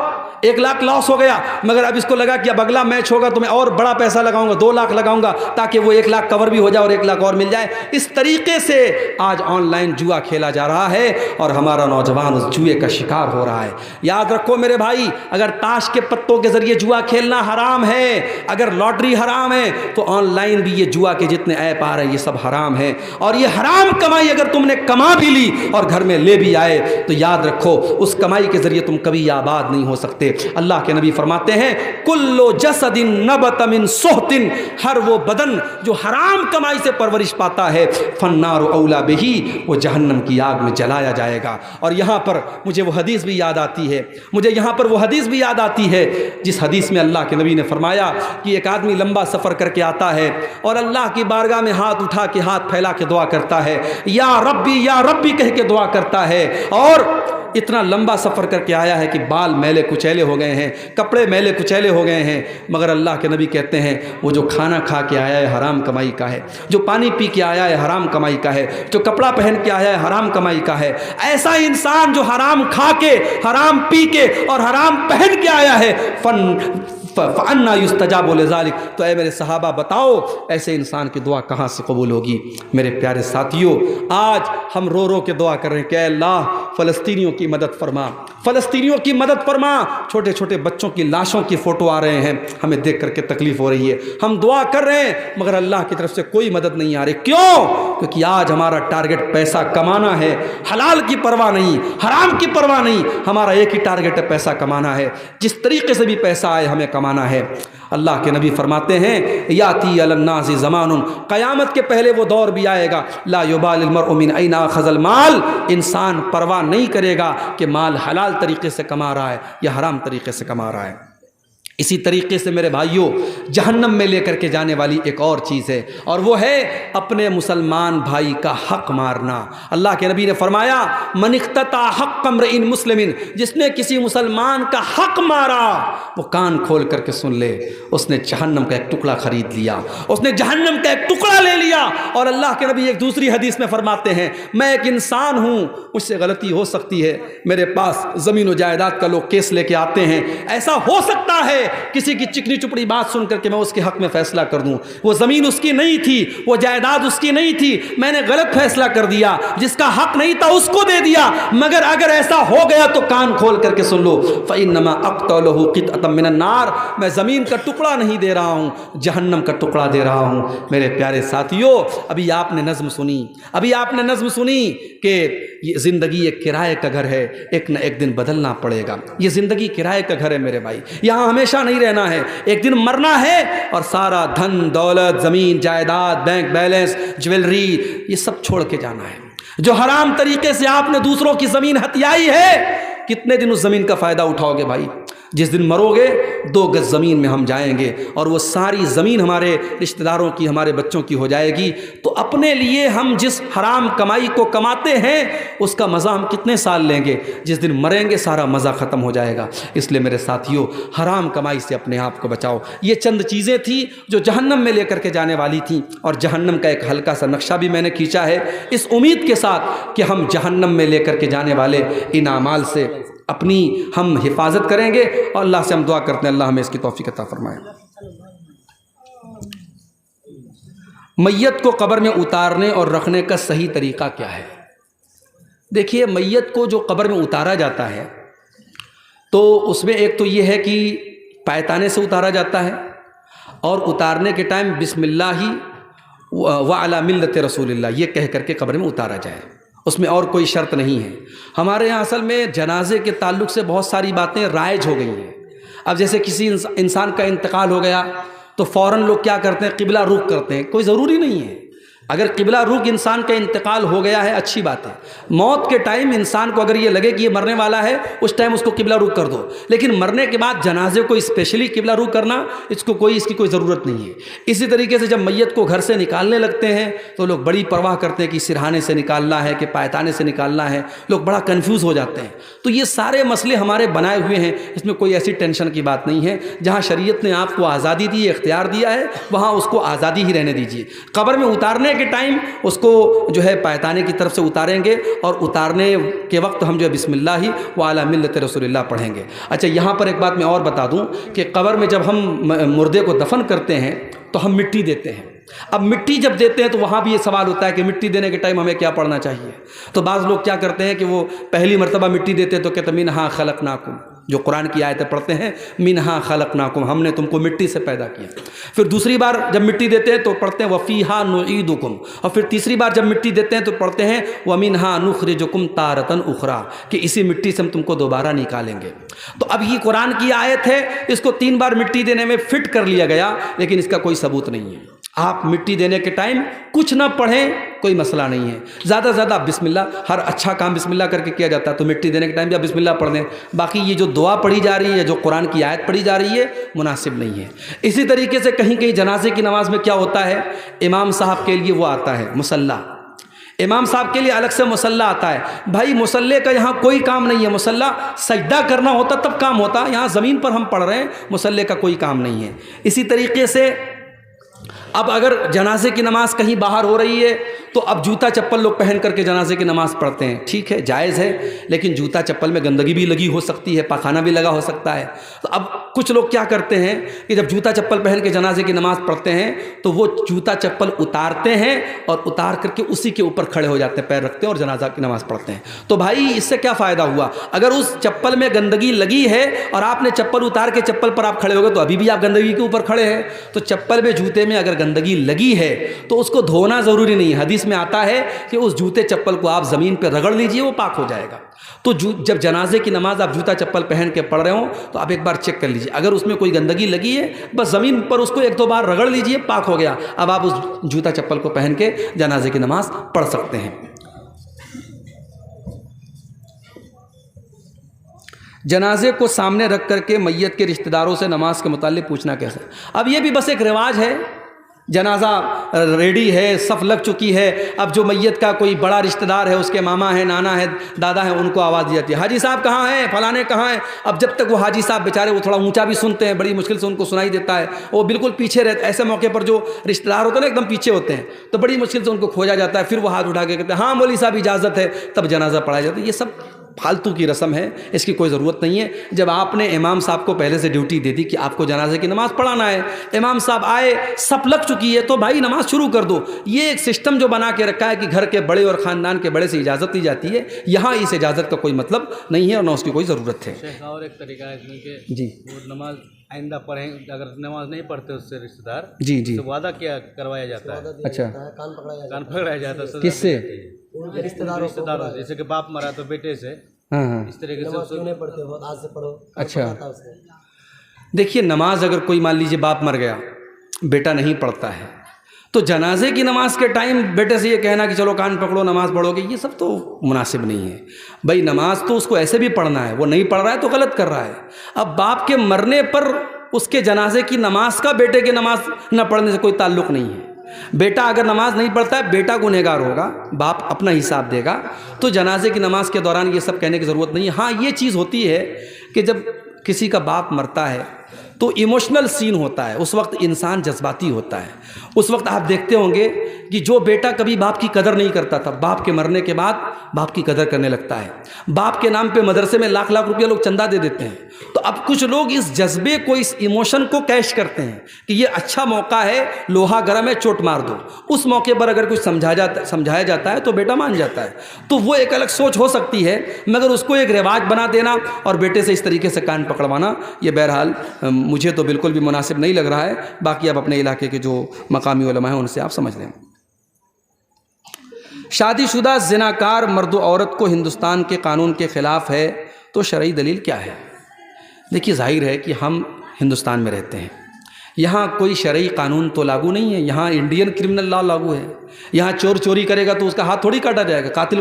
1 لاکھ لاس ہو گیا، مگر اب اس کو لگا کہ اب اگلا میچ ہوگا تو میں اور بڑا پیسہ لگاؤں گا، 2 لاکھ لگاؤں گا تاکہ وہ 1 لاکھ کور بھی ہو جائے اور 1 لاکھ اور مل جائے۔ اس طریقے سے آج آن لائن جوا کھیلا جا رہا ہے اور ہمارا نوجوان اس جوئے کا شکار ہو رہا ہے۔ یاد رکھو میرے بھائی، اگر تاش کے پتوں کے ذریعے جوا کھیلنا حرام ہے، اگر لاٹری حرام ہے، تو آن لائن بھی یہ جوا کے جتنے ایپ آ رہے ہیں یہ سب حرام ہے۔ اور یہ حرام کمائی اگر تم نے کما بھی لی اور گھر میں لے بھی آئے تو یاد رکھو اس کمائی کے ذریعے تم کبھی آباد نہیں ہو سکتے۔ اللہ کے نبی فرماتے ہیں کل جسد نبت من سخط، ہر وہ بدن جو حرام کمائی سے پرورش پاتا ہے، فالنار اولا بہ، وہ جہنم کی آگ میں جلایا جائے گا۔ اور یہاں پر مجھے وہ حدیث بھی یاد آتی ہے، جس حدیث میں اللہ کے نبی نے فرمایا کہ ایک آدمی لمبا سفر کر کے آتا ہے اور اللہ کی بارگاہ میں ہاتھ اٹھا کے، ہاتھ پھیلا کے دعا کرتا ہے، یا ربی کہہ کے دعا کرتا ہے، اور اتنا لمبا سفر کر کے آیا ہے کہ بال میلے کچیلے ہو گئے ہیں، کپڑے میلے کچیلے ہو گئے ہیں، مگر اللہ کے نبی کہتے ہیں وہ جو کھانا کھا کے آیا ہے حرام کمائی کا ہے، جو پانی پی کے آیا ہے حرام کمائی کا ہے، جو کپڑا پہن کے آیا ہے حرام کمائی کا ہے۔ ایسا انسان جو حرام کھا کے، حرام پی کے اور حرام پہن کے آیا ہے، فَأَنَّا يُسْتَجَابُ لِذَلِكَ، تو اے میرے صحابہ بتاؤ ایسے انسان کی دعا کہاں سے قبول ہوگی؟ میرے پیارے ساتھیوں، آج ہم رو رو کے دعا کر رہے ہیں کہ اے اللہ فلسطینیوں کی مدد فرما، فلسطینیوں کی مدد فرما۔ چھوٹے چھوٹے بچوں کی لاشوں کی فوٹو آ رہے ہیں، ہمیں دیکھ کر کے تکلیف ہو رہی ہے، ہم دعا کر رہے ہیں مگر اللہ کی طرف سے کوئی مدد نہیں آ رہی۔ کیوں؟ کیونکہ آج ہمارا ٹارگٹ پیسہ کمانا ہے، حلال کی پرواہ نہیں، حرام کی پرواہ نہیں، ہمارا ایک ہی ٹارگٹ ہے، پیسہ کمانا ہے، جس طریقے سے بھی پیسہ آئے ہمیں کمانا ہے۔ اللہ کے نبی فرماتے ہیں یاتی علی الناس زمان، قیامت کے پہلے وہ دور بھی آئے گا، لا یبال المرء من این اخذ المال، انسان پرواہ نہیں کرے گا کہ مال حلال طریقے سے کما رہا ہے یا حرام طریقے سے کما رہا ہے۔ اسی طریقے سے میرے بھائیوں، جہنم میں لے کر کے جانے والی ایک اور چیز ہے، اور وہ ہے اپنے مسلمان بھائی کا حق مارنا۔ اللہ کے نبی نے فرمایا من اقتطع حق امرئ مسلم، جس نے کسی مسلمان کا حق مارا، وہ کان کھول کر کے سن لے، اس نے جہنم کا ایک ٹکڑا خرید لیا، اس نے جہنم کا ایک ٹکڑا لے لیا۔ اور اللہ کے نبی ایک دوسری حدیث میں فرماتے ہیں میں ایک انسان ہوں، مجھ سے غلطی ہو سکتی ہے، میرے پاس زمین و جائیداد کا لوگ کیس لے کے آتے ہیں، ایسا ہو سکتا ہے کسی کی چکنی چپڑی بات سن کر کے میں اس کے حق میں فیصلہ کر دوں، وہ زمین اس کی نہیں تھی، وہ جائیداد اس کی نہیں تھی، میں نے غلط فیصلہ کر دیا، جس کا حق نہیں تھا اس کو دے دیا، مگر اگر ایسا ہو گیا تو کان کھول کر کے سن لو فَإِنَّمَا أَقْطَعُ لَهُ قِطْعَةً مِّنَ النَّارِ، میں زمین کا ٹکڑا نہیں دے رہا ہوں، جہنم کا ٹکڑا دے رہا ہوں۔ میرے پیارے ساتھیوں، ابھی آپ نے نظم سنی کہ یہ زندگی ایک کرائے کا گھر ہے، ایک نہ ایک دن بدلنا پڑے گا۔ یہ زندگی کرائے کا گھر ہے میرے بھائی، یہاں ہمیشہ نہیں رہنا ہے، ایک دن مرنا ہے اور سارا دھن دولت، زمین جائیداد، بینک بیلنس، جویلری، یہ سب چھوڑ کے جانا ہے۔ جو حرام طریقے سے آپ نے دوسروں کی زمین ہتھیائی ہے، کتنے دن اس زمین کا فائدہ اٹھاؤ گے بھائی؟ جس دن مرو گے 2 گز زمین میں ہم جائیں گے اور وہ ساری زمین ہمارے رشتہ داروں کی، ہمارے بچوں کی ہو جائے گی۔ تو اپنے لیے ہم جس حرام کمائی کو کماتے ہیں اس کا مزہ ہم کتنے سال لیں گے؟ جس دن مریں گے سارا مزہ ختم ہو جائے گا۔ اس لیے میرے ساتھیوں، حرام کمائی سے اپنے آپ کو بچاؤ۔ یہ چند چیزیں تھیں جو جہنم میں لے کر کے جانے والی تھیں، اور جہنم کا ایک ہلکا سا نقشہ بھی میں نے کھینچا ہے اس امید کے ساتھ کہ ہم جہنم میں لے کر کے جانے والے ان اعمال سے اپنی ہم حفاظت کریں گے، اور اللہ سے ہم دعا کرتے ہیں اللہ ہمیں اس کی توفیق عطا فرمائے۔ میت کو قبر میں اتارنے اور رکھنے کا صحیح طریقہ کیا ہے؟ دیکھیے میت کو جو قبر میں اتارا جاتا ہے تو اس میں ایک تو یہ ہے کہ پایتانے سے اتارا جاتا ہے، اور اتارنے کے ٹائم بسم اللہ وعلی ملت رسول اللہ یہ کہہ کر کے قبر میں اتارا جائے، اس میں اور کوئی شرط نہیں ہے۔ ہمارے یہاں اصل میں جنازے کے تعلق سے بہت ساری باتیں رائج ہو گئی ہیں۔ اب جیسے کسی انسان کا انتقال ہو گیا تو فوراً لوگ کیا کرتے ہیں، قبلہ رخ کرتے ہیں، کوئی ضروری نہیں ہے۔ اگر قبلہ رخ انسان کا انتقال ہو گیا ہے اچھی بات ہے، موت کے ٹائم انسان کو اگر یہ لگے کہ یہ مرنے والا ہے اس ٹائم اس کو قبلہ رخ کر دو، لیکن مرنے کے بعد جنازے کو اسپیشلی قبلہ رخ کرنا اس کی کوئی ضرورت نہیں ہے۔ اسی طریقے سے جب میت کو گھر سے نکالنے لگتے ہیں تو لوگ بڑی پرواہ کرتے ہیں کہ سرہانے سے نکالنا ہے کہ پایتانے سے نکالنا ہے، لوگ بڑا کنفیوز ہو جاتے ہیں۔ تو یہ سارے مسئلے ہمارے بنائے ہوئے ہیں، اس میں کوئی ایسی ٹینشن کی بات نہیں ہے۔ جہاں شریعت نے آپ کو آزادی دی، اختیار دیا ہے، وہاں اس کو آزادی ہی رہنے دیجیے۔ قبر میں اتارنے کے ٹائم اس کو جو ہے پایتانے کی طرف سے اتاریں گے، اور اتارنے کے وقت ہم جو ہے بسم اللہ وعلی ملت رسول اللہ پڑھیں گے۔ اچھا، یہاں پر ایک بات میں اور بتا دوں کہ قبر میں جب ہم مردے کو دفن کرتے ہیں تو ہم مٹی دیتے ہیں۔ اب مٹی جب دیتے ہیں تو وہاں بھی یہ سوال ہوتا ہے کہ مٹی دینے کے ٹائم ہمیں کیا پڑھنا چاہیے؟ تو بعض لوگ کیا کرتے ہیں کہ وہ پہلی مرتبہ مٹی دیتے تو کہتے ہیں منہا خلقناکم، جو قرآن کی آیتیں پڑھتے ہیں منہا خلقناکم، ہم نے تم کو مٹی سے پیدا کیا۔ پھر دوسری بار جب مٹی دیتے ہیں تو پڑھتے ہیں وفیہا نعیدکم، اور پھر تیسری بار جب مٹی دیتے ہیں تو پڑھتے ہیں ومنہا نخرجکم تارۃ اخری، کہ اسی مٹی سے ہم تم کو دوبارہ نکالیں گے۔ تو اب یہ قرآن کی آیت ہے، اس کو 3 بار مٹی دینے میں فٹ کر لیا گیا، لیکن اس کا کوئی ثبوت نہیں ہے۔ آپ مٹی دینے کے ٹائم کچھ نہ پڑھیں کوئی مسئلہ نہیں ہے، زیادہ سے زیادہ بسم اللہ، ہر اچھا کام بسم اللہ کر کے کیا جاتا ہے، تو مٹی دینے کے ٹائم بھی آپ بسم اللہ پڑھ دیں۔ باقی یہ جو دعا پڑھی جا رہی ہے، جو قرآن کی آیت پڑھی جا رہی ہے، مناسب نہیں ہے۔ اسی طریقے سے کہیں کہیں جنازے کی نماز میں کیا ہوتا ہے، امام صاحب کے لیے وہ آتا ہے مصلی، امام صاحب کے لیے الگ سے مصلی آتا ہے۔ بھائی مصلی کا یہاں کوئی کام نہیں ہے، مصلی سجدہ کرنا ہوتا تب کام ہوتا، یہاں زمین پر ہم پڑھ رہے ہیں، مصلی کا کوئی کام نہیں ہے۔ اسی طریقے سے اب اگر جنازے کی نماز کہیں باہر ہو رہی ہے تو اب جوتا چپل لوگ پہن کر کے جنازے کی نماز پڑھتے ہیں، ٹھیک ہے، جائز ہے، لیکن جوتا چپل میں گندگی بھی لگی ہو سکتی ہے، پاخانہ بھی لگا ہو سکتا ہے۔ تو اب کچھ لوگ کیا کرتے ہیں کہ جب جوتا چپل پہن کے جنازے کی نماز پڑھتے ہیں تو وہ جوتا چپل اتارتے ہیں اور اتار کر کے اسی کے اوپر کھڑے ہو جاتے ہیں، پیر رکھتے ہیں اور جنازہ کی نماز پڑھتے ہیں۔ تو بھائی اس سے کیا فائدہ ہوا؟ اگر اس چپل میں گندگی لگی ہے اور آپ نے چپل اتار کے چپل پر آپ کھڑے ہو گئے تو ابھی بھی آپ گندگی کے اوپر کھڑے ہیں۔ تو چپل میں جوتے میں اگر گندگی لگی ہے تو اس کو دھونا ضروری نہیں ہے، حدیث میں آتا ہے کہ اس جوتے چپل کو آپ زمین پہ رگڑ لیجئے، وہ پاک ہو جائے گا۔ تو جب جنازے کی نماز آپ جوتا چپل پہن کے پڑھ رہے ہوں تو آپ ایک بار چیک کر لیجئے، اگر اس میں کوئی گندگی لگی ہے بس زمین پر اس کو 1-2 بار رگڑ لیجئے، پاک ہو گیا۔ اب آپ اس جوتا چپل کو پہن کے جنازے کی نماز پڑھ سکتے ہیں۔ جنازے کو سامنے رکھ کر کے میت کے رشتہ داروں سے نماز کے متعلق پوچھنا کیسے؟ اب یہ بھی بس ایک رواج ہے، جنازہ ریڈی ہے، صف لگ چکی ہے، اب جو میت کا کوئی بڑا رشتہ دار ہے، اس کے ماما ہے، نانا ہے، دادا ہے، ان کو آواز دی جاتی ہے حاجی صاحب کہاں ہیں، فلانے کہاں ہیں۔ اب جب تک وہ حاجی صاحب بیچارے وہ تھوڑا اونچا بھی سنتے ہیں، بڑی مشکل سے ان کو سنائی دیتا ہے، وہ بالکل پیچھے رہتے، ایسے موقع پر جو رشتہ دار ہوتے ہیں نا ایک دم پیچھے ہوتے ہیں، تو بڑی مشکل سے ان کو کھوجا جاتا ہے، پھر وہ ہاتھ اٹھا کے کہتے ہیں ہاں مولوی صاحب اجازت ہے، تب جنازہ پڑھایا جاتا ہے۔ یہ سب فالتو کی رسم ہے، اس کی کوئی ضرورت نہیں ہے۔ جب آپ نے امام صاحب کو پہلے سے ڈیوٹی دے دی کہ آپ کو جنازے کی نماز پڑھانا ہے، امام صاحب آئے، صف لگ چکی ہے، تو بھائی نماز شروع کر دو۔ یہ ایک سسٹم جو بنا کے رکھا ہے کہ گھر کے بڑے اور خاندان کے بڑے سے اجازت دی جاتی ہے، یہاں اس اجازت کا کوئی مطلب نہیں ہے اور نہ اس کی کوئی ضرورت ہے۔ شیخ اور ایک طریقہ ہے اس میں کہ جی وہ نماز آئندہ پڑھیں، اگر نماز نہیں پڑھتے اس سے رشتہ دار جی جی تو وعدہ کیا کروایا جاتا ہے، اچھا، کان پکڑایا جاتا ہے، کس سے؟ رشتہ داروں سے، جیسے کہ باپ مرا تو بیٹے سے، ہاں ہاں، اس طریقے سے اچھا۔ دیکھیے نماز اگر کوئی مان لیجیے باپ مر گیا، بیٹا نہیں پڑھتا ہے، تو جنازے کی نماز کے ٹائم بیٹے سے یہ کہنا کہ چلو کان پکڑو نماز پڑھو گے، یہ سب تو مناسب نہیں ہے۔ بھائی نماز تو اس کو ایسے بھی پڑھنا ہے، وہ نہیں پڑھ رہا ہے تو غلط کر رہا ہے۔ اب باپ کے مرنے پر اس کے جنازے کی نماز کا بیٹے کے نماز نہ پڑھنے سے کوئی تعلق نہیں ہے۔ بیٹا اگر نماز نہیں پڑھتا ہے، بیٹا گنہگار ہوگا، باپ اپنا حساب دے گا، تو جنازے کی نماز کے دوران یہ سب کہنے کی ضرورت نہیں ہے۔ ہاں یہ چیز ہوتی ہے کہ جب کسی کا باپ مرتا ہے تو ایموشنل سین ہوتا ہے، اس وقت انسان جذباتی ہوتا ہے، اس وقت آپ دیکھتے ہوں گے کہ جو بیٹا کبھی باپ کی قدر نہیں کرتا تھا، باپ کے مرنے کے بعد باپ کی قدر کرنے لگتا ہے۔ باپ کے نام پہ مدرسے میں لاکھ لاکھ روپیہ لوگ چندہ دے دیتے ہیں۔ تو اب کچھ لوگ اس جذبے کو، اس ایموشن کو کیش کرتے ہیں کہ یہ اچھا موقع ہے، لوہا گرم ہے، چوٹ مار دو۔ اس موقع پر اگر کچھ سمجھایا جاتا ہے تو بیٹا مان جاتا ہے۔ تو وہ ایک الگ سوچ ہو سکتی ہے، مگر اس کو ایک رواج بنا دینا اور بیٹے سے اس طریقے سے کان پکڑوانا، یہ بہرحال مجھے تو بالکل بھی مناسب نہیں لگ رہا ہے۔ باقی اب اپنے علاقے کے جو مقامی علماء ہیں ان سے آپ سمجھ لیں۔ شادی شدہ زناکار مرد و عورت کو ہندوستان کے قانون کے خلاف ہے تو شرعی دلیل کیا ہے؟ دیکھیے، ظاہر ہے کہ ہم ہندوستان میں رہتے ہیں، یہاں کوئی شرعی قانون تو لاگو نہیں ہے، یہاں انڈین کرمنل لا لاگو ہے۔ یہاں چور چوری کرے گا تو اس کا ہاتھ تھوڑی کاٹا جائے گا، قاتل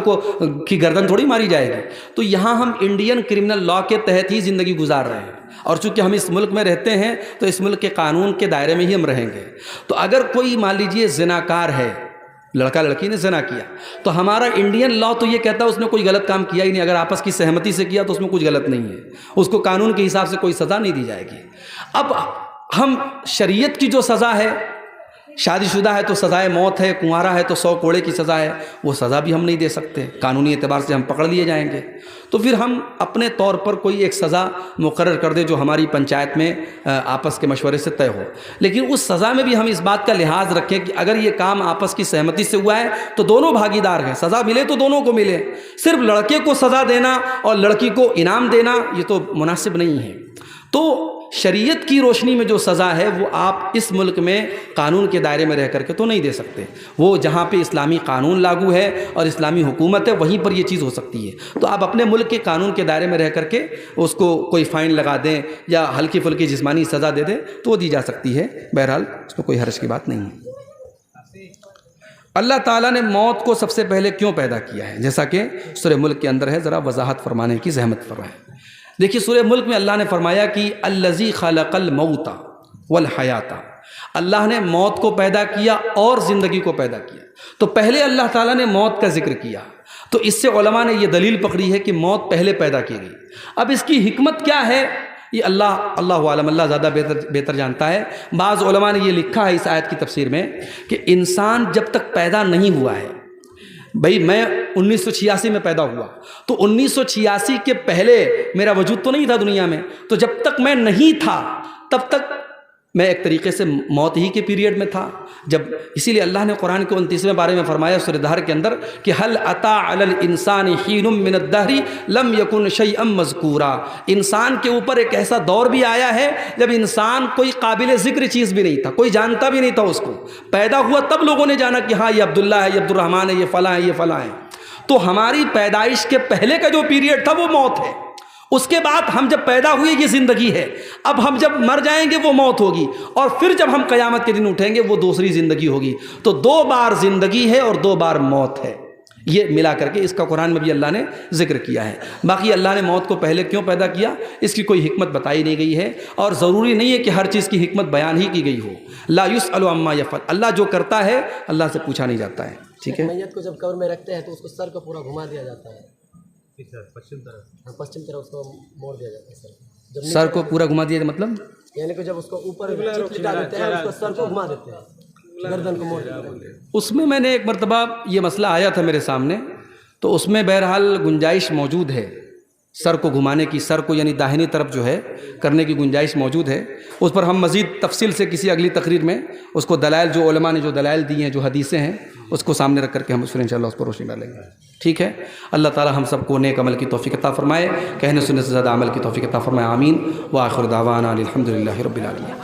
کی گردن تھوڑی ماری جائے گی۔ تو یہاں ہم انڈین کرمنل لا کے تحت ہی زندگی گزار رہے ہیں، اور چونکہ ہم اس ملک میں رہتے ہیں تو اس ملک کے قانون کے دائرے میں ہی ہم رہیں گے۔ تو اگر کوئی مان لیجیے زناکار ہے، لڑکا لڑکی نے زنا کیا، تو ہمارا انڈین لا تو یہ کہتا ہے اس نے کوئی غلط کام کیا ہی نہیں، اگر آپس کی سہمتی سے کیا تو اس میں کچھ غلط نہیں ہے، اس کو قانون کے حساب سے کوئی سزا نہیں دی جائے گی۔ اب ہم شریعت کی جو سزا ہے، شادی شدہ ہے تو سزائے موت ہے، کنوارا ہے تو 100 کوڑے کی سزا ہے، وہ سزا بھی ہم نہیں دے سکتے، قانونی اعتبار سے ہم پکڑ لیے جائیں گے۔ تو پھر ہم اپنے طور پر کوئی ایک سزا مقرر کر دیں جو ہماری پنچایت میں آپس کے مشورے سے طے ہو، لیکن اس سزا میں بھی ہم اس بات کا لحاظ رکھیں کہ اگر یہ کام آپس کی سہمتی سے ہوا ہے تو دونوں بھاگیدار ہیں، سزا ملے تو دونوں کو ملے۔ صرف لڑکے کو سزا دینا اور لڑکی کو انعام دینا یہ تو مناسب نہیں ہے۔ تو شریعت کی روشنی میں جو سزا ہے وہ آپ اس ملک میں قانون کے دائرے میں رہ کر کے تو نہیں دے سکتے، وہ جہاں پہ اسلامی قانون لاگو ہے اور اسلامی حکومت ہے وہیں پر یہ چیز ہو سکتی ہے۔ تو آپ اپنے ملک کے قانون کے دائرے میں رہ کر کے اس کو کوئی فائن لگا دیں یا ہلکی پھلکی جسمانی سزا دے دیں تو وہ دی جا سکتی ہے، بہرحال اس میں کوئی حرج کی بات نہیں ہے۔ اللہ تعالیٰ نے موت کو سب سے پہلے کیوں پیدا کیا ہے، جیسا کہ سورہ ملک کے اندر ہے، ذرا وضاحت فرمانے کی زحمت فرمائیں۔ دیکھیے، سورہ ملک میں اللہ نے فرمایا کہ الذی خلق الموت والحیات، اللہ نے موت کو پیدا کیا اور زندگی کو پیدا کیا۔ تو پہلے اللہ تعالیٰ نے موت کا ذکر کیا، تو اس سے علماء نے یہ دلیل پکڑی ہے کہ موت پہلے پیدا کی گئی۔ اب اس کی حکمت کیا ہے یہ اللہ عالم، اللہ زیادہ بہتر جانتا ہے۔ بعض علماء نے یہ لکھا ہے اس آیت کی تفسیر میں کہ انسان جب تک پیدا نہیں ہوا ہے، بھئی میں 1986 میں پیدا ہوا، تو 1986 کے پہلے میرا وجود تو نہیں تھا دنیا میں، تو جب تک میں نہیں تھا تب تک میں ایک طریقے سے موت ہی کے پیریڈ میں تھا۔ اسی لیے اللہ نے قرآن کے 29ویں بارے میں فرمایا سورہ دہر کے اندر کہ هل اتى على الانسان حين من الدهر لم يكن شيئا مذکورا، انسان کے اوپر ایک ایسا دور بھی آیا ہے جب انسان کوئی قابل ذکر چیز بھی نہیں تھا، کوئی جانتا بھی نہیں تھا اس کو، پیدا ہوا تب لوگوں نے جانا کہ ہاں یہ عبداللہ ہے، یہ عبد الرحمن ہے، یہ فلاں ہے، یہ فلاں ہے۔ تو ہماری پیدائش کے پہلے کا جو پیریڈ تھا وہ موت ہے، اس کے بعد ہم جب پیدا ہوئے یہ زندگی ہے، اب ہم جب مر جائیں گے وہ موت ہوگی، اور پھر جب ہم قیامت کے دن اٹھیں گے وہ دوسری زندگی ہوگی۔ تو 2 بار زندگی ہے اور 2 بار موت ہے، یہ ملا کر کے اس کا قرآن میں بھی اللہ نے ذکر کیا ہے۔ باقی اللہ نے موت کو پہلے کیوں پیدا کیا اس کی کوئی حکمت بتائی نہیں گئی ہے، اور ضروری نہیں ہے کہ ہر چیز کی حکمت بیان ہی کی گئی ہو۔ لا یسأل عما یفعل، اللہ جو کرتا ہے اللہ سے پوچھا نہیں جاتا ہے۔ ٹھیک ہے، میت کو جب قبر میں رکھتے ہیں تو اس کو سر کو پورا گھما دیا جاتا ہے، پشچم طرف اس کو موڑ دیا جاتا ہے، سر کو پورا گھما دیا مطلب یعنی کہ جب اس کو اوپر لٹا دیتے ہیں اس کو سر کو گھما دیتے ہیں، گردن کو موڑ دیتے ہیں۔ اس میں نے ایک مرتبہ یہ مسئلہ آیا تھا میرے سامنے، تو اس میں بہرحال گنجائش موجود ہے سر کو گھمانے کی، سر کو یعنی داہنی طرف جو ہے کرنے کی گنجائش موجود ہے۔ اس پر ہم مزید تفصیل سے کسی اگلی تقریر میں اس کو دلائل، جو علماء نے جو دلائل دی ہیں، جو حدیثیں ہیں، اس کو سامنے رکھ کر کے ہم اس پر انشاءاللہ اس پر روشنی ڈالیں گے۔ ٹھیک ہے، اللہ تعالی ہم سب کو نیک عمل کی توفیق عطا فرمائے، کہنے سننے سے زیادہ عمل کی توفیق عطا فرمائے، آمین۔ وآخر دعوانا الحمدللہ رب العالمین۔